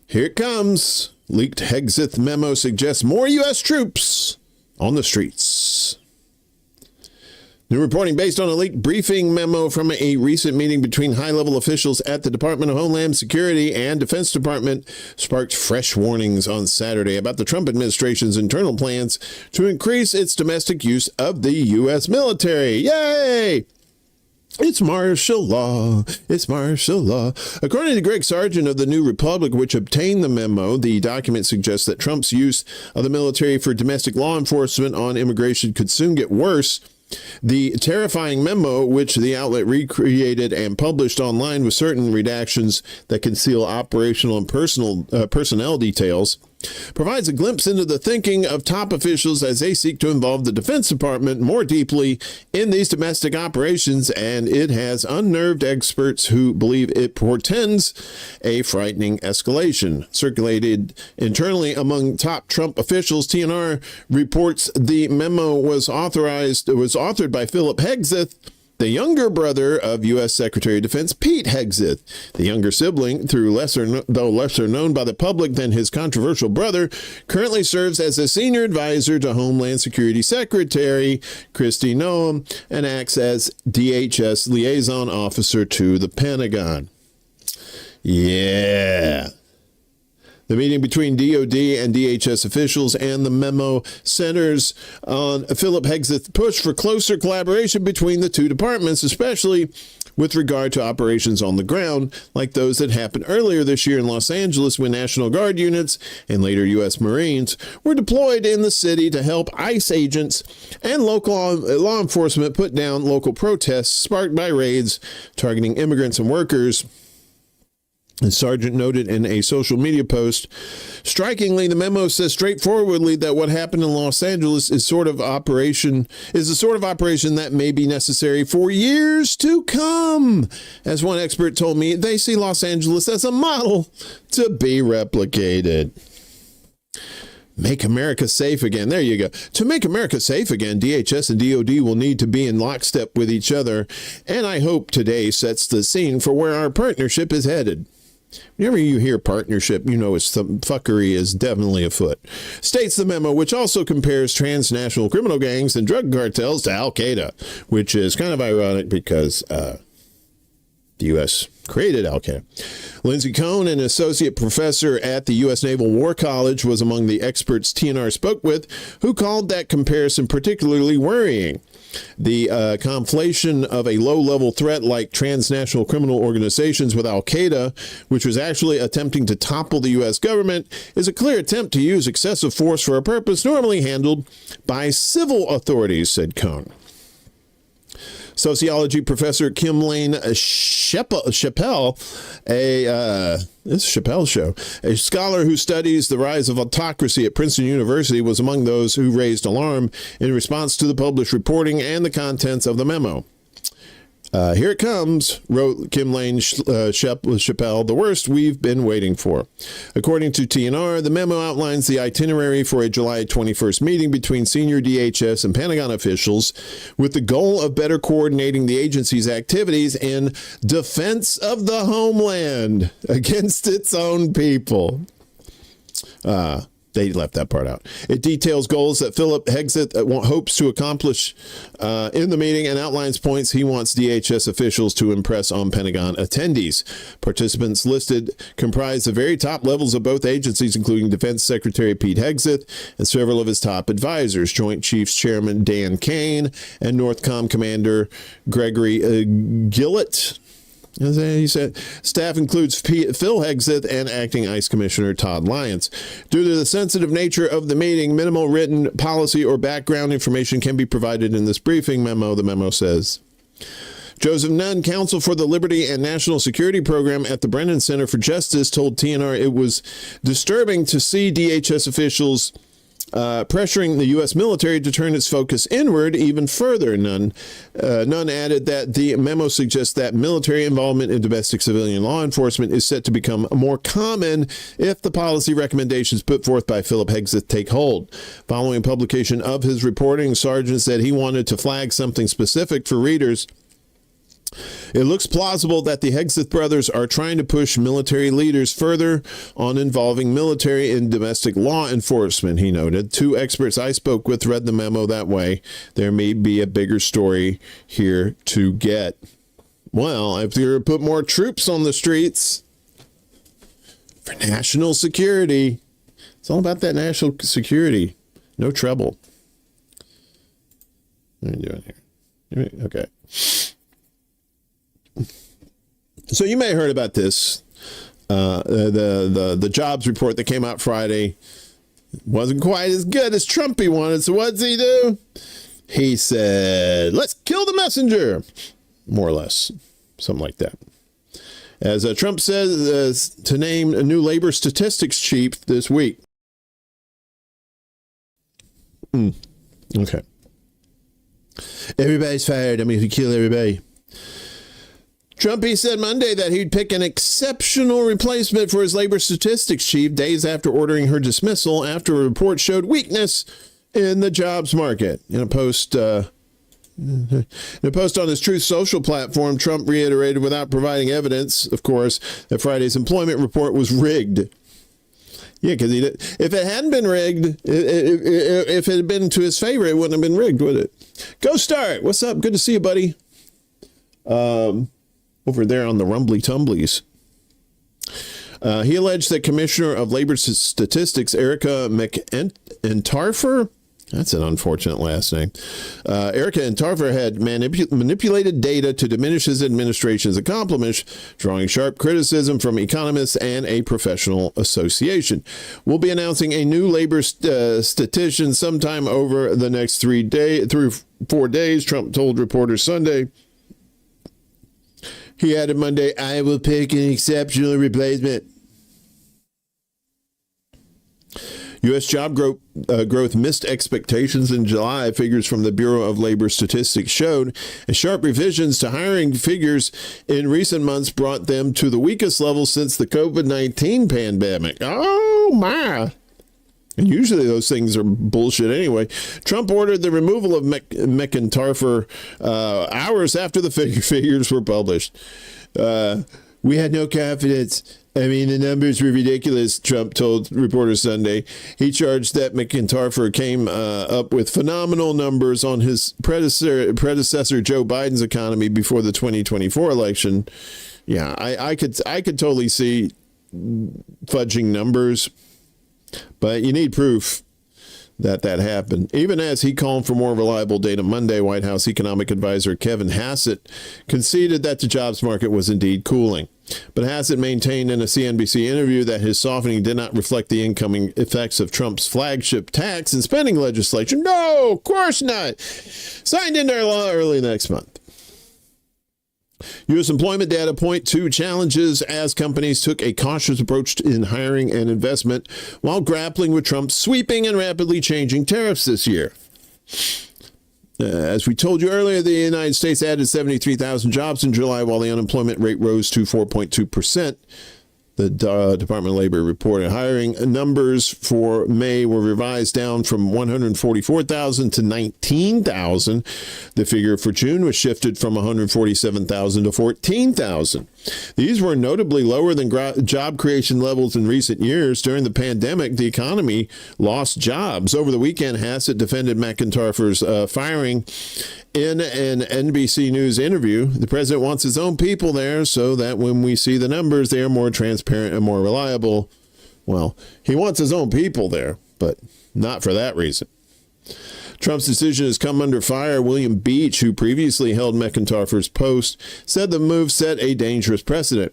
Here it comes. Leaked Hegseth memo suggests more U.S. troops on the streets. New reporting based on a leaked briefing memo from a recent meeting between high-level officials at the Department of Homeland Security and Defense Department sparked fresh warnings on Saturday about the Trump administration's internal plans to increase its domestic use of the U.S. military. Yay! It's martial law. It's martial law. According to Greg Sargent of the New Republic, which obtained the memo, the document suggests that Trump's use of the military for domestic law enforcement on immigration could soon get worse. The terrifying memo, which the outlet recreated and published online with certain redactions that conceal operational and personnel details, provides a glimpse into the thinking of top officials as they seek to involve the Defense Department more deeply in these domestic operations, and it has unnerved experts who believe it portends a frightening escalation. Circulated internally among top Trump officials, TNR reports the memo was authored by Philip Hegseth, the younger brother of U.S. Secretary of Defense Pete Hegseth. The younger sibling, though lesser known by the public than his controversial brother, currently serves as a senior advisor to Homeland Security Secretary Kristi Noem and acts as DHS liaison officer to the Pentagon. Yeah. The meeting between DOD and DHS officials and the memo centers on Philip Hegseth's push for closer collaboration between the two departments, especially with regard to operations on the ground, like those that happened earlier this year in Los Angeles when National Guard units and later U.S. Marines were deployed in the city to help ICE agents and local law enforcement put down local protests sparked by raids targeting immigrants and workers. As Sargent noted in a social media post, strikingly, the memo says straightforwardly that what happened in Los Angeles is a sort of operation that may be necessary for years to come. As one expert told me, they see Los Angeles as a model to be replicated. Make America safe again. There you go. To make America safe again, DHS and DOD will need to be in lockstep with each other, and I hope today sets the scene for where our partnership is headed. Whenever you hear partnership, you know some fuckery is definitely afoot. States the memo, which also compares transnational criminal gangs and drug cartels to Al-Qaeda, which is kind of ironic because the U.S. created Al-Qaeda. Lindsey Cohn, an associate professor at the U.S. Naval War College, was among the experts TNR spoke with, who called that comparison particularly worrying. The conflation of a low-level threat like transnational criminal organizations with Al-Qaeda, which was actually attempting to topple the U.S. government, is a clear attempt to use excessive force for a purpose normally handled by civil authorities, said Cohn. Sociology professor Kim Lane Chappelle, this Chappelle show, a scholar who studies the rise of autocracy at Princeton University, was among those who raised alarm in response to the published reporting and the contents of the memo. Here it comes, wrote Kim Lane Chappelle, the worst we've been waiting for. According to TNR, the memo outlines the itinerary for a July 21st meeting between senior DHS and Pentagon officials with the goal of better coordinating the agency's activities in defense of the homeland against its own people. They left that part out. It details goals that Philip Hegseth hopes to accomplish in the meeting and outlines points he wants DHS officials to impress on Pentagon attendees. Participants listed comprise the very top levels of both agencies, including Defense Secretary Pete Hegseth and several of his top advisors, Joint Chiefs Chairman Dan Kane and Northcom Commander Gregory Gillett. As he said, staff includes Phil Hegseth and Acting ICE Commissioner Todd Lyons. Due to the sensitive nature of the meeting, minimal written policy or background information can be provided in this briefing memo, the memo says. Joseph Nunn, counsel for the Liberty and National Security Program at the Brennan Center for Justice, told TNR it was disturbing to see DHS officials pressuring the U.S. military to turn its focus inward even further. Nunn added that the memo suggests that military involvement in domestic civilian law enforcement is set to become more common if the policy recommendations put forth by Philip Hegseth take hold. Following publication of his reporting, Sargent said he wanted to flag something specific for readers. It looks plausible that the Hegseth brothers are trying to push military leaders further on involving military in domestic law enforcement, he noted. Two experts I spoke with read the memo that way. There may be a bigger story here to get. Well, if you're put more troops on the streets for national security, it's all about that national security. No trouble. What are you doing here? Okay. So you may have heard about this. The jobs report that came out Friday wasn't quite as good as Trumpy wanted. So what's he do? He said, let's kill the messenger. More or less. Something like that. As Trump says to name a new labor statistics chief this week. Okay. Everybody's fired. I mean, if you kill everybody. Trumpy said Monday that he'd pick an exceptional replacement for his labor statistics chief days after ordering her dismissal after a report showed weakness in the jobs market. In a post on his Truth Social platform, Trump reiterated without providing evidence, of course, that Friday's employment report was rigged. Yeah, because if it hadn't been rigged, if it had been to his favor, it wouldn't have been rigged, would it? Go Start. What's up? Good to see you, buddy. Over there on the Rumbly Tumblies. He alleged that Commissioner of Labor Statistics Erica McEntarfer, that's an unfortunate last name, Erica Entarfer had manipulated data to diminish his administration's accomplishments, drawing sharp criticism from economists and a professional association. We'll be announcing a new labor statistician sometime over the next 3 or 4 days, Trump told reporters Sunday. He added Monday, I will pick an exceptional replacement. U.S. job growth missed expectations in July. Figures from the Bureau of Labor Statistics showed, and sharp revisions to hiring figures in recent months brought them to the weakest level since the COVID-19 pandemic. Oh, my. And usually those things are bullshit anyway. Trump ordered the removal of McEntarfer hours after the figures were published. We had no confidence. I mean, the numbers were ridiculous, Trump told reporters Sunday. He charged that McEntarfer came up with phenomenal numbers on his predecessor Joe Biden's economy before the 2024 election. Yeah, I could totally see fudging numbers. But you need proof that happened. Even as he called for more reliable data Monday, White House economic advisor Kevin Hassett conceded that the jobs market was indeed cooling. But Hassett maintained in a CNBC interview that his softening did not reflect the incoming effects of Trump's flagship tax and spending legislation. No, of course not. Signed into law early next month. U.S. employment data point to challenges as companies took a cautious approach in hiring and investment while grappling with Trump's sweeping and rapidly changing tariffs this year. As we told you earlier, the United States added 73,000 jobs in July, while the unemployment rate rose to 4.2%. The Department of Labor reported hiring numbers for May were revised down from 144,000 to 19,000. The figure for June was shifted from 147,000 to 14,000. These were notably lower than job creation levels in recent years. During the pandemic, the economy lost jobs. Over the weekend, Hassett defended McIntyre's firing in an NBC News interview. The president wants his own people there so that when we see the numbers, they are more transparent and more reliable. Well, he wants his own people there, but not for that reason. Trump's decision has come under fire. William Beach, who previously held McIntyre's post, said the move set a dangerous precedent.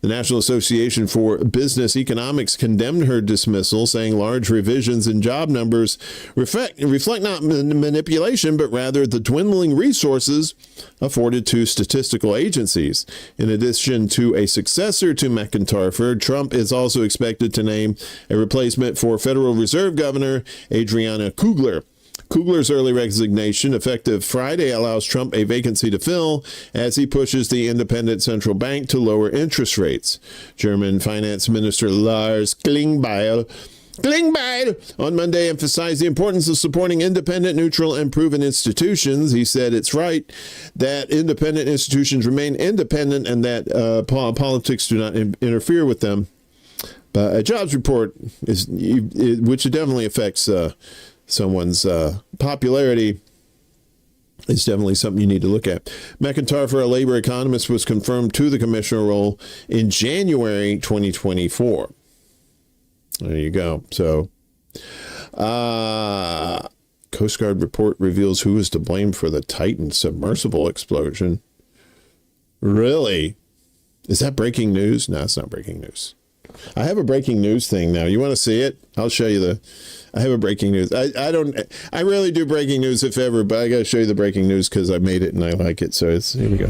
The National Association for Business Economics condemned her dismissal, saying large revisions in job numbers reflect not manipulation, but rather the dwindling resources afforded to statistical agencies. In addition to a successor to McIntyre, Trump is also expected to name a replacement for Federal Reserve Governor Adriana Kugler. Kugler's early resignation, effective Friday, allows Trump a vacancy to fill as he pushes the independent central bank to lower interest rates. German Finance Minister Lars Klingbeil on Monday emphasized the importance of supporting independent, neutral, and proven institutions. He said it's right that independent institutions remain independent and that politics do not interfere with them. But a jobs report, which definitely affects someone's popularity, is definitely something you need to look at. McIntyre, a labor economist, was confirmed to the commissioner role in January 2024. There you go. So, Coast Guard report reveals who is to blame for the Titan submersible explosion. Really? Is that breaking news? No, it's not breaking news. I have a breaking news thing now. You want to see it? I'll show you I have a breaking news. I rarely do breaking news, if ever, but I got to show you the breaking news because I made it and I like it. So here we go.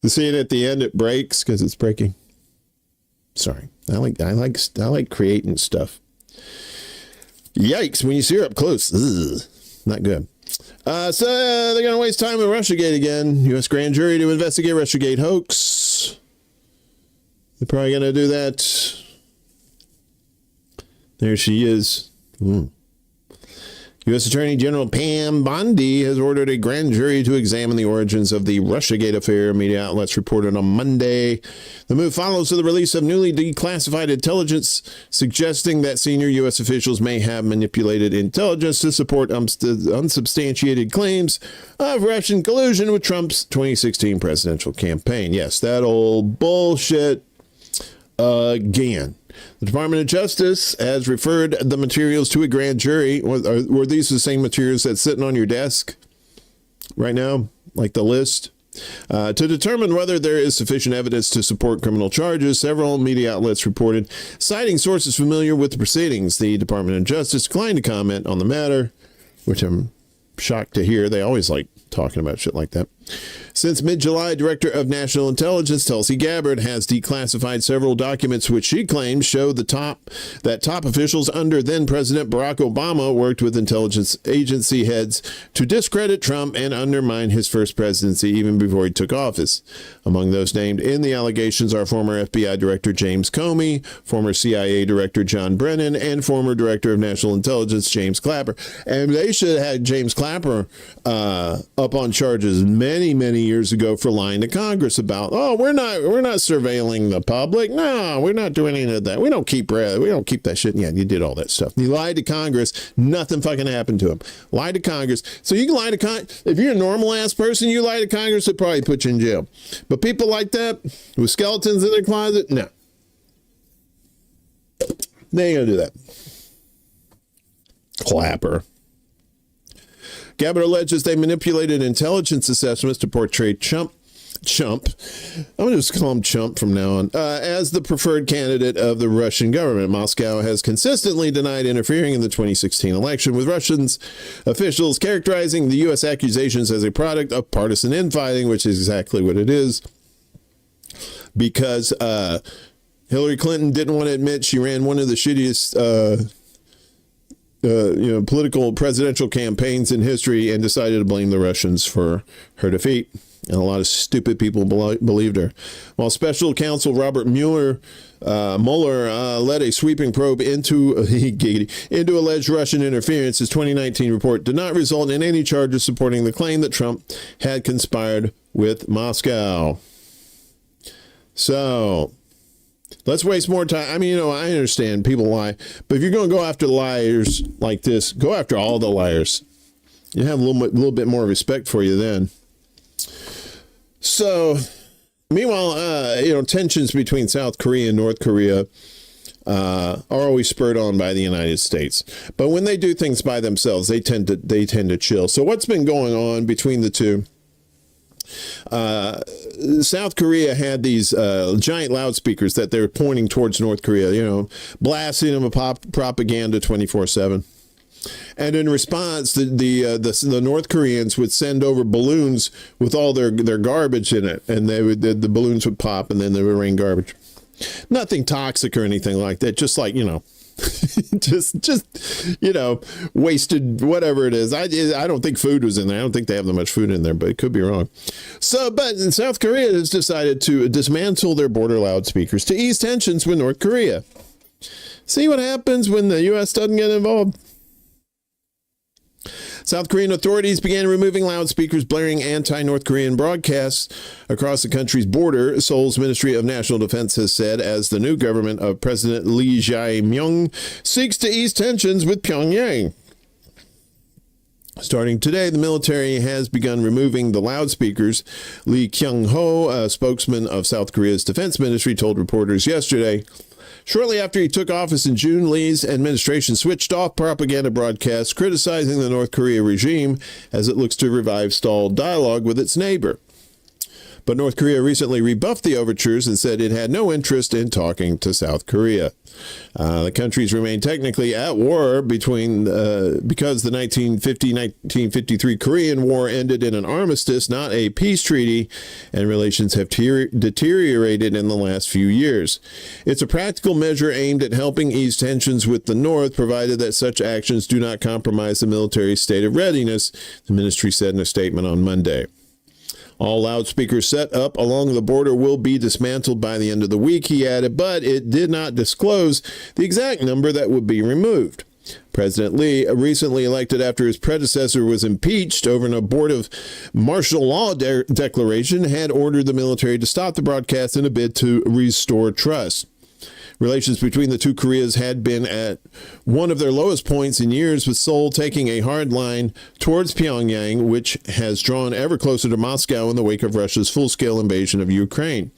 You see it at the end, it breaks because it's breaking. Sorry. I like creating stuff. Yikes, when you see her up close. Ugh, not good. So they're going to waste time with Russiagate again. U.S. grand jury to investigate Russiagate hoax. They're probably going to do that. There she is. U.S. Attorney General Pam Bondi has ordered a grand jury to examine the origins of the Russiagate affair, media outlets reported on Monday. The move follows the release of newly declassified intelligence suggesting that senior U.S. officials may have manipulated intelligence to support unsubstantiated claims of Russian collusion with Trump's 2016 presidential campaign. Yes, that old bullshit again. The Department of Justice has referred the materials to a grand jury. Were these the same materials that's sitting on your desk right now, like the list? To determine whether there is sufficient evidence to support criminal charges, several media outlets reported, citing sources familiar with the proceedings. The Department of Justice declined to comment on the matter, which I'm shocked to hear. They always like talking about shit like that. Since mid-July, Director of National Intelligence Tulsi Gabbard has declassified several documents which she claims show that top officials under then-President Barack Obama worked with intelligence agency heads to discredit Trump and undermine his first presidency even before he took office. Among those named in the allegations are former FBI Director James Comey, former CIA Director John Brennan, and former Director of National Intelligence James Clapper. And they should have had James Clapper up on charges many years ago for lying to Congress about, we're not surveilling the public. No, we're not doing any of that. We don't keep that shit. Yeah, you did all that stuff. You lied to Congress. Nothing fucking happened to him. Lied to Congress. So you can lie to Congress. If you're a normal ass person, you lie to Congress, they'll probably put you in jail. But people like that with skeletons in their closet, no. They ain't gonna do that. Clapper. Gabbard alleges they manipulated intelligence assessments to portray Chump. I'm going to just call him Chump from now on, as the preferred candidate of the Russian government. Moscow has consistently denied interfering in the 2016 election, with Russians officials characterizing the U.S. accusations as a product of partisan infighting, which is exactly what it is, because Hillary Clinton didn't want to admit she ran one of the shittiest political presidential campaigns in history and decided to blame the Russians for her defeat. And a lot of stupid people believed her. While special counsel Robert Mueller led a sweeping probe into alleged Russian interference, his 2019 report did not result in any charges supporting the claim that Trump had conspired with Moscow. So let's waste more time. I mean, I understand people lie, but if you're going to go after liars like this, go after all the liars. You have a little bit more respect for you then. So, meanwhile, tensions between South Korea and North Korea are always spurred on by the United States. But when they do things by themselves, they tend to chill. So, what's been going on between the two? South Korea had these giant loudspeakers that they're pointing towards North Korea, blasting them with propaganda 24/7. And in response, the North Koreans would send over balloons with all their garbage in it, and the balloons would pop, and then they would rain garbage. Nothing toxic or anything like that. Just like wasted whatever it is. I don't think food was in there. I don't think they have that much food in there, but it could be wrong. So, but South Korea has decided to dismantle their border loudspeakers to ease tensions with North Korea. See what happens when the U.S. doesn't get involved. South Korean authorities began removing loudspeakers blaring anti-North Korean broadcasts across the country's border, Seoul's Ministry of National Defense has said, as the new government of President Lee Jae-myung seeks to ease tensions with Pyongyang. Starting today, the military has begun removing the loudspeakers. Lee Kyung-ho, a spokesman of South Korea's defense ministry, told reporters yesterday. Shortly after he took office in June, Lee's administration switched off propaganda broadcasts criticizing the North Korea regime as it looks to revive stalled dialogue with its neighbor. But North Korea recently rebuffed the overtures and said it had no interest in talking to South Korea. The countries remain technically at war because the 1950-1953 Korean War ended in an armistice, not a peace treaty, and relations have deteriorated in the last few years. It's a practical measure aimed at helping ease tensions with the North, provided that such actions do not compromise the military's state of readiness, the ministry said in a statement on Monday. All loudspeakers set up along the border will be dismantled by the end of the week, he added, but it did not disclose the exact number that would be removed. President Lee, recently elected after his predecessor was impeached over an abortive martial law declaration, had ordered the military to stop the broadcast in a bid to restore trust. Relations between the two Koreas had been at one of their lowest points in years, with Seoul taking a hard line towards Pyongyang, which has drawn ever closer to Moscow in the wake of Russia's full-scale invasion of Ukraine.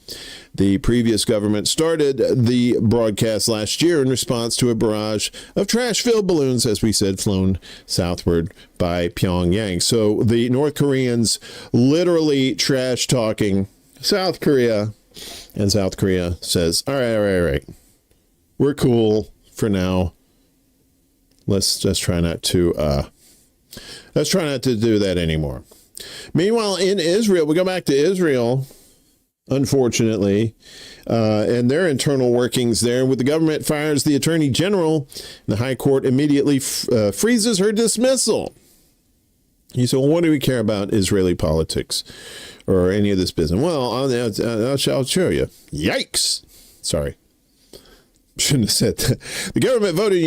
The previous government started the broadcast last year in response to a barrage of trash-filled balloons, as we said, flown southward by Pyongyang. So the North Koreans literally trash-talking South Korea, and South Korea says, all right. We're cool for now. Let's just try not to do that anymore. Meanwhile, in Israel, we go back to Israel, unfortunately, and their internal workings there. With the government fires the attorney general, and the high court immediately freezes her dismissal. You say, well, what do we care about Israeli politics or any of this business? Well, I'll show you. Yikes. Sorry. Shouldn't have said that. The government voted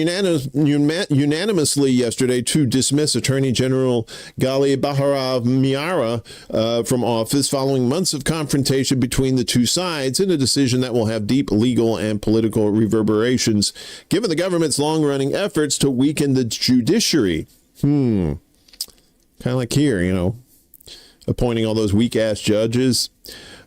unanimously yesterday to dismiss Attorney General Gali Baharav Miara from office following months of confrontation between the two sides, in a decision that will have deep legal and political reverberations, given the government's long-running efforts to weaken the judiciary. Kind of like here, appointing all those weak-ass judges.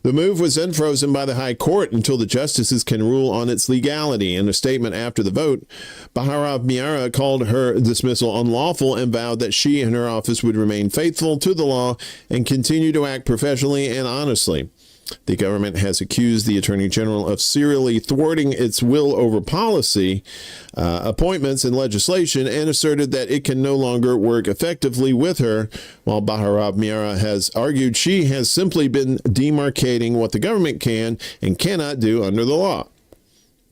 The move was then frozen by the High Court until the justices can rule on its legality. In a statement after the vote, Baharav Miara called her dismissal unlawful and vowed that she and her office would remain faithful to the law and continue to act professionally and honestly. The government has accused the Attorney General of serially thwarting its will over policy, appointments, and legislation, and asserted that it can no longer work effectively with her, while Baharav Miara has argued she has simply been demarcating what the government can and cannot do under the law.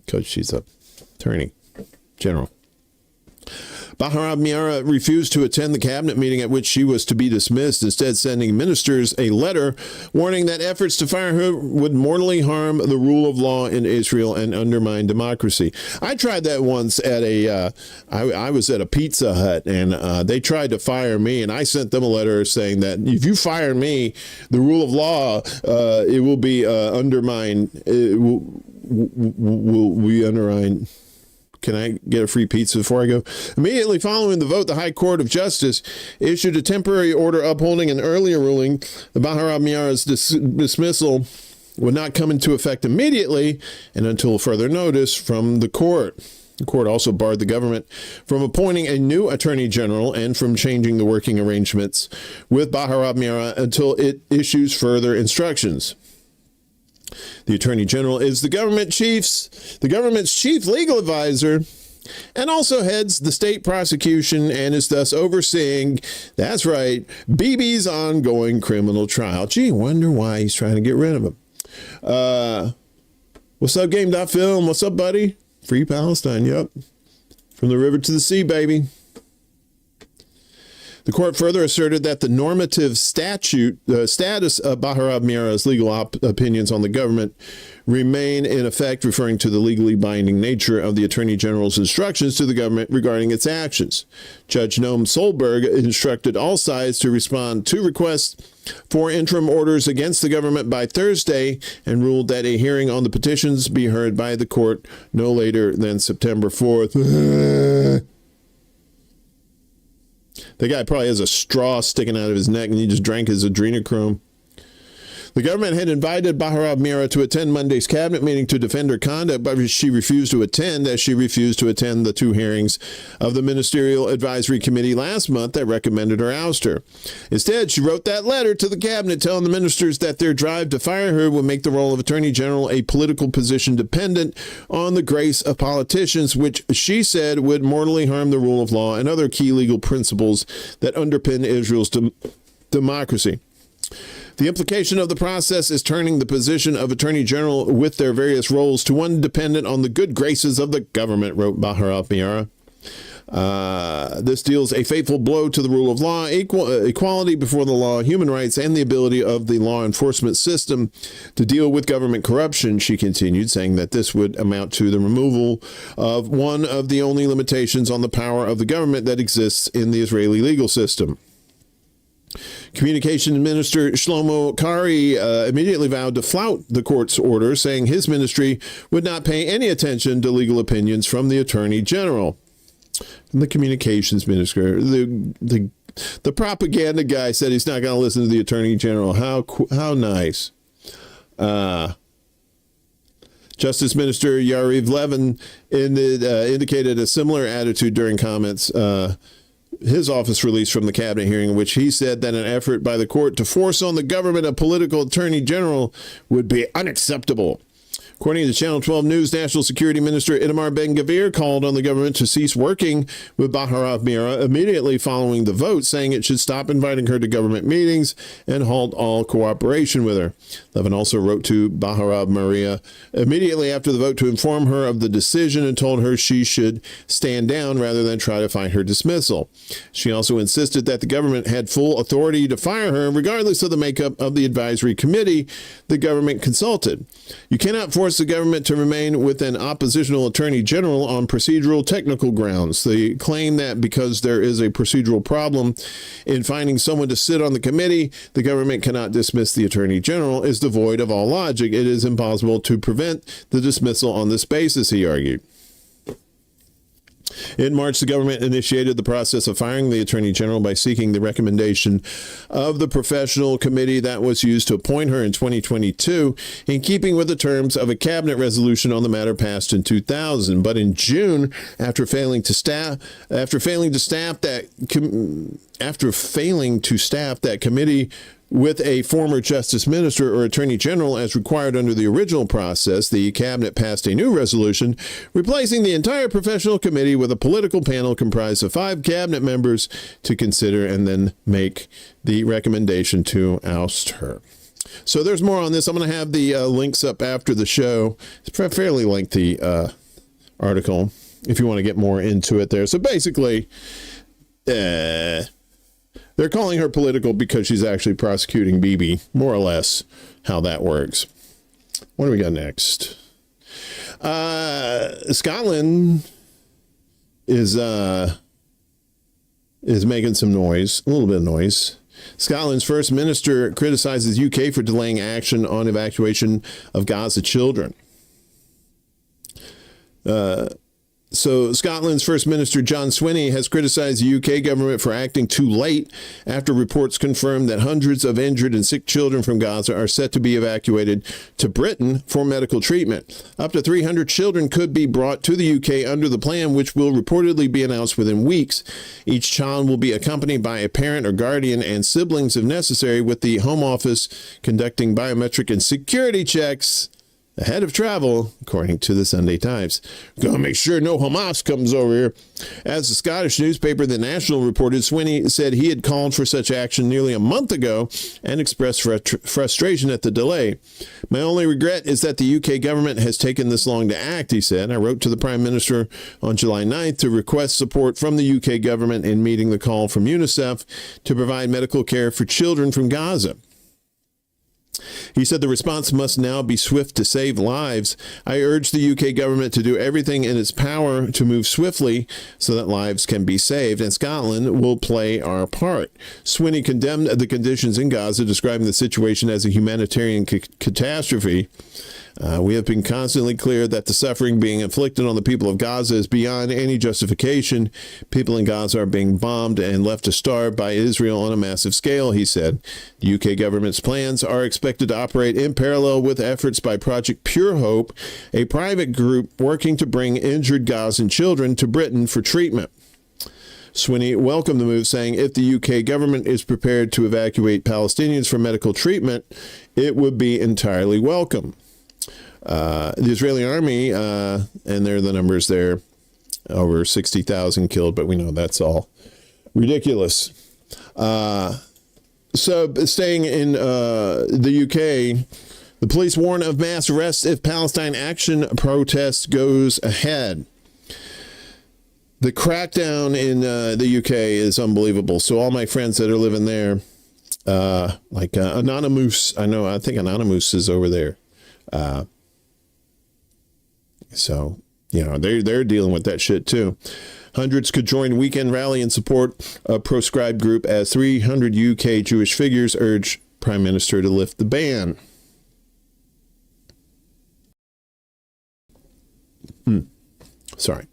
because she's a attorney general. Bahar Miara refused to attend the cabinet meeting at which she was to be dismissed, instead sending ministers a letter warning that efforts to fire her would mortally harm the rule of law in Israel and undermine democracy. I tried that once at I was at a Pizza Hut, and they tried to fire me, and I sent them a letter saying that if you fire me, the rule of law, it will be undermined. It will be undermined. Can I get a free pizza before I go? Immediately following the vote, the High Court of Justice issued a temporary order upholding an earlier ruling. The Bahar Miara's dismissal would not come into effect immediately and until further notice from the court. The court also barred the government from appointing a new attorney general and from changing the working arrangements with Bahar Miara until it issues further instructions. The Attorney General is the government's chief legal advisor and also heads the state prosecution and is thus overseeing, that's right, Bibi's ongoing criminal trial. Gee, wonder why he's trying to get rid of him. What's up, Game.Film? What's up, buddy? Free Palestine, yep. From the river to the sea, baby. The court further asserted that the normative status of Bahar Miara's legal opinions on the government remain in effect, referring to the legally binding nature of the Attorney General's instructions to the government regarding its actions. Judge Noam Solberg instructed all sides to respond to requests for interim orders against the government by Thursday and ruled that a hearing on the petitions be heard by the court no later than September 4th. The guy probably has a straw sticking out of his neck and he just drank his adrenochrome. The government had invited Bahar Miara to attend Monday's cabinet meeting to defend her conduct, but she refused to attend, as she refused to attend the two hearings of the Ministerial Advisory Committee last month that recommended her ouster. Instead, she wrote that letter to the cabinet telling the ministers that their drive to fire her would make the role of Attorney General a political position dependent on the grace of politicians, which she said would mortally harm the rule of law and other key legal principles that underpin Israel's democracy. The implication of the process is turning the position of Attorney General with their various roles to one dependent on the good graces of the government, wrote Bahar Miara. This deals a fateful blow to the rule of law, equality before the law, human rights, and the ability of the law enforcement system to deal with government corruption, she continued, saying that this would amount to the removal of one of the only limitations on the power of the government that exists in the Israeli legal system. Communication Minister Shlomo Kari immediately vowed to flout the court's order, saying his ministry would not pay any attention to legal opinions from the Attorney General. And the communications minister, the propaganda guy, said he's not going to listen to the Attorney General. How nice. Justice Minister Yariv Levin indicated a similar attitude during comments his office released from the cabinet hearing, in which he said that an effort by the court to force on the government a political attorney general would be unacceptable. According to Channel 12 News, National Security Minister Itamar Ben-Gvir called on the government to cease working with Bahar Miara immediately following the vote, saying it should stop inviting her to government meetings and halt all cooperation with her. Levin also wrote to Bahar Miara immediately after the vote to inform her of the decision and told her she should stand down rather than try to fight her dismissal. She also insisted that the government had full authority to fire her, regardless of the makeup of the advisory committee the government consulted. You cannot force the government to remain with an oppositional attorney general on procedural technical grounds. They claim that because there is a procedural problem in finding someone to sit on the committee, the government cannot dismiss the attorney general is devoid of all logic. It is impossible to prevent the dismissal on this basis, he argued. In March, the government initiated the process of firing the Attorney General by seeking the recommendation of the professional committee that was used to appoint her in 2022, in keeping with the terms of a cabinet resolution on the matter passed in 2000. But in June, after failing to staff that committee with a former justice minister or attorney general as required under the original process, the cabinet passed a new resolution replacing the entire professional committee with a political panel comprised of 5 cabinet members to consider and then make the recommendation to oust her. So there's more on this. I'm going to have the links up after the show. It's a fairly lengthy article if you want to get more into it there. So basically, they're calling her political because she's actually prosecuting Bibi, more or less how that works. What do we got next? Scotland is making some noise, a little bit of noise. Scotland's First Minister criticizes UK for delaying action on evacuation of Gaza children. So Scotland's First Minister John Swinney has criticized the UK government for acting too late after reports confirmed that hundreds of injured and sick children from Gaza are set to be evacuated to Britain for medical treatment. Up to 300 children could be brought to the UK under the plan, which will reportedly be announced within weeks. Each child will be accompanied by a parent or guardian and siblings if necessary, with the Home Office conducting biometric and security checks ahead of travel, according to the Sunday Times. Gonna make sure no Hamas comes over here. As the Scottish newspaper The National reported, Swinney said he had called for such action nearly a month ago and expressed frustration at the delay. My only regret is that the UK government has taken this long to act, he said. I wrote to the Prime Minister on July 9th to request support from the UK government in meeting the call from UNICEF to provide medical care for children from Gaza. He said the response must now be swift to save lives. I urge the UK government to do everything in its power to move swiftly so that lives can be saved, and Scotland will play our part. Swinney condemned the conditions in Gaza, describing the situation as a humanitarian catastrophe. We have been constantly clear that the suffering being inflicted on the people of Gaza is beyond any justification. People in Gaza are being bombed and left to starve by Israel on a massive scale, he said. The UK government's plans are expected to operate in parallel with efforts by Project Pure Hope, a private group working to bring injured Gazan children to Britain for treatment. Swinney welcomed the move, saying if the UK government is prepared to evacuate Palestinians for medical treatment, it would be entirely welcome. The Israeli army, and there are the numbers there, over 60,000 killed, but we know that's all ridiculous. So staying in the UK, the police warn of mass arrests if Palestine Action protest goes ahead. The crackdown in the UK is unbelievable. So all my friends that are living there, like Anonymous, I think Anonymous is over there. So, they're dealing with that shit too. Hundreds could join weekend rally in support of proscribed group as 300 UK Jewish figures urge Prime Minister to lift the ban. Sorry.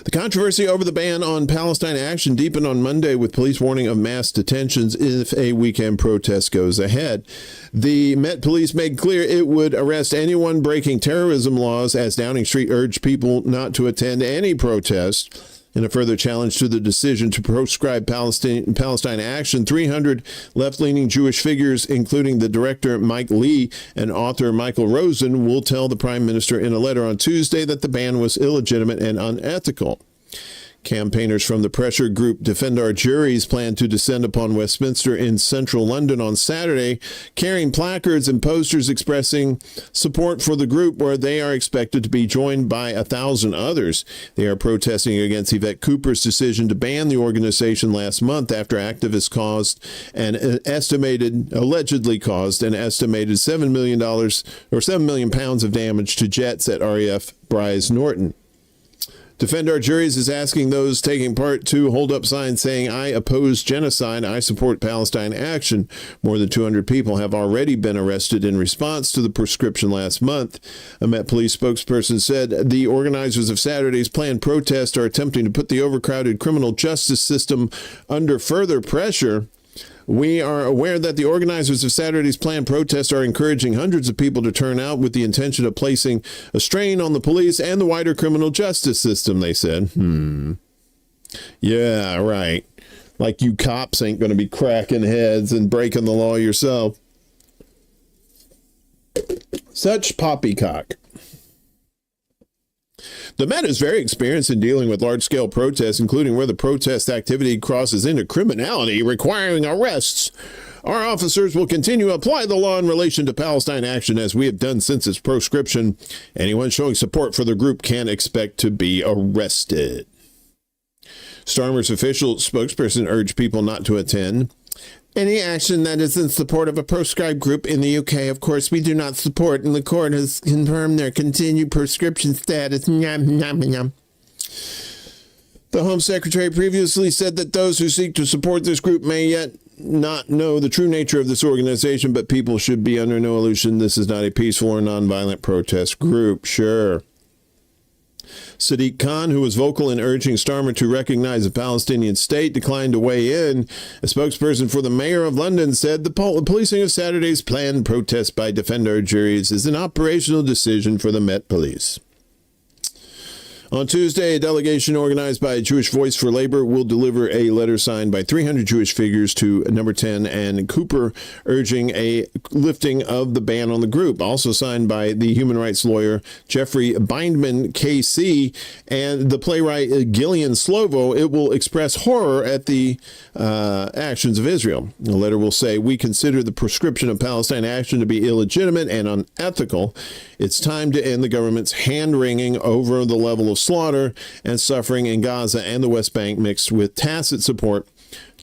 The controversy over the ban on Palestine Action deepened on Monday with police warning of mass detentions if a weekend protest goes ahead. The Met Police made clear it would arrest anyone breaking terrorism laws, as Downing Street urged people not to attend any protest. In a further challenge to the decision to proscribe Palestine Action, 300 left-leaning Jewish figures, including the director Mike Lee and author Michael Rosen, will tell the Prime Minister in a letter on Tuesday that the ban was illegitimate and unethical. Campaigners from the pressure group Defend Our Juries plan to descend upon Westminster in central London on Saturday, carrying placards and posters expressing support for the group, where they are expected to be joined by 1,000 others. They are protesting against Yvette Cooper's decision to ban the organization last month after activists allegedly caused an estimated $7 million or 7 million pounds of damage to jets at RAF Brize Norton. Defend Our Juries is asking those taking part to hold up signs saying, "I oppose genocide, I support Palestine Action." More than 200 people have already been arrested in response to the proscription last month. A Met Police spokesperson said the organizers of Saturday's planned protest are attempting to put the overcrowded criminal justice system under further pressure. We are aware that the organizers of Saturday's planned protest are encouraging hundreds of people to turn out with the intention of placing a strain on the police and the wider criminal justice system, they said. Yeah, right. Like you cops ain't going to be cracking heads and breaking the law yourself. Such poppycock. The Met is very experienced in dealing with large-scale protests, including where the protest activity crosses into criminality, requiring arrests Our officers will continue to apply the law in relation to Palestine action as we have done since its proscription. Anyone showing support for the group can expect to be arrested. Starmer's official spokesperson urged people not to attend any action that is in support of a proscribed group in the UK. Of course, we do not support, and the court has confirmed their continued proscription status. Yum, yum, yum. The Home Secretary previously said that those who seek to support this group may yet not know the true nature of this organization, but people should be under no illusion this is not a peaceful or nonviolent protest group. Sure. Sadiq Khan, who was vocal in urging Starmer to recognize a Palestinian state, declined to weigh in. A spokesperson for the mayor of London said the policing of Saturday's planned protest by Defend Our Juries is an operational decision for the Met Police. On Tuesday, a delegation organized by Jewish Voice for Labor will deliver a letter signed by 300 Jewish figures to Number 10 and Cooper, urging a lifting of the ban on the group. Also signed by the human rights lawyer Jeffrey Bindman, KC, and the playwright Gillian Slovo. It will express horror at the actions of Israel. The letter will say, "We consider the proscription of Palestine action to be illegitimate and unethical. It's time to end the government's hand-wringing over the level of slaughter and suffering in Gaza and the West Bank mixed with tacit support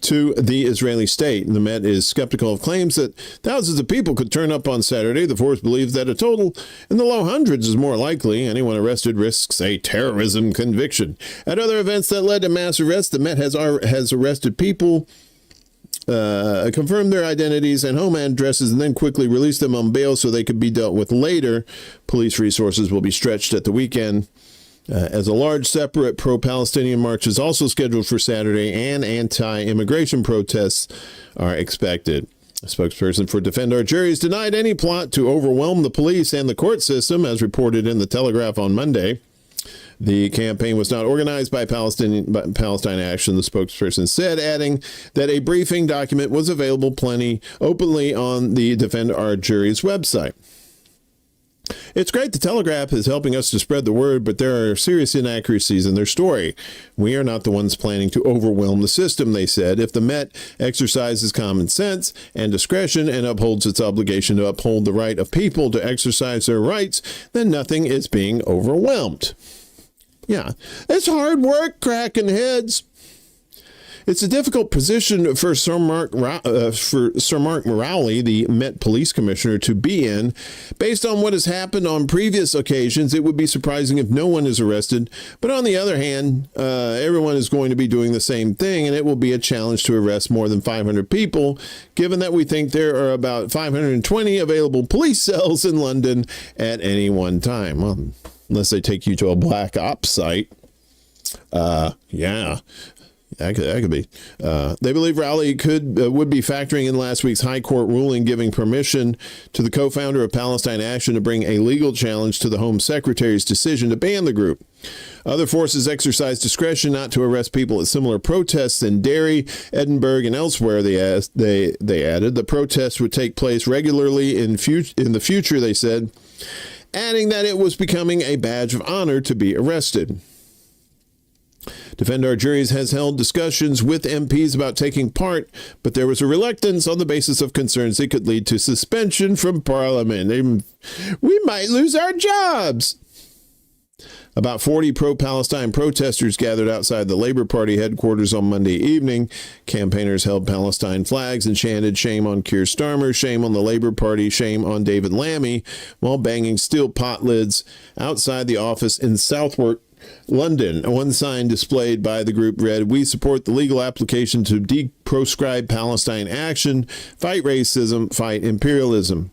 to the Israeli state." The Met is skeptical of claims that thousands of people could turn up on Saturday. The force believes that a total in the low hundreds is more likely. Anyone arrested risks a terrorism conviction. At other events that led to mass arrests, the Met has arrested people, confirmed their identities and home addresses, and then quickly released them on bail so they could be dealt with later. Police resources will be stretched at the weekend, as a large separate pro-Palestinian march is also scheduled for Saturday, and anti-immigration protests are expected. A spokesperson for Defend Our Juries denied any plot to overwhelm the police and the court system, as reported in the Telegraph on Monday. The campaign was not organized by Palestine Action, the spokesperson said, adding that a briefing document was available plenty openly on the Defend Our Juries website. It's great the Telegraph is helping us to spread the word, but there are serious inaccuracies in their story. We are not the ones planning to overwhelm the system, they said. If the Met exercises common sense and discretion and upholds its obligation to uphold the right of people to exercise their rights, then nothing is being overwhelmed. Yeah, it's hard work cracking heads. It's a difficult position for Sir Mark Morley, the Met Police Commissioner, to be in. Based on what has happened on previous occasions, it would be surprising if no one is arrested. But on the other hand, everyone is going to be doing the same thing, and it will be a challenge to arrest more than 500 people, given that we think there are about 520 available police cells in London at any one time. Well, unless they take you to a black ops site. Yeah. That could be. They believe Rowley would be factoring in last week's high court ruling giving permission to the co-founder of Palestine Action to bring a legal challenge to the Home Secretary's decision to ban the group. Other forces exercise discretion not to arrest people at similar protests in Derry, Edinburgh, and elsewhere. They added the protests would take place regularly in the future, they said, adding that it was becoming a badge of honor to be arrested. Defend Our Juries has held discussions with MPs about taking part, but there was a reluctance on the basis of concerns it could lead to suspension from Parliament. We might lose our jobs. About 40 pro-Palestine protesters gathered outside the Labour Party headquarters on Monday evening. Campaigners held Palestine flags and chanted "Shame on Keir Starmer, shame on the Labour Party, shame on David Lammy," while banging steel pot lids outside the office in Southwark, London. One sign displayed by the group read, "We support the legal application to proscribe Palestine action, fight racism, fight imperialism."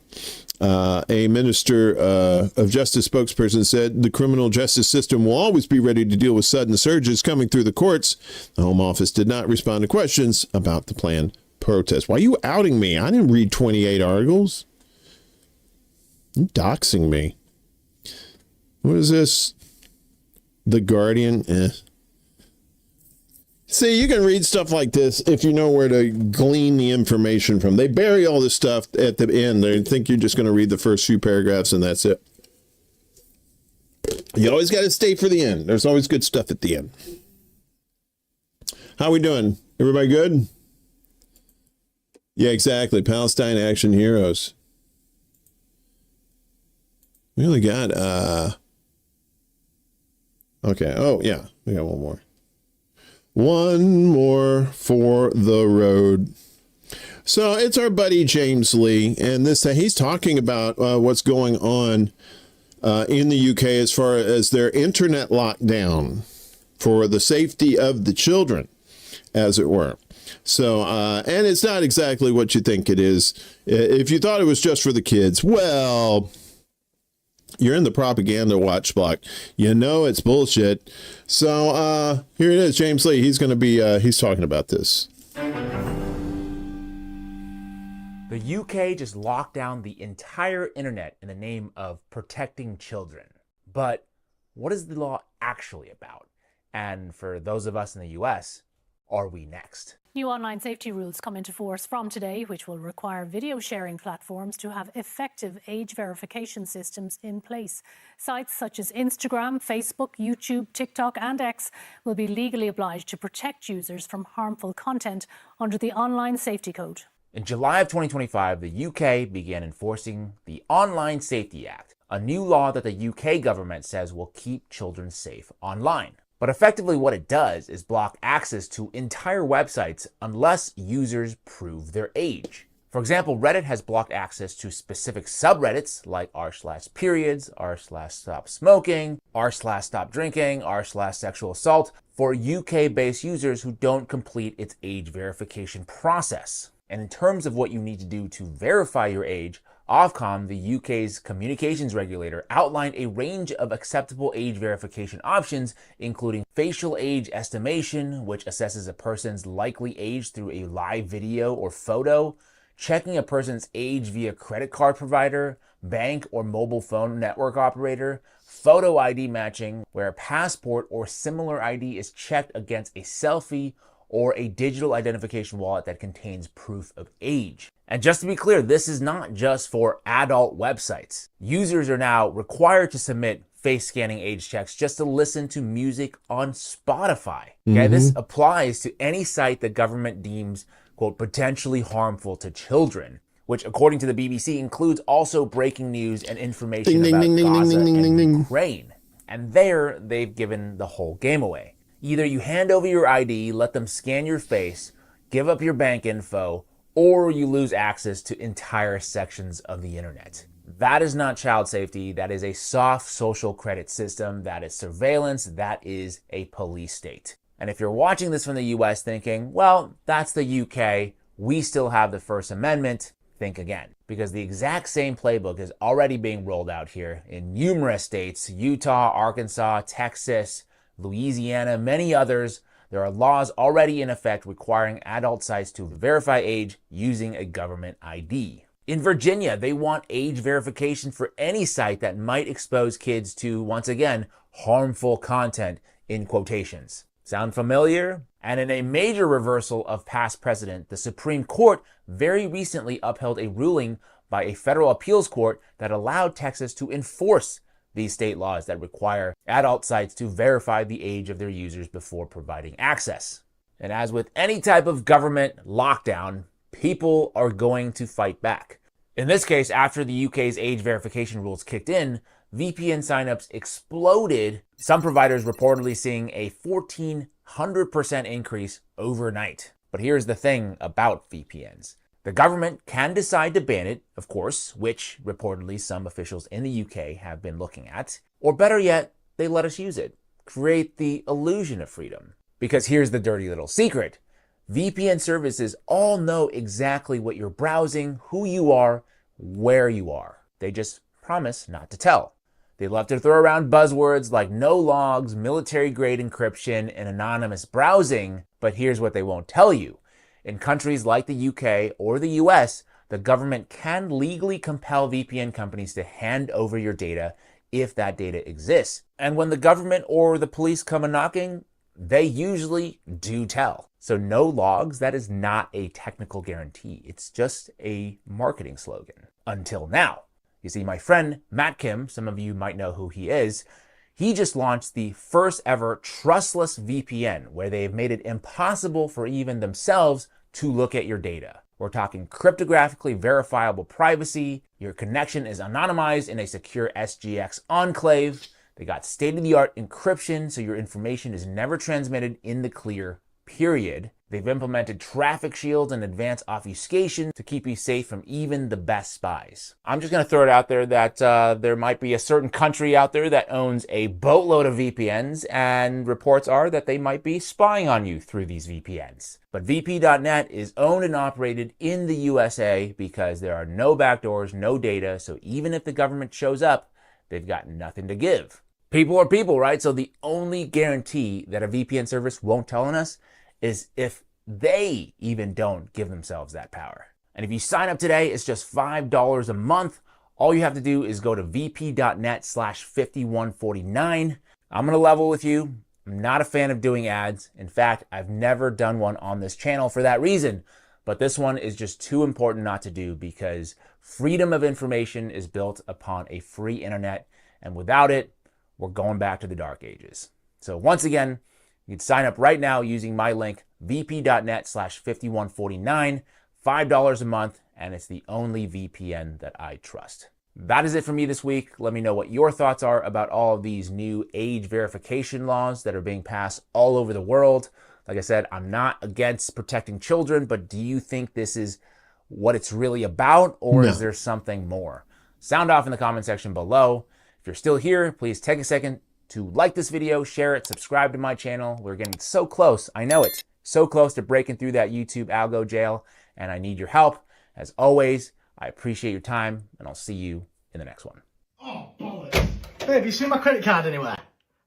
A Minister of Justice spokesperson said the criminal justice system will always be ready to deal with sudden surges coming through the courts. The Home Office did not respond to questions about the planned protest. Why are you outing me? I didn't read 28 articles. You're doxing me. What is this? The Guardian? See, you can read stuff like this if you know where to glean the information from. They bury all this stuff at the end. They think you're just going to read the first few paragraphs and that's it. You always got to stay for the end. There's always good stuff at the end. How we doing? Everybody good? Yeah, exactly. Palestine Action Heroes. We only got, okay. Oh, yeah. We got one more. One more for the road. So it's our buddy James Lee, and he's talking about what's going on in the UK as far as their internet lockdown for the safety of the children, as it were. So, and it's not exactly what you think it is. If you thought it was just for the kids, well, you're in the propaganda watch block. You know it's bullshit. So here it is, James Lee. He's going to be, he's talking about this. The UK just locked down the entire internet in the name of protecting children. But what is the law actually about? And for those of us in the US, are we next? New online safety rules come into force from today, which will require video sharing platforms to have effective age verification systems in place. Sites such as Instagram, Facebook, YouTube, TikTok and X will be legally obliged to protect users from harmful content under the Online Safety Code. In July of 2025, the UK began enforcing the Online Safety Act, a new law that the UK government says will keep children safe online. But effectively what it does is block access to entire websites unless users prove their age. For example, Reddit has blocked access to specific subreddits like r/periods, r/stop smoking, r/stop drinking, r/sexual assault for UK-based users who don't complete its age verification process. And in terms of what you need to do to verify your age, Ofcom, the UK's communications regulator, outlined a range of acceptable age verification options, including facial age estimation, which assesses a person's likely age through a live video or photo, checking a person's age via credit card provider, bank or mobile phone network operator, photo ID matching, where a passport or similar ID is checked against a selfie, or a digital identification wallet that contains proof of age. And just to be clear, this is not just for adult websites. Users are now required to submit face scanning age checks just to listen to music on Spotify. Okay, this applies to any site the government deems, quote, potentially harmful to children, which according to the BBC includes also breaking news and information about Gaza and Ukraine. And there, they've given the whole game away. Either you hand over your ID, let them scan your face, give up your bank info, or you lose access to entire sections of the internet. That is not child safety. That is a soft social credit system. That is surveillance. That is a police state. And if you're watching this from the US thinking, well, that's the UK, we still have the First Amendment, think again. Because the exact same playbook is already being rolled out here in numerous states, Utah, Arkansas, Texas, Louisiana, many others. There are laws already in effect requiring adult sites to verify age using a government ID. In Virginia, they want age verification for any site that might expose kids to, once again, harmful content in quotations. Sound familiar? And in a major reversal of past precedent, the Supreme Court very recently upheld a ruling by a federal appeals court that allowed Texas to enforce these state laws that require adult sites to verify the age of their users before providing access. And as with any type of government lockdown, people are going to fight back. In this case, after the UK's age verification rules kicked in, VPN signups exploded, some providers reportedly seeing a 1,400% increase overnight. But here's the thing about VPNs. The government can decide to ban it, of course, which reportedly some officials in the UK have been looking at. Or better yet, they let us use it. Create the illusion of freedom. Because here's the dirty little secret. VPN services all know exactly what you're browsing, who you are, where you are. They just promise not to tell. They love to throw around buzzwords like no logs, military-grade encryption, and anonymous browsing, but here's what they won't tell you. In countries like the UK or the US, the government can legally compel VPN companies to hand over your data if that data exists. And when the government or the police come a-knocking, they usually do tell. So no logs, that is not a technical guarantee. It's just a marketing slogan. Until now. You see, my friend Matt Kim, some of you might know who he is, he just launched the first ever trustless VPN, where they've made it impossible for even themselves to look at your data. We're talking cryptographically verifiable privacy. Your connection is anonymized in a secure SGX enclave. They got state-of-the-art encryption, so your information is never transmitted in the clear, period. They've implemented traffic shields and advanced obfuscation to keep you safe from even the best spies. I'm just going to throw it out there that there might be a certain country out there that owns a boatload of VPNs, and reports are that they might be spying on you through these VPNs. But VP.net is owned and operated in the USA because there are no backdoors, no data, so even if the government shows up, they've got nothing to give. People are people, right? So the only guarantee that a VPN service won't tell on us is if they even don't give themselves that power. And if you sign up today, it's just $5 a month. All you have to do is go to vp.net/5149. I'm gonna level with you. I'm not a fan of doing ads. In fact, I've never done one on this channel for that reason. But this one is just too important not to do because freedom of information is built upon a free internet. And without it, we're going back to the dark ages. So once again, you can sign up right now using my link, vp.net/5149, $5 a month, and it's the only VPN that I trust. That is it for me this week. Let me know what your thoughts are about all of these new age verification laws that are being passed all over the world. Like I said, I'm not against protecting children, but do you think this is what it's really about, or is there something more? Sound off in the comment section below. If you're still here, please take a second to like this video, share it, subscribe to my channel. We're getting so close, I know it, so close to breaking through that YouTube algo jail, and I need your help. As always, I appreciate your time, and I'll see you in the next one. Oh, bollocks. Hey, have you seen my credit card anywhere?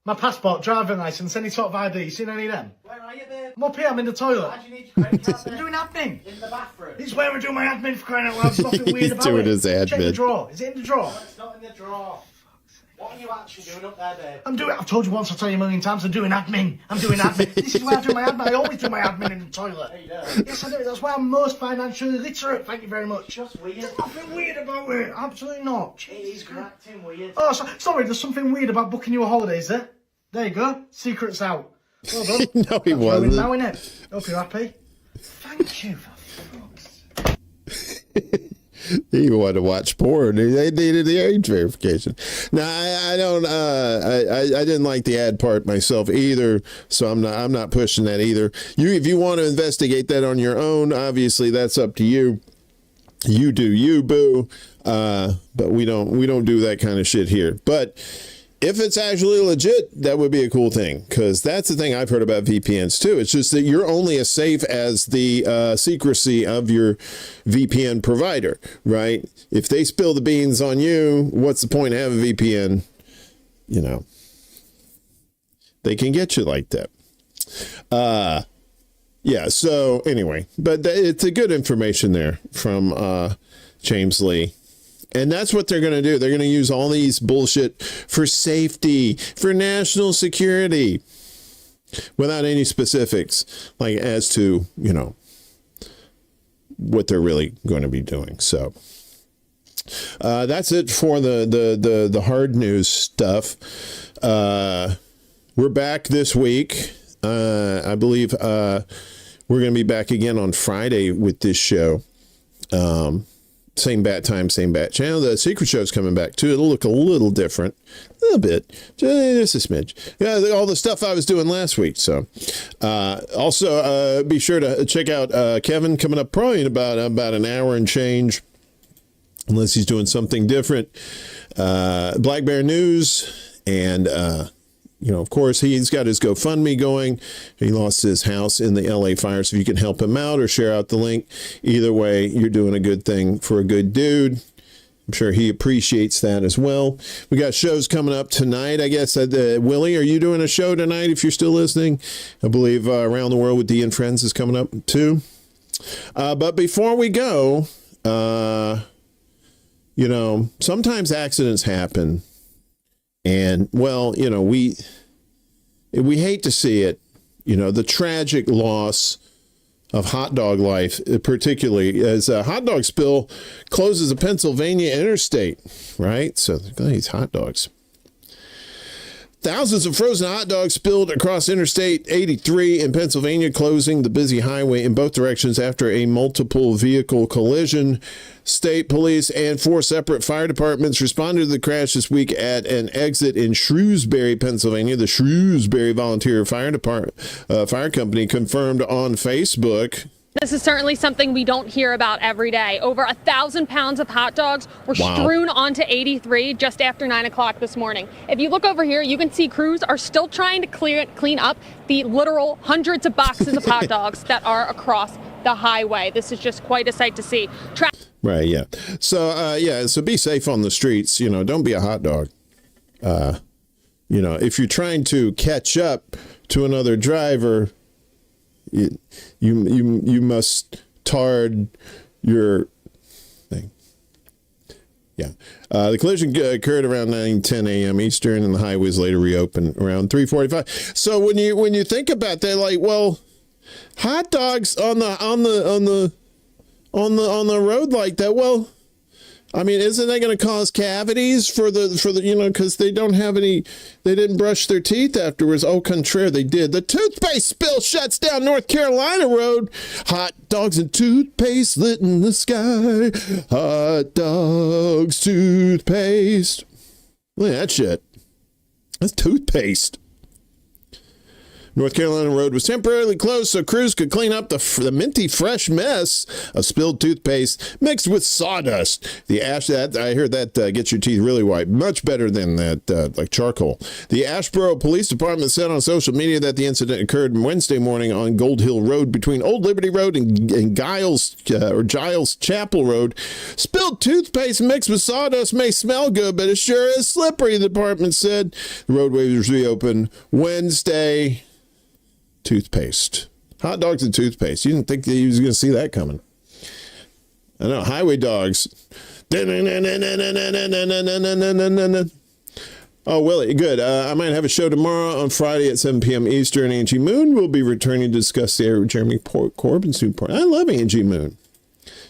My passport, driving licence, any sort of ID, you seen any of them? Where are you, babe? I'm up here, I'm in the toilet. Why do you need your credit card, babe? I'm doing admin. In the bathroom? It's where I do my admin for crying out loud, there's nothing weird about it. He's doing his admin. Check the drawer, is it in the drawer? No, it's not in the drawer. What are you actually doing up there, babe? I've told you once, I'll tell you a million times, I'm doing admin. I'm doing admin. This is where I do my admin. I always do my admin in the toilet. Hey, you do? Yes, I do. That's why I'm most financially literate. Thank you very much. Just weird. There's nothing weird about it. Absolutely not. It is acting weird. Oh, sorry, there's something weird about booking you a holiday, is there? There you go. Secret's out. Well done. No, he wasn't. Now, innit? Hope you're happy. Thank you for fuck's sake. He wanted to watch porn. They needed the age verification. Now, I don't. I didn't like the ad part myself either, so I'm not pushing that either. If you want to investigate that on your own, obviously that's up to you. You do you, boo. But we don't do that kind of shit here. But if it's actually legit, that would be a cool thing, because that's the thing I've heard about VPNs too. It's just that you're only as safe as the secrecy of your VPN provider, right? If they spill the beans on you, what's the point of having a VPN? You know, they can get you like that. Yeah, so anyway, but it's a good information there from James Lee. And that's what they're going to do. They're going to use all these bullshit for safety, for national security, without any specifics, like as to, you know, what they're really going to be doing. So that's it for the hard news stuff. We're back this week. I believe we're going to be back again on Friday with this show. Same bat time, same bat channel. The secret show's coming back too. It'll look a little different, a little bit, just a smidge. Yeah, all the stuff I was doing last week. So, also be sure to check out Kevin coming up probably in about an hour and change, unless he's doing something different. Black Bear News, and you know, of course, he's got his GoFundMe going. He lost his house in the LA fire. So if you can help him out or share out the link, either way, you're doing a good thing for a good dude. I'm sure he appreciates that as well. We got shows coming up tonight. I guess, Willie, are you doing a show tonight if you're still listening? I believe Around the World with D and Friends is coming up too. But before we go, you know, sometimes accidents happen. And, well, you know, we hate to see it, you know, the tragic loss of hot dog life, particularly as a hot dog spill closes a Pennsylvania interstate, right? So these hot dogs. Thousands of frozen hot dogs spilled across Interstate 83 in Pennsylvania, closing the busy highway in both directions after a multiple vehicle collision. State police and 4 separate fire departments responded to the crash this week at an exit in Shrewsbury, Pennsylvania. The Shrewsbury Volunteer Fire Company confirmed on Facebook. This is certainly something we don't hear about every day. Over 1,000 pounds of hot dogs were strewn onto 83 just after 9 o'clock this morning. If you look over here, you can see crews are still trying to clean up the literal hundreds of boxes of hot dogs that are across the highway. This is just quite a sight to see. Right, yeah. So be safe on the streets. You know, don't be a hot dog. You know, if you're trying to catch up to another driver, you must tard your thing. Yeah. The collision occurred around 9:10 a.m. Eastern, and the highways later reopened around 3:45. So when you think about that, like, well, hot dogs on the road like that, well, I mean, isn't that going to cause cavities for the you know, because they didn't brush their teeth afterwards. Au contraire, they did. The toothpaste spill shuts down North Carolina road. Hot dogs and toothpaste lit in the sky. Hot dogs, toothpaste. Look at that shit. That's toothpaste. North Carolina road was temporarily closed so crews could clean up the minty fresh mess of spilled toothpaste mixed with sawdust. The ash, that I heard that gets your teeth really white, much better than that like charcoal. The Asheboro Police Department said on social media that the incident occurred Wednesday morning on Gold Hill Road between Old Liberty Road and Giles Chapel Road. Spilled toothpaste mixed with sawdust may smell good, but it sure is slippery, the department said. The roadway was reopened Wednesday. Toothpaste. Hot dogs and toothpaste. You didn't think that you was going to see that coming. I know. Highway dogs. Oh, Willie, good. I might have a show tomorrow on Friday at 7 p.m. Eastern. Angie Moon will be returning to discuss the Jeremy Corbyn's new part. I love Angie Moon.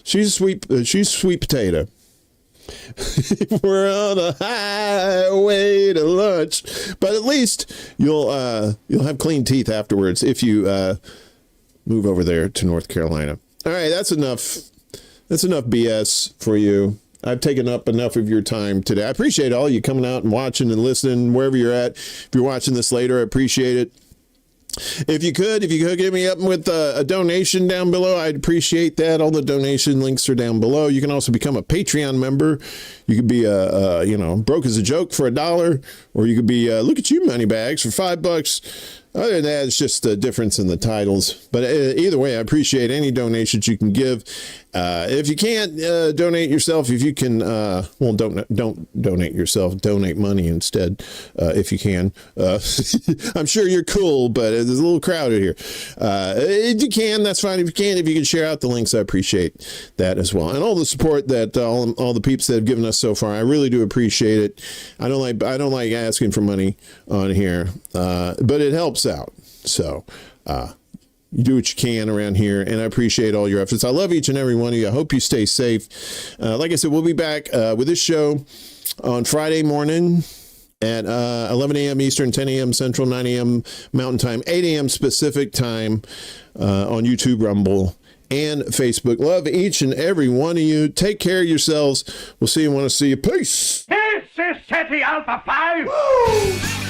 She's sweet potato. We're on a highway to lunch, but at least you'll have clean teeth afterwards if you move over there to North Carolina. All right, that's enough BS for you. I've taken up enough of your time today. I appreciate all you coming out and watching and listening wherever you're at. If you're watching this later, I appreciate it. If you could get me up with a donation down below, I'd appreciate that. All the donation links are down below. You can also become a Patreon member. You could be broke as a joke for $1, or you could be look at you moneybags for $5. Other than that, it's just a difference in the titles. But either way, I appreciate any donations you can give. If you can't donate yourself, if you can, don't donate yourself. Donate money instead, if you can. I'm sure you're cool, but there's a little crowded here. If you can, that's fine. If you can share out the links, I appreciate that as well. And all the support that all the peeps that have given us so far, I really do appreciate it. I don't like asking for money on here, but it helps out. So, you do what you can around here, and I appreciate all your efforts. I love each and every one of you. I hope you stay safe. Like I said, we'll be back with this show on Friday morning at 11 a.m. Eastern, 10 a.m. Central, 9 a.m. Mountain Time, 8 a.m. Pacific Time on YouTube, Rumble, and Facebook. Love each and every one of you. Take care of yourselves. We'll see you when I see you. Peace. This is City Alpha 5. Woo!